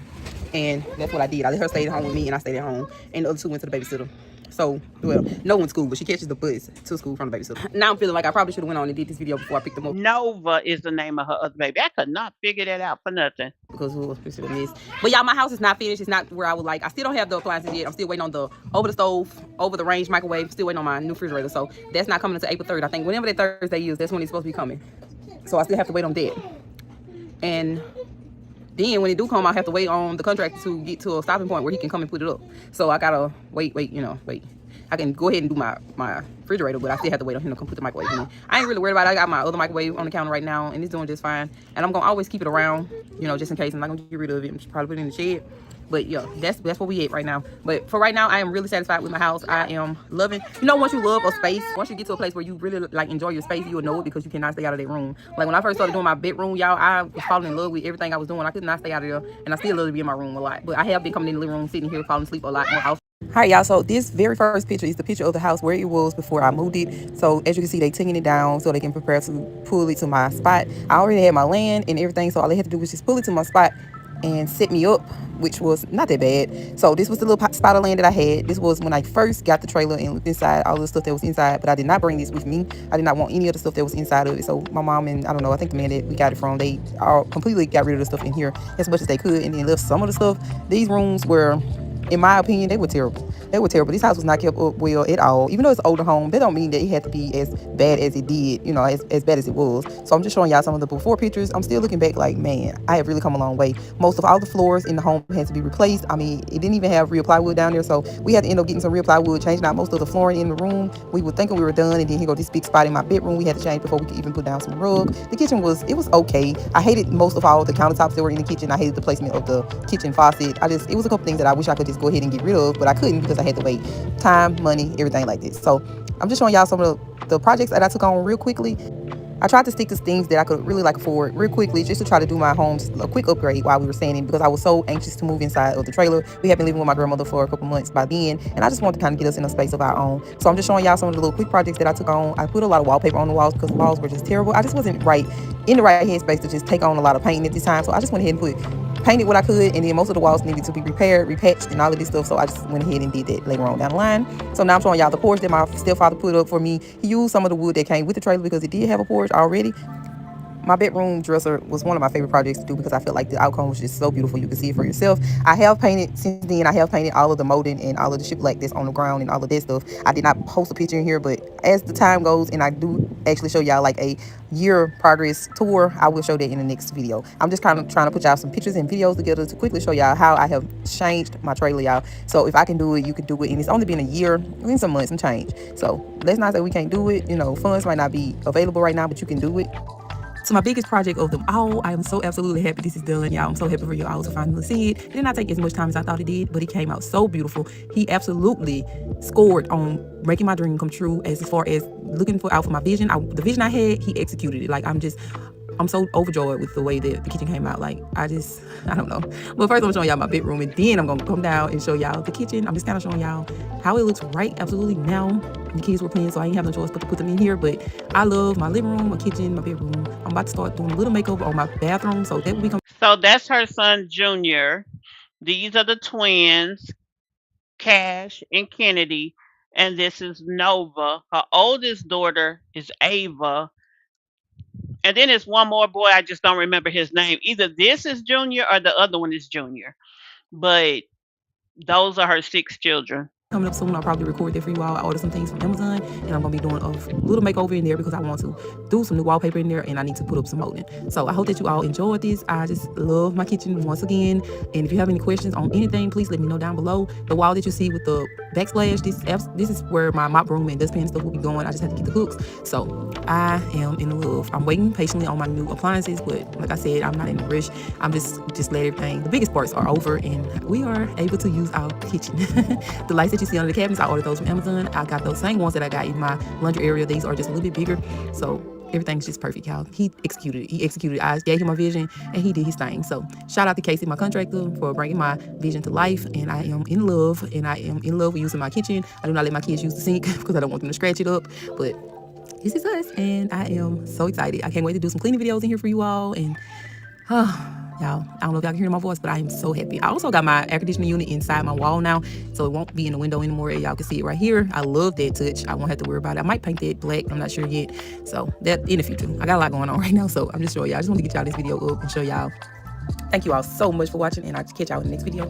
And that's what I did. I let her stay at home with me, and I stayed at home, and the other two went to the babysitter. So, well, no one's school, but she catches the bus to school from the babysitter. Now I'm feeling like I probably should have went on and did this video before I picked them up. Nova is the name of her other baby. I could not figure that out for nothing. Because we was a miss. But y'all, my house is not finished. It's not where I would like. I still don't have the appliances yet. I'm still waiting on the over the stove, over the range microwave. Still waiting on my new refrigerator. So that's not coming until April 3rd. I think whenever that Thursday is, that's when it's supposed to be coming. So I still have to wait on that. And then when it do come, I have to wait on the contractor to get to a stopping point where he can come and put it up. So I gotta wait. I can go ahead and do my refrigerator, but I still have to wait on him to come put the microwave in. I ain't really worried about it. I got my other microwave on the counter right now, and it's doing just fine. And I'm gonna always keep it around, just in case. I'm not gonna get rid of it. I'm just probably put it in the shed. But yeah, that's where we at right now. But for right now, I am really satisfied with my house. I am loving. Once you love a space, once you get to a place where you really like enjoy your space, you'll know it because you cannot stay out of that room. Like when I first started doing my bedroom, y'all, I was falling in love with everything I was doing. I could not stay out of there, and I still love to be in my room a lot. But I have been coming in the living room, sitting here, falling asleep a lot more often. All right, y'all, so this very first picture is the picture of the house where it was before I moved it. So as you can see, they taking it down so they can prepare to pull it to my spot. I already had my land and everything, so all they had to do was just pull it to my spot and set me up, which was not that bad. So this was the little spot of land that I had. This was when I first got the trailer and looked inside all the stuff that was inside, but I did not bring this with me. I did not want any of the stuff that was inside of it. So my mom and I think the man that we got it from, they all completely got rid of the stuff in here as much as they could, and then left some of the stuff. These rooms were, in my opinion, they were terrible. This house was not kept up well at all. Even though it's an older home, that don't mean that it had to be as bad as it did, as bad as it was. So I'm just showing y'all some of the before pictures. I'm still looking back like, man, I have really come a long way. Most of all the floors in the home had to be replaced. I mean, it didn't even have real plywood down there, so we had to end up getting some real plywood, changing out most of the flooring in the room. We were thinking we were done, and then here go this big spot in my bedroom we had to change before we could even put down some rug. The kitchen was okay. I hated most of all the countertops that were in the kitchen. I hated the placement of the kitchen faucet. It was a couple things that I wish I could just go ahead and get rid of, but I couldn't because I had to wait. Time, money, everything like this. So I'm just showing y'all some of the projects that I took on real quickly. I tried to stick to things that I could really afford real quickly, just to try to do my home's a quick upgrade while we were staying in, because I was so anxious to move inside of the trailer. We had been living with my grandmother for a couple months by then, and I just wanted to kind of get us in a space of our own. So I'm just showing y'all some of the little quick projects that I took on. I put a lot of wallpaper on the walls because the walls were just terrible. I just wasn't in the right headspace to just take on a lot of painting at this time. So I just went ahead and painted what I could, and then most of the walls needed to be repaired, repatched, and all of this stuff. So I just went ahead and did that later on down the line. So now I'm showing y'all the porch that my stepfather put up for me. He used some of the wood that came with the trailer because it did have a porch already. My bedroom dresser was one of my favorite projects to do because I felt like the outcome was just so beautiful. You can see it for yourself. I have painted all of the molding and all of the shiplap that's on the ground and all of that stuff. I did not post a picture in here, but as the time goes and I do actually show y'all like a year progress tour, I will show that in the next video. I'm just kind of trying to put y'all some pictures and videos together to quickly show y'all how I have changed my trailer, y'all. So if I can do it, you can do it. And it's only been a year, in some months, some change. So let's not say we can't do it. Funds might not be available right now, but you can do it. So my biggest project of them all, I am so absolutely happy this is done, y'all. I'm so happy for you all to finally see it. It did not take as much time as I thought it did, but it came out so beautiful. He absolutely scored on making my dream come true as far as looking out for my vision. The vision I had, he executed it. Like, I'm so overjoyed with the way that the kitchen came out. Like, I don't know. But first I'm showing y'all my bedroom, and then I'm gonna come down and show y'all the kitchen. I'm just kind of showing y'all how it looks right absolutely now. The kids were playing, so I ain't have no choice but to put them in here. But I love my living room, my kitchen, my bedroom. I'm about to start doing a little makeover on my bathroom, so that will become. So that's her son, Junior. These are the twins, Cash and Kennedy. And this is Nova. Her oldest daughter is Ava. And then there's one more boy. I just don't remember his name. Either this is Junior or the other one is Junior. But those are her 6 children. coming up soon. I'll probably record that for you all. I ordered some things from Amazon, and I'm gonna be doing a little makeover in there because I want to do some new wallpaper in there, and I need to put up some molding. So I hope that you all enjoyed this. I just love my kitchen once again. And if you have any questions on anything, please let me know down below. The wall that you see with the backsplash, this is where my mop broom and dustpan stuff will be going. I just have to get the hooks. So I am in love. I'm waiting patiently on my new appliances, but like I said, I'm not in a rush. I'm just glad everything, the biggest parts are over, and we are able to use our kitchen. The lights that you see under the cabinets, I ordered those from Amazon. I got those same ones that I got in my laundry area. These are just a little bit bigger. So everything's just perfect, y'all. He executed it. He executed it. I gave him a vision, and he did his thing. So shout out to Casey, my contractor, for bringing my vision to life. And I am in love, with using my kitchen. I do not let my kids use the sink because I don't want them to scratch it up. But this is us, and I am so excited. I can't wait to do some cleaning videos in here for you all. And y'all, I don't know if y'all can hear my voice, but I am so happy. I also got my air conditioning unit inside my wall now, so it won't be in the window anymore. Y'all can see it right here. I love that touch. I won't have to worry about it. I might paint that black. I'm not sure yet. So that in the future. I got a lot going on right now, so I'm just showing y'all. I just want to get y'all this video up and show y'all. Thank you all so much for watching, and I'll catch y'all in the next video.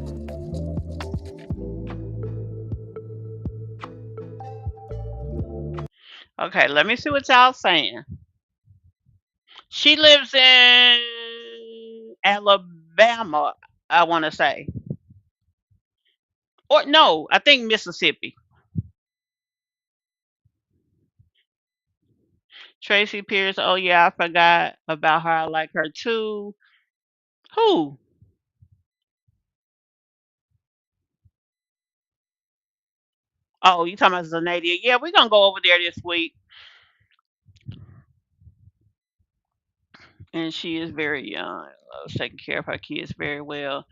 Okay, let me see what y'all saying. She lives in Alabama, I want to say. Or no, I think Mississippi. Tracy Pierce. Oh yeah, I forgot about her. I like her too. Who? Oh, you talking about Zanadia? Yeah, we're gonna go over there this week. And she is very young. Loves taking care of her kids very well.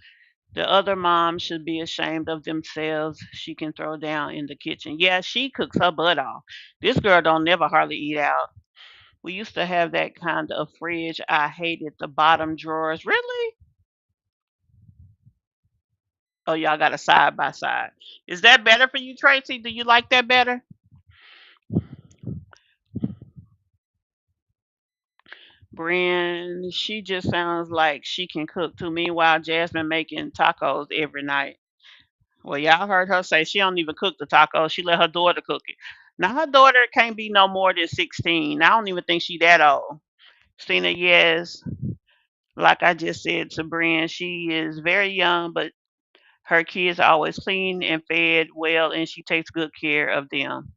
The other mom should be ashamed of themselves. She can throw down in the kitchen. Yeah, she cooks her butt off. This girl don't never hardly eat out. We used to have that kind of fridge. I hated the bottom drawers. Really? Oh, y'all got a side by side. Is that better for you, Tracy? Do you like that better? Brian, she just sounds like she can cook too. Meanwhile, Jasmine making tacos every night. Well, y'all heard her say she don't even cook the tacos. She let her daughter cook it. Now her daughter can't be no more than 16. I don't even think she that old. Stina, yes, like I just said to Brian, she is very young, but her kids are always clean and fed well, and she takes good care of them.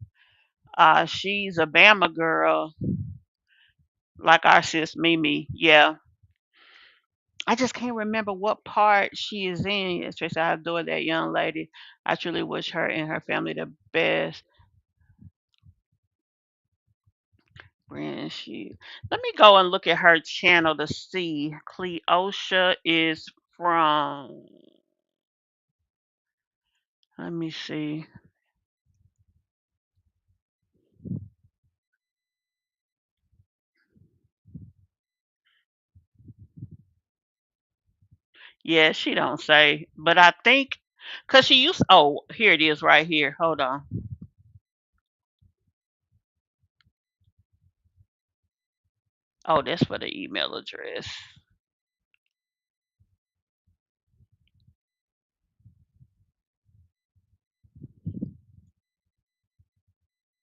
She's a Bama girl, like our sis Mimi. Yeah, I just can't remember what part she is in. Yes, Tracy, I adore that young lady. I truly wish her and her family the best. Brand she Let me go and look at her channel to see. Cleosha is from, let me see. Yeah, she don't say, but I think because she used, oh, here it is right here. Hold on. Oh, that's for the email address.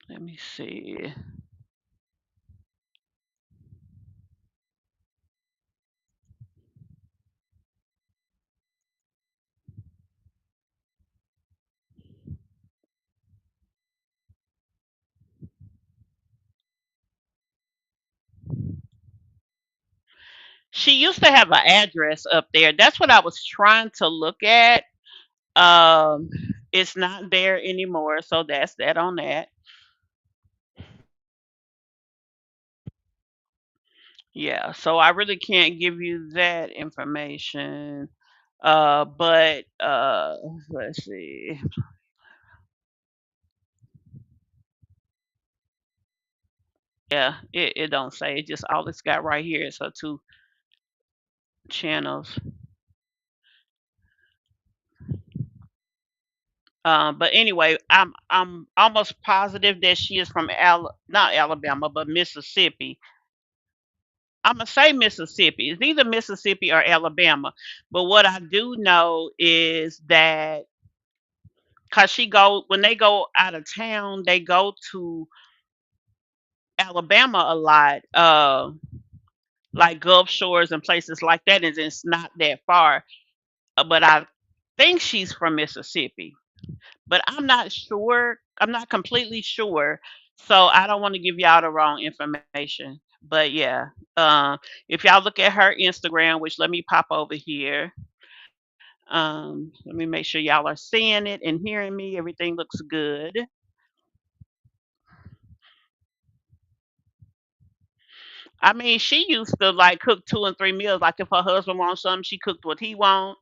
Let me see. She used to have an address up there. That's what I was trying to look at. Um, it's not there anymore, so that's that on that. Yeah, so I really can't give you that information. But let's see. Yeah, it don't say. It just all it's got right here is her two channels. But anyway, I'm almost positive that she is from not Alabama, but Mississippi. I'm gonna say Mississippi. It's either Mississippi or Alabama. But what I do know is that cause she go when they go out of town, they go to Alabama a lot, like Gulf Shores and places like that, and it's not that far. But I think she's from Mississippi, but I'm not sure. I'm not completely sure, so I don't want to give y'all the wrong information. But yeah, if y'all look at her Instagram, which let me pop over here. Let me make sure y'all are seeing it and hearing me. Everything looks good. I mean, she used to like cook 2 and 3 meals. Like if her husband wants something, she cooked what he want.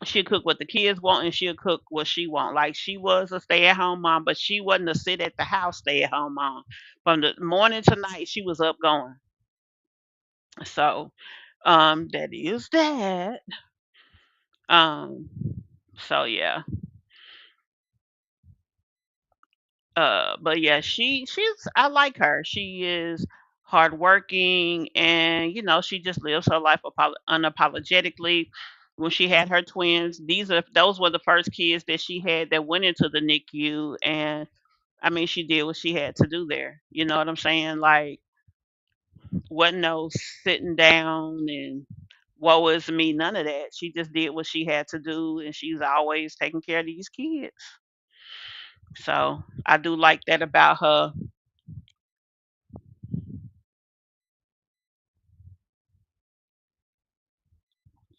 She'll cook what the kids want, and she'll cook what she want. Like she was a stay-at-home mom, but she wasn't a sit at the house stay-at-home mom. From the morning to night, she was up going. So, that is that. Um, so yeah. But yeah, she's I like her. She is hardworking, and she just lives her life unapologetically. When she had her twins, those were the first kids that she had that went into the NICU, and I mean, she did what she had to do there. You know what I'm saying? Like, wasn't no sitting down and woe is me, none of that. She just did what she had to do, and she's always taking care of these kids. So I do like that about her.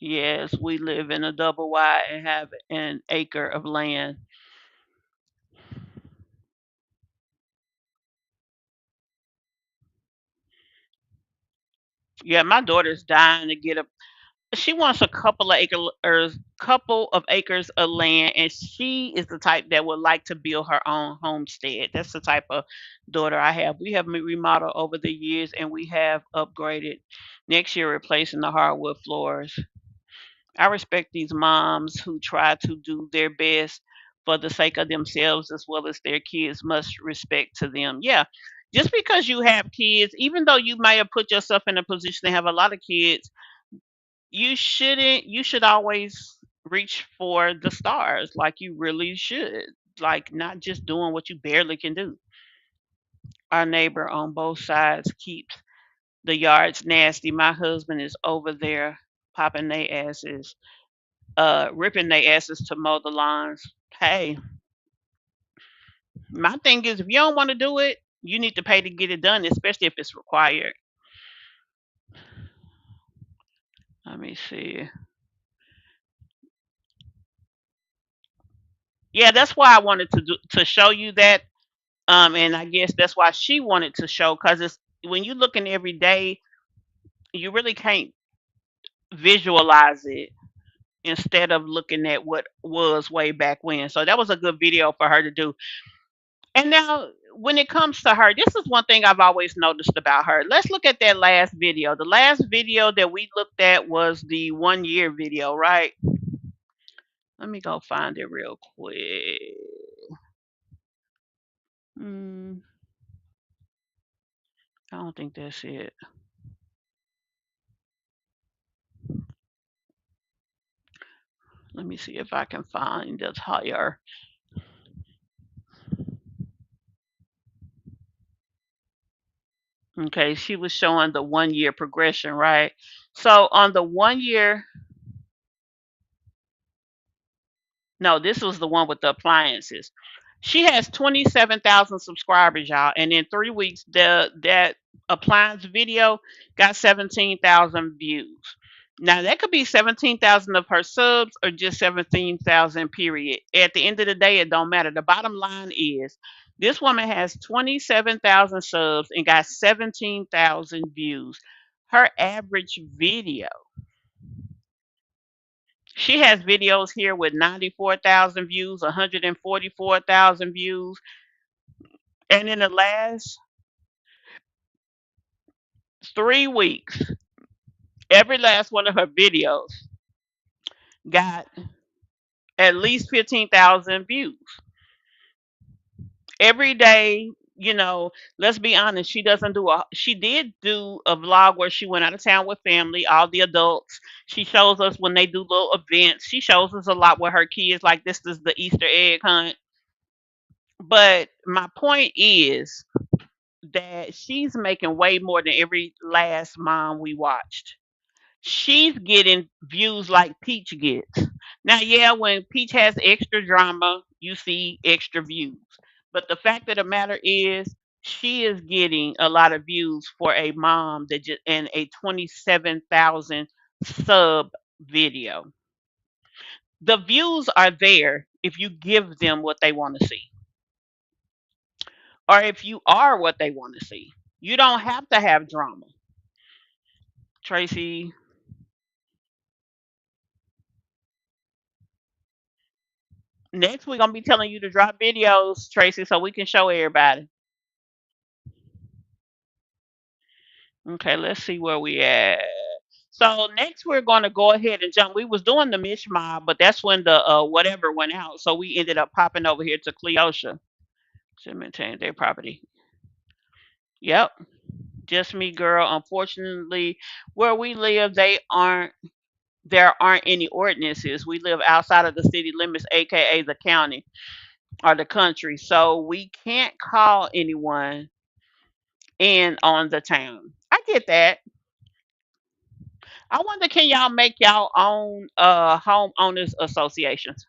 Yes, we live in a double wide and have an acre of land. Yeah, my daughter's dying to get a. She wants a couple of acres of land, and she is the type that would like to build her own homestead. That's the type of daughter I have. We have remodeled over the years, and we have upgraded. Next year, replacing the hardwood floors. I respect these moms who try to do their best for the sake of themselves as well as their kids. Much respect to them. Yeah. Just because you have kids, even though you may have put yourself in a position to have a lot of kids, you should always reach for the stars, like you really should. Like not just doing what you barely can do. Our neighbor on both sides keeps the yards nasty. My husband is over there popping their asses, ripping their asses to mow the lawns. Hey, my thing is, if you don't want to do it, you need to pay to get it done, especially if it's required. Let me see. Yeah, that's why I wanted to show you that. And I guess that's why she wanted to show, because it's when you're looking every day, you really can't visualize it instead of looking at what was way back when. So that was a good video for her to do. And now, when it comes to her, this is one thing I've always noticed about her. Let's look at that last video. The last video that we looked at was the 1 year video, right? Let me go find it real quick. Hmm, I don't think that's it. Let me see if I can find the tire. Okay, she was showing the 1 year progression, right? So on the 1 year, no, this was the one with the appliances. She has 27,000 subscribers, y'all, and in 3 weeks, that appliance video got 17,000 views. Now that could be 17,000 of her subs or just 17,000 period. At the end of the day, it don't matter. The bottom line is this woman has 27,000 subs and got 17,000 views. Her average video, she has videos here with 94,000 views, 144,000 views, and in the last 3 weeks, every last one of her videos got at least 15,000 views. Every day, you know, let's be honest, she did do a vlog where she went out of town with family, all the adults. She shows us when they do little events. She shows us a lot with her kids, like this is the Easter egg hunt. But my point is that she's making way more than every last mom we watched. She's getting views like Peach gets. Now, yeah, when Peach has extra drama, you see extra views. But the fact of the matter is, she is getting a lot of views for a mom that just and a 27,000 sub video. The views are there if you give them what they want to see, or if you are what they want to see. You don't have to have drama. Tracy, next we're gonna be telling you to drop videos, Tracy, so we can show everybody. Okay, let's see where we at. So next we're gonna go ahead and jump. We was doing the Mish Mob, but that's when the whatever went out. So we ended up popping over here to Cleosha to maintain their property. Yep. Just me, girl. Unfortunately, where we live, there aren't any ordinances. We live outside of the city limits, aka the county or the country. So we can't call anyone in on the town. I get that. I wonder, can y'all make y'all own homeowners associations?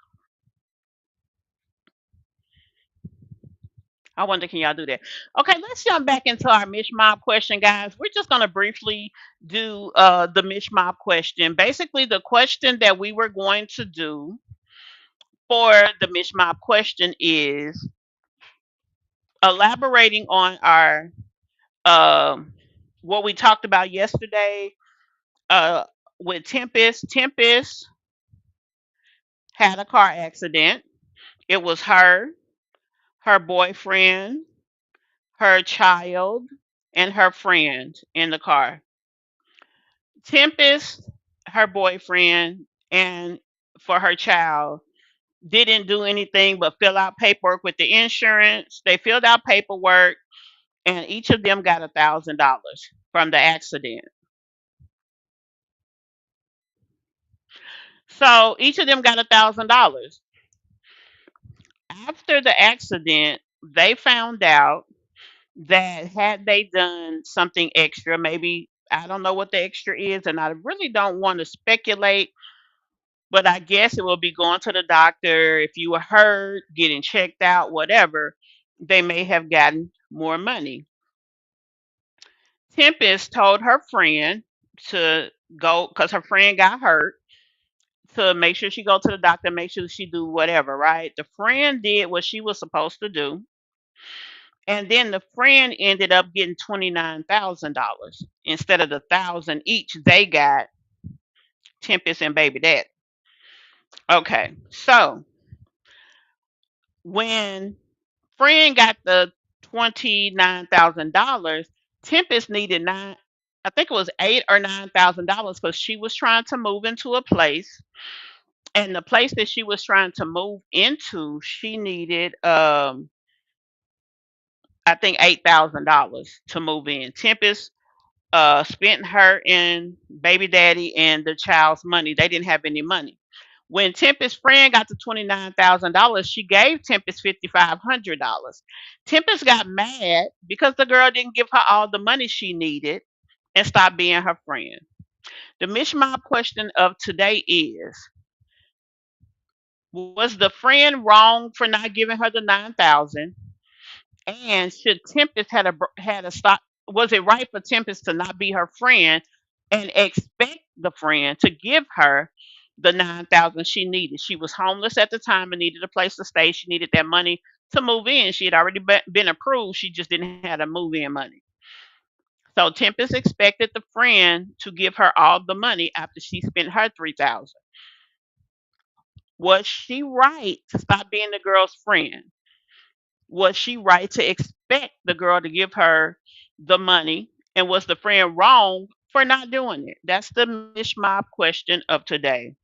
I wonder, can y'all do that? Okay, let's jump back into our Mish Mob question, guys. We're just gonna briefly do the Mish Mob question. Basically, the question that we were going to do for the Mish Mob question is elaborating on our um what we talked about yesterday uh with Tempest. Tempest had a car accident. It was her boyfriend, her child, and her friend in the car. Tempest, her boyfriend, and for her child didn't do anything but fill out paperwork with the insurance. They filled out paperwork, and each of them got $1,000 from the accident. So each of them got $1,000. After the accident, they found out that had they done something extra, maybe I don't know what the extra is, and I really don't want to speculate, but I guess it will be going to the doctor. If you were hurt, getting checked out, whatever, they may have gotten more money. Tempest told her friend to go because her friend got hurt to make sure she go to the doctor, make sure she do whatever, right? The friend did what she was supposed to do. And then the friend ended up getting $29,000 instead of the thousand each they got, Tempest and baby dad. Okay, so when friend got the $29,000, Tempest needed nine. I think it was $8 or $9,000 because she was trying to move into a place, and the place that she was trying to move into, she needed I think $8,000 to move in. Tempest spent her and baby daddy and the child's money. They didn't have any money. When Tempest's friend got to $29,000, she gave Tempest $5,500. Tempest got mad because the girl didn't give her all the money she needed and stopped being her friend. The Mish Mob question of today is: was the friend wrong for not giving her the 9,000? And should Tempest had a stop? Was it right for Tempest to not be her friend and expect the friend to give her the 9,000 she needed? She was homeless at the time and needed a place to stay. She needed that money to move in. She had already been approved. She just didn't have the move in money. So Tempest expected the friend to give her all the money after she spent her 3,000. Was she right to stop being the girl's friend? Was she right to expect the girl to give her the money? And was the friend wrong for not doing it? That's the Mish Mob question of today.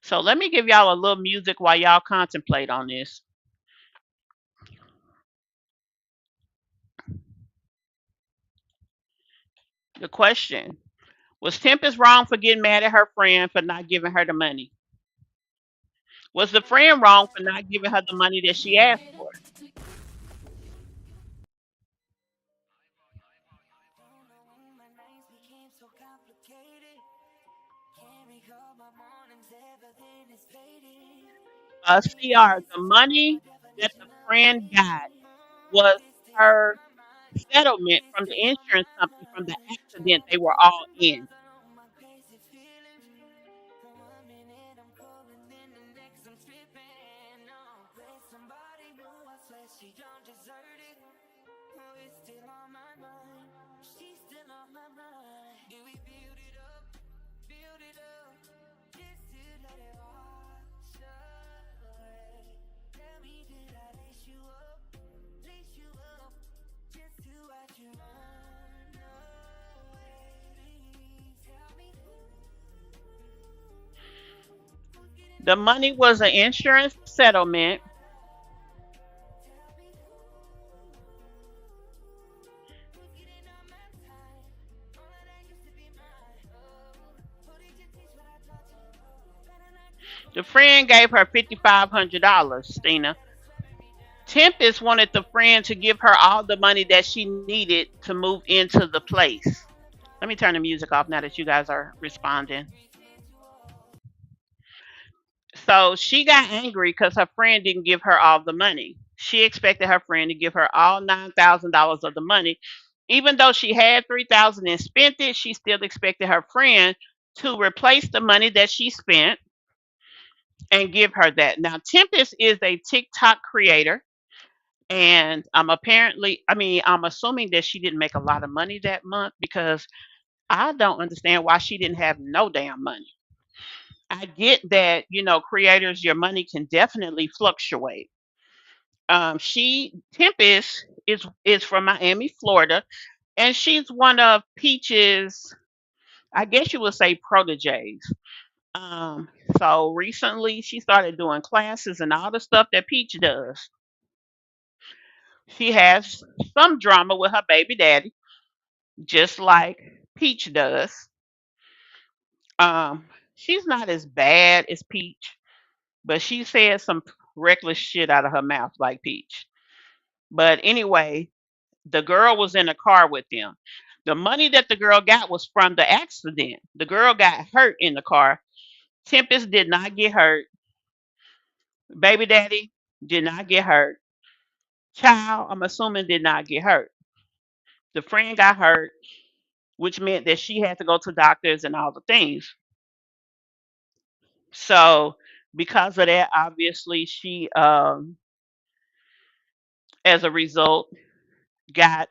So let me give y'all a little music while y'all contemplate on this. The question: was Tempest wrong for getting mad at her friend for not giving her the money? Was the friend wrong for not giving her the money that she asked for? CR, the money that the friend got was her settlement from the insurance company from the accident they were all in. The money was an insurance settlement. The friend gave her $5,500, Stina. Tempest wanted the friend to give her all the money that she needed to move into the place. Let me turn the music off now that you guys are responding. So she got angry because her friend didn't give her all the money. She expected her friend to give her all $9,000 of the money. Even though she had 3,000 and spent it, she still expected her friend to replace the money that she spent and give her that. Now, Tempest is a TikTok creator, and I'm assuming that she didn't make a lot of money that month because I don't understand why she didn't have no damn money. I get that, creators, your money can definitely fluctuate. She Tempest is from Miami, Florida, and she's one of Peach's, I guess you would say, proteges. Um, so recently she started doing classes and all the stuff that Peach does. She has some drama with her baby daddy, just like Peach does. She's not as bad as Peach, but she said some reckless shit out of her mouth like Peach. But anyway, the girl was in a car with them. The money that the girl got was from the accident. The girl got hurt in the car. Tempest did not get hurt. Baby daddy did not get hurt. Child, I'm assuming, did not get hurt. The friend got hurt, which meant that she had to go to doctors and all the things. So, because of that, obviously, she, as a result, got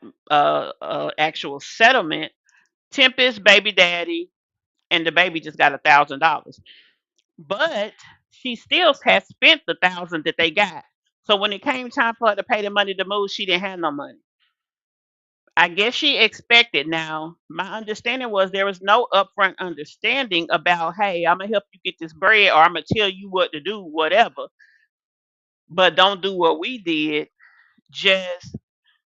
actual settlement. Tempest, baby daddy, and the baby just got $1,000. But she still has spent the thousand that they got. So when it came time for her to pay the money to move, she didn't have no money. I guess she expected. Now, my understanding was there was no upfront understanding about, hey, I'm gonna help you get this bread, or I'm gonna tell you what to do, whatever. But don't do what we did. Just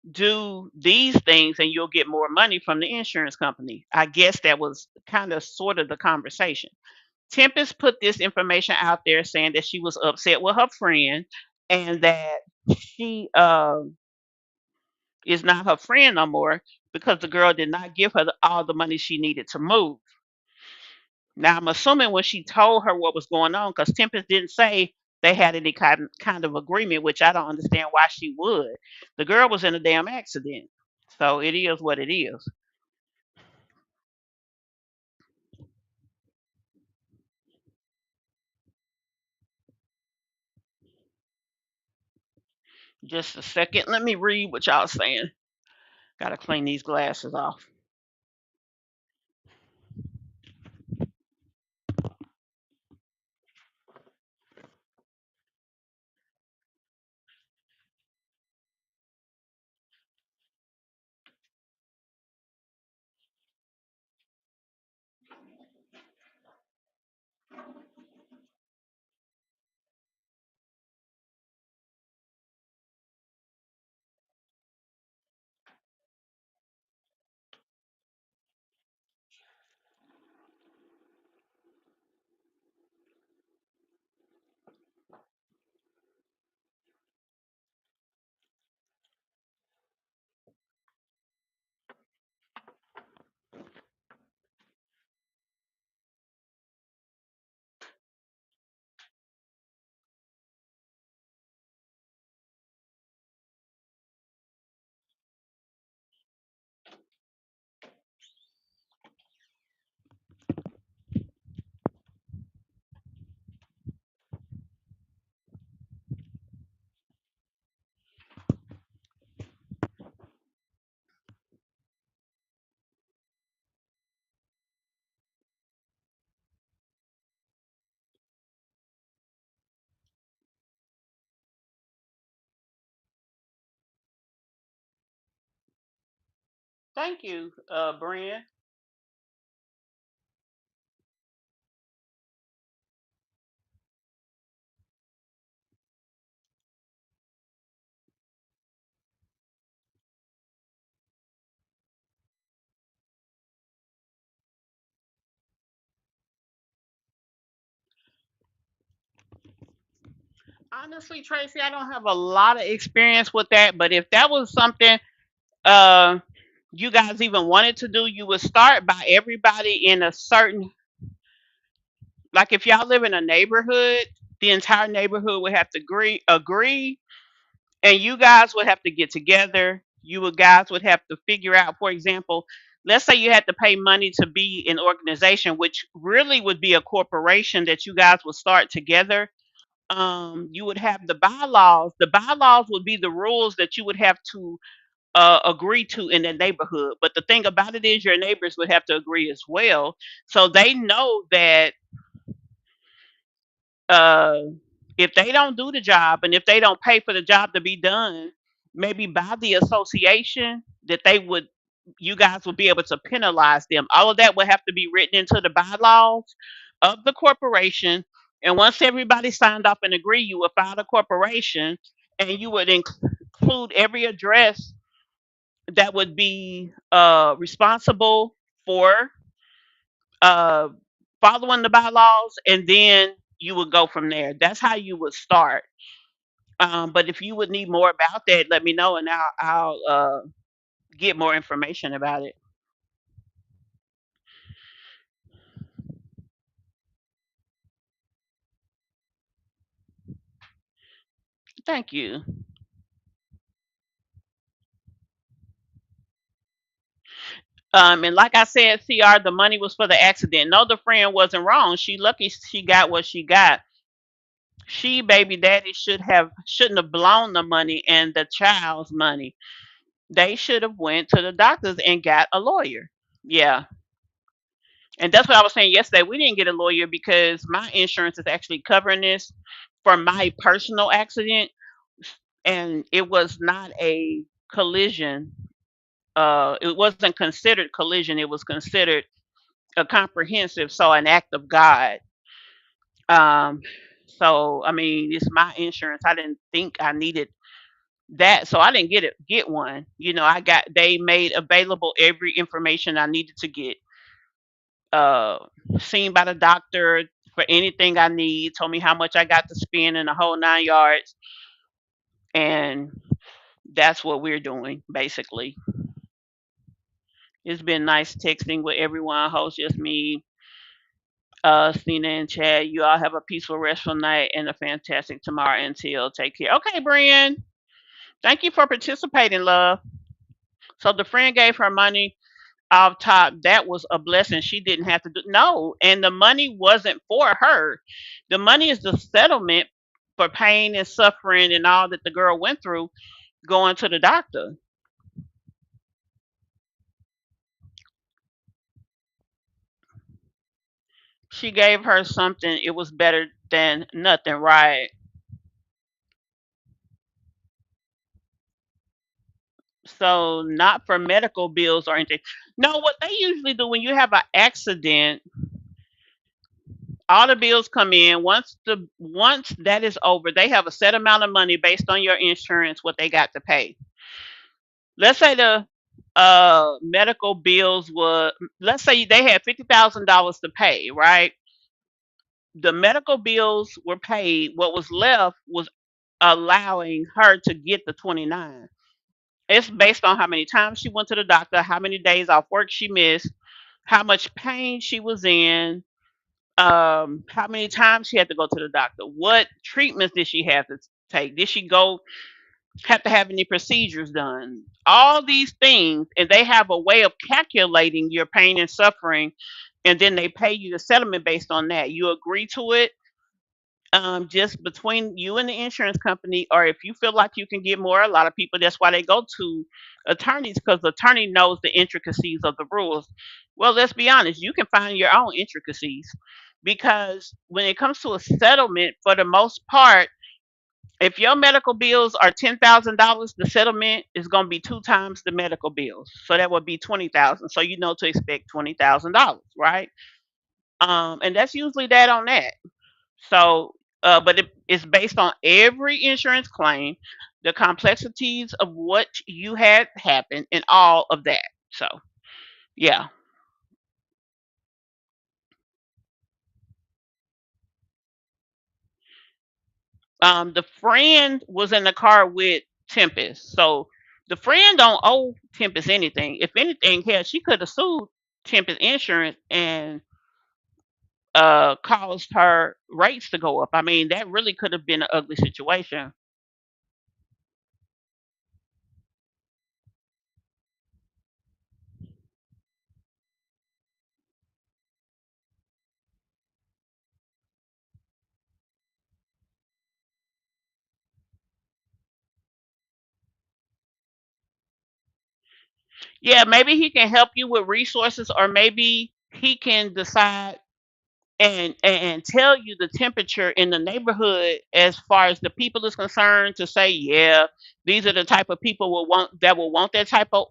do these things, and you'll get more money from the insurance company. I guess that was kind of sort of the conversation. Tempest put this information out there saying that she was upset with her friend and that she is not her friend no more because the girl did not give her all the money she needed to move. Now, I'm assuming when she told her what was going on, because Tempest didn't say they had any kind of agreement, which I don't understand why she would. The girl was in a damn accident. So it is what it is. Just a second. Let me read what y'all saying. Gotta clean these glasses off. Thank you, Brian. Honestly, Tracy, I don't have a lot of experience with that, but if that was something uh you guys even wanted to do, you would start by everybody in a certain, like if y'all live in a neighborhood, the entire neighborhood would have to agree, and you guys would have to get together. You would guys would have to figure out, for example, let's say you had to pay money to be an organization, which really would be a corporation that you guys would start together. You would have the bylaws. The bylaws would be the rules that you would have to agree to in the neighborhood. But the thing about it is, your neighbors would have to agree as well, so they know that uh, if they don't do the job and if they don't pay for the job to be done, maybe by the association, that they would, you guys would be able to penalize them. All of that would have to be written into the bylaws of the corporation. And once everybody signed off and agree, you would file the corporation, and you would include every address that would be responsible for uh, following the bylaws, and then you would go from there. That's how you would start. But if you would need more about that, let me know, and I'll get more information about it. Thank you. And like I said, CR, the money was for the accident. No, the friend wasn't wrong. She lucky she got what she got. She, baby daddy, shouldn't have blown the money and the child's money. They should have went to the doctors and got a lawyer. Yeah. And that's what I was saying yesterday. We didn't get a lawyer because my insurance is actually covering this for my personal accident, and it was not a collision. It wasn't considered collision. It was considered a comprehensive, so an act of God. Um, so I mean, it's my insurance. I didn't think I needed that, so I didn't get one. You know, they made available every information I needed to get. uh Seen by the doctor for anything I need, told me how much I got to spend in the whole 9 yards, and that's what we're doing basically. It's been nice texting with everyone. Host just me, Cena and Chad. You all have a peaceful, restful night and a fantastic tomorrow. Until, take care. Okay, Brian. Thank you for participating, love. So the friend gave her money off top. That was a blessing. She didn't have to do no, and the money wasn't for her. The money is the settlement for pain and suffering and all that the girl went through going to the doctor. She gave her something. It was better than nothing, right? So not for medical bills or anything. No, what they usually do when you have an accident, all the bills come in. Once that is over, they have a set amount of money based on your insurance what they got to pay. Let's say the medical bills were, let's say they had $50,000 to pay, right? The medical bills were paid. What was left was allowing her to get the 29. It's based on how many times she went to the doctor, how many days off work she missed, how much pain she was in, how many times she had to go to the doctor, what treatments did she have to take, did she go have to have any procedures done, all these things, and they have a way of calculating your pain and suffering, and then they pay you the settlement based on that. You agree to it, just between you and the insurance company, or if you feel like you can get more. A lot of people, that's why they go to attorneys, because the attorney knows the intricacies of the rules. Well, let's be honest, you can find your own intricacies, because when it comes to a settlement, for the most part, If your medical bills are $10,000, the settlement is going to be two times the medical bills. So that would be 20,000. So you know to expect $20,000, right? And that's usually that on that. So, but it's based on every insurance claim, the complexities of what you had happen, and all of that. So, yeah. The friend was in the car with Tempest, so the friend don't owe Tempest anything. If anything, hell, she could have sued Tempest Insurance and caused her rates to go up. I mean, that really could have been an ugly situation. Yeah, maybe he can help you with resources, or maybe he can decide and tell you the temperature in the neighborhood as far as the people is concerned, to say, yeah, these are the type of people will want that type of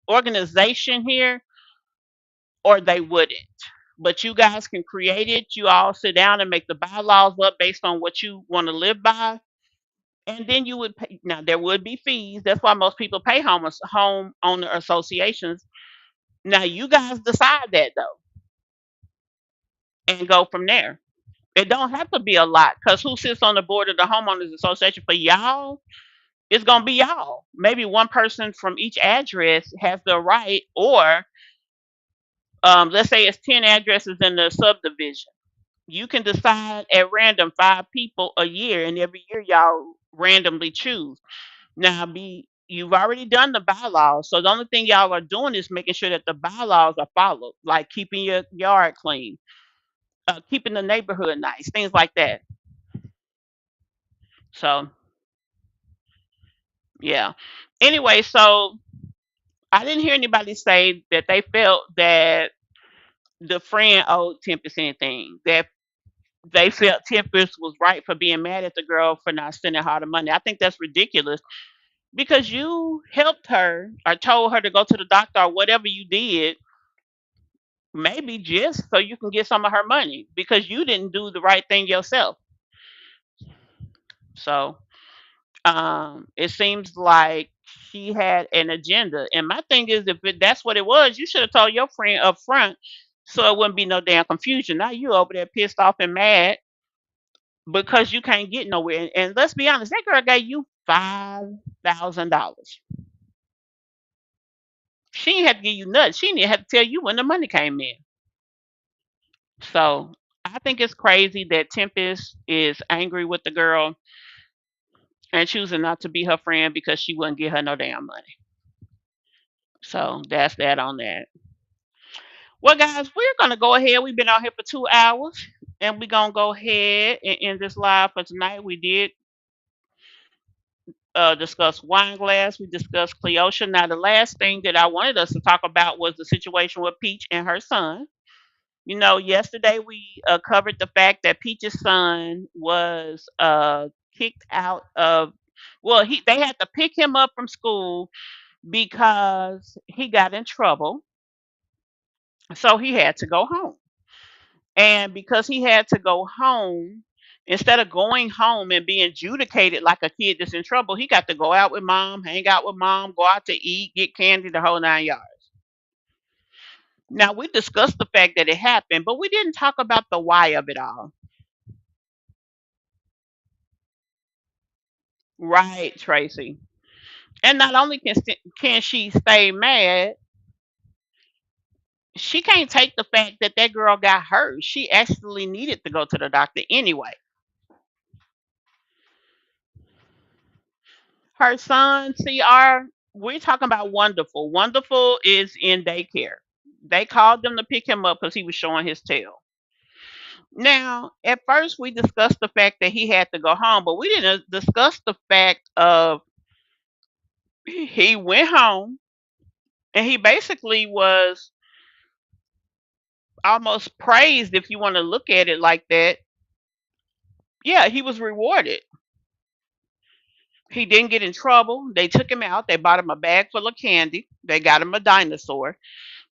organization here, or they wouldn't. But you guys can create it. You all sit down and make the bylaws up based on what you want to live by, and then you would pay. Now there would be fees. That's why most people pay homeowner associations. Now you guys decide that though, and go from there. It don't have to be a lot, because who sits on the board of the homeowners association for y'all? It's gonna be y'all. Maybe one person from each address has the right, or let's say it's 10 addresses in the subdivision. You can decide at random 5 people a year, and every year y'all randomly choose. Now, be you've already done the bylaws, so the only thing y'all are doing is making sure that the bylaws are followed, like keeping your yard clean, keeping the neighborhood nice, things like that. So, yeah. Anyway, so I didn't hear anybody say that they felt that the friend owed Tempest anything. That they felt Tempest was right for being mad at the girl for not sending her the money. I think that's ridiculous, because you helped her or told her to go to the doctor or whatever you did, maybe just so you can get some of her money, because you didn't do the right thing yourself. So it seems like she had an agenda. And my thing is, if that's what it was, you should have told your friend up front, so it wouldn't be no damn confusion. Now you over there pissed off and mad because you can't get nowhere. And let's be honest, that girl gave you $5,000. She didn't have to give you nothing. She didn't have to tell you when the money came in. So I think it's crazy that Tempest is angry with the girl and choosing not to be her friend because she wouldn't give her no damn money. So that's that on that. Well, guys, we're gonna go ahead. We've been out here for 2 hours, and we're gonna go ahead and end this live for tonight. We did discuss Wineglass. We discussed Cleosha. Now, the last thing that I wanted us to talk about was the situation with Peach and her son. You know, yesterday we covered the fact that Peach's son was kicked out of. Well, they had to pick him up from school because he got in trouble, so he had to go home. And because he had to go home, instead of going home and being adjudicated like a kid that's in trouble, he got to go out with mom, hang out with mom, go out to eat, get candy, the whole 9 yards. Now, we discussed the fact that it happened, but we didn't talk about the why of it all. Right, Tracy. And not only can she stay mad, she can't take the fact that that girl got hurt. She actually needed to go to the doctor anyway. Her son, CR, we're talking about Wonderful. Wonderful is in daycare. They called them to pick him up because he was showing his tail. Now, at first, we discussed the fact that he had to go home, but we didn't discuss the fact of he went home and he basically was almost praised, if you want to look at it like that. Yeah, he was rewarded. He didn't get in trouble. They took him out. They bought him a bag full of candy. They got him a dinosaur.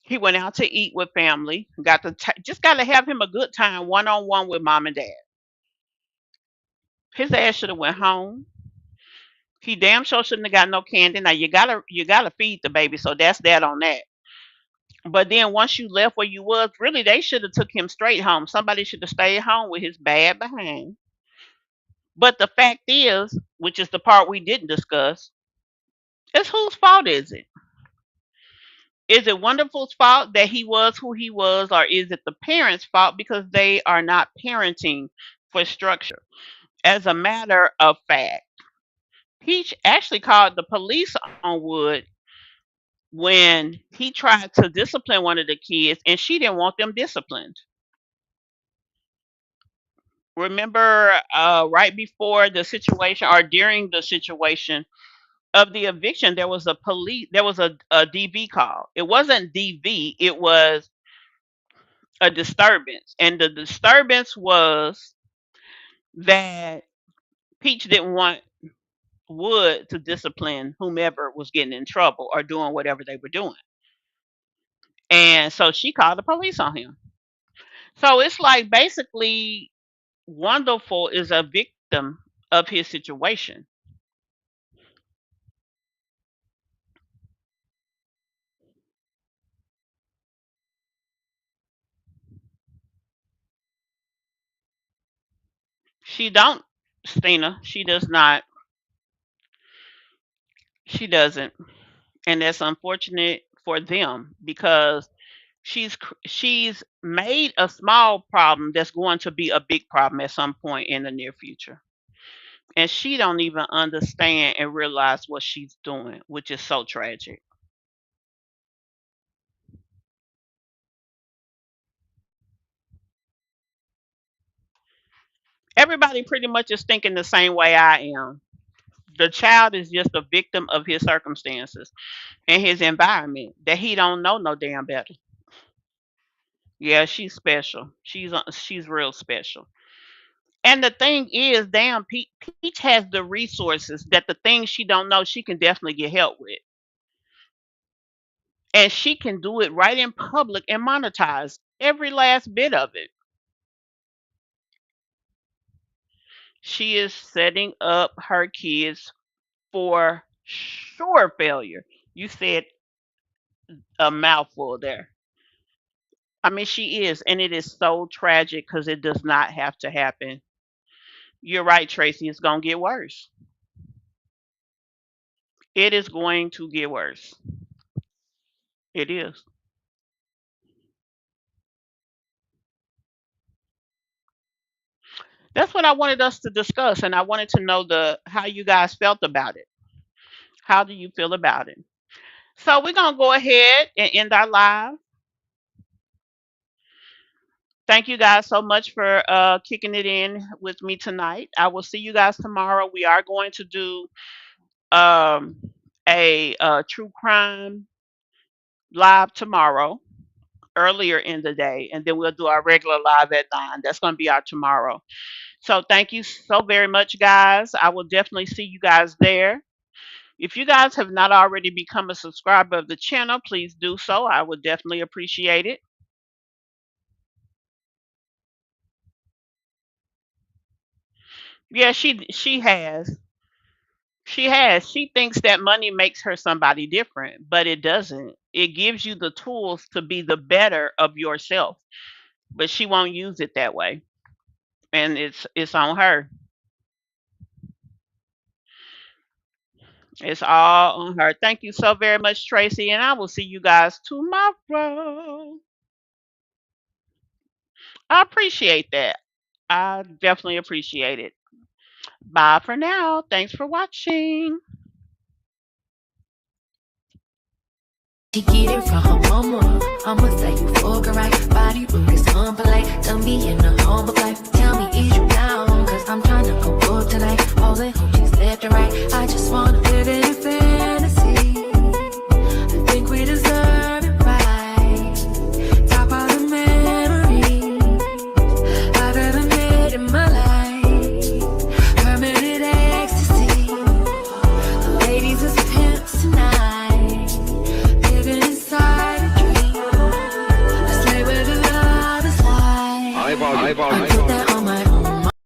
He went out to eat with family. Just got to have him a good time, one on one with mom and dad. His ass should have went home. He damn sure shouldn't have got no candy. Now you gotta feed the baby, so that's that on that. But then once you left where you was, really they should have took him straight home. Somebody should have stayed home with his bad behind. But the fact is, which is the part we didn't discuss, is whose fault is it? Is it Wonderful's fault that he was who he was, or is it the parents' fault because they are not parenting for structure? As a matter of fact, Peach actually called the police on Wood when he tried to discipline one of the kids and she didn't want them disciplined. Remember, right before the situation or during the situation of the eviction, there was a DV call. It wasn't DV, it was a disturbance. And the disturbance was that Peach didn't want Wood to discipline whomever was getting in trouble or doing whatever they were doing. And so she called the police on him. So it's like basically Wonderful is a victim of his situation. She don't, Stina. She does not. She doesn't. And that's unfortunate for them because she's made a small problem that's going to be a big problem at some point in the near future. And she don't even understand and realize what she's doing, which is so tragic. Everybody pretty much is thinking the same way I am. The child is just a victim of his circumstances and his environment that he don't know no damn better. Yeah, she's special. She's real special. And the thing is, damn, Peach has the resources that the things she don't know, she can definitely get help with. And she can do it right in public and monetize every last bit of it. She is setting up her kids for sure failure. You said a mouthful there. I mean, she is, and it is so tragic because it does not have to happen. You're right, Tracy. It's going to get worse. It is going to get worse. It is. That's what I wanted us to discuss, and I wanted to know how you guys felt about it. How do you feel about it? So we're gonna go ahead and end our live. Thank you guys so much for kicking it in with me tonight. I will see you guys tomorrow. We are going to do um, a true crime live tomorrow, earlier in the day, and then we'll do our regular live at 9. That's going to be our tomorrow. So thank you so very much, guys. I will definitely see you guys there. If you guys have not already become a subscriber of the channel, please do so. I would definitely appreciate it. Yeah, she has. She has. She thinks that money makes her somebody different, but it doesn't. It gives you the tools to be the better of yourself, but she won't use it that way, and it's on her. It's all on her. Thank you so very much, Tracy, and I will see you guys tomorrow. I appreciate that. I definitely appreciate it. Bye for now. Thanks for watching. She get it from her mama. I'ma say you fuck her right. Body rude is unpolite. Tell me in a humble life. Tell me is you down? Cause I'm trying to go up tonight. All the hoes left and right. I just wanna live in fantasy. I think we deserve it right. Top of the memories I've ever made in my life. Permanent ecstasy. Ladies as pimps tonight, living inside a dream. I stay where the love is light.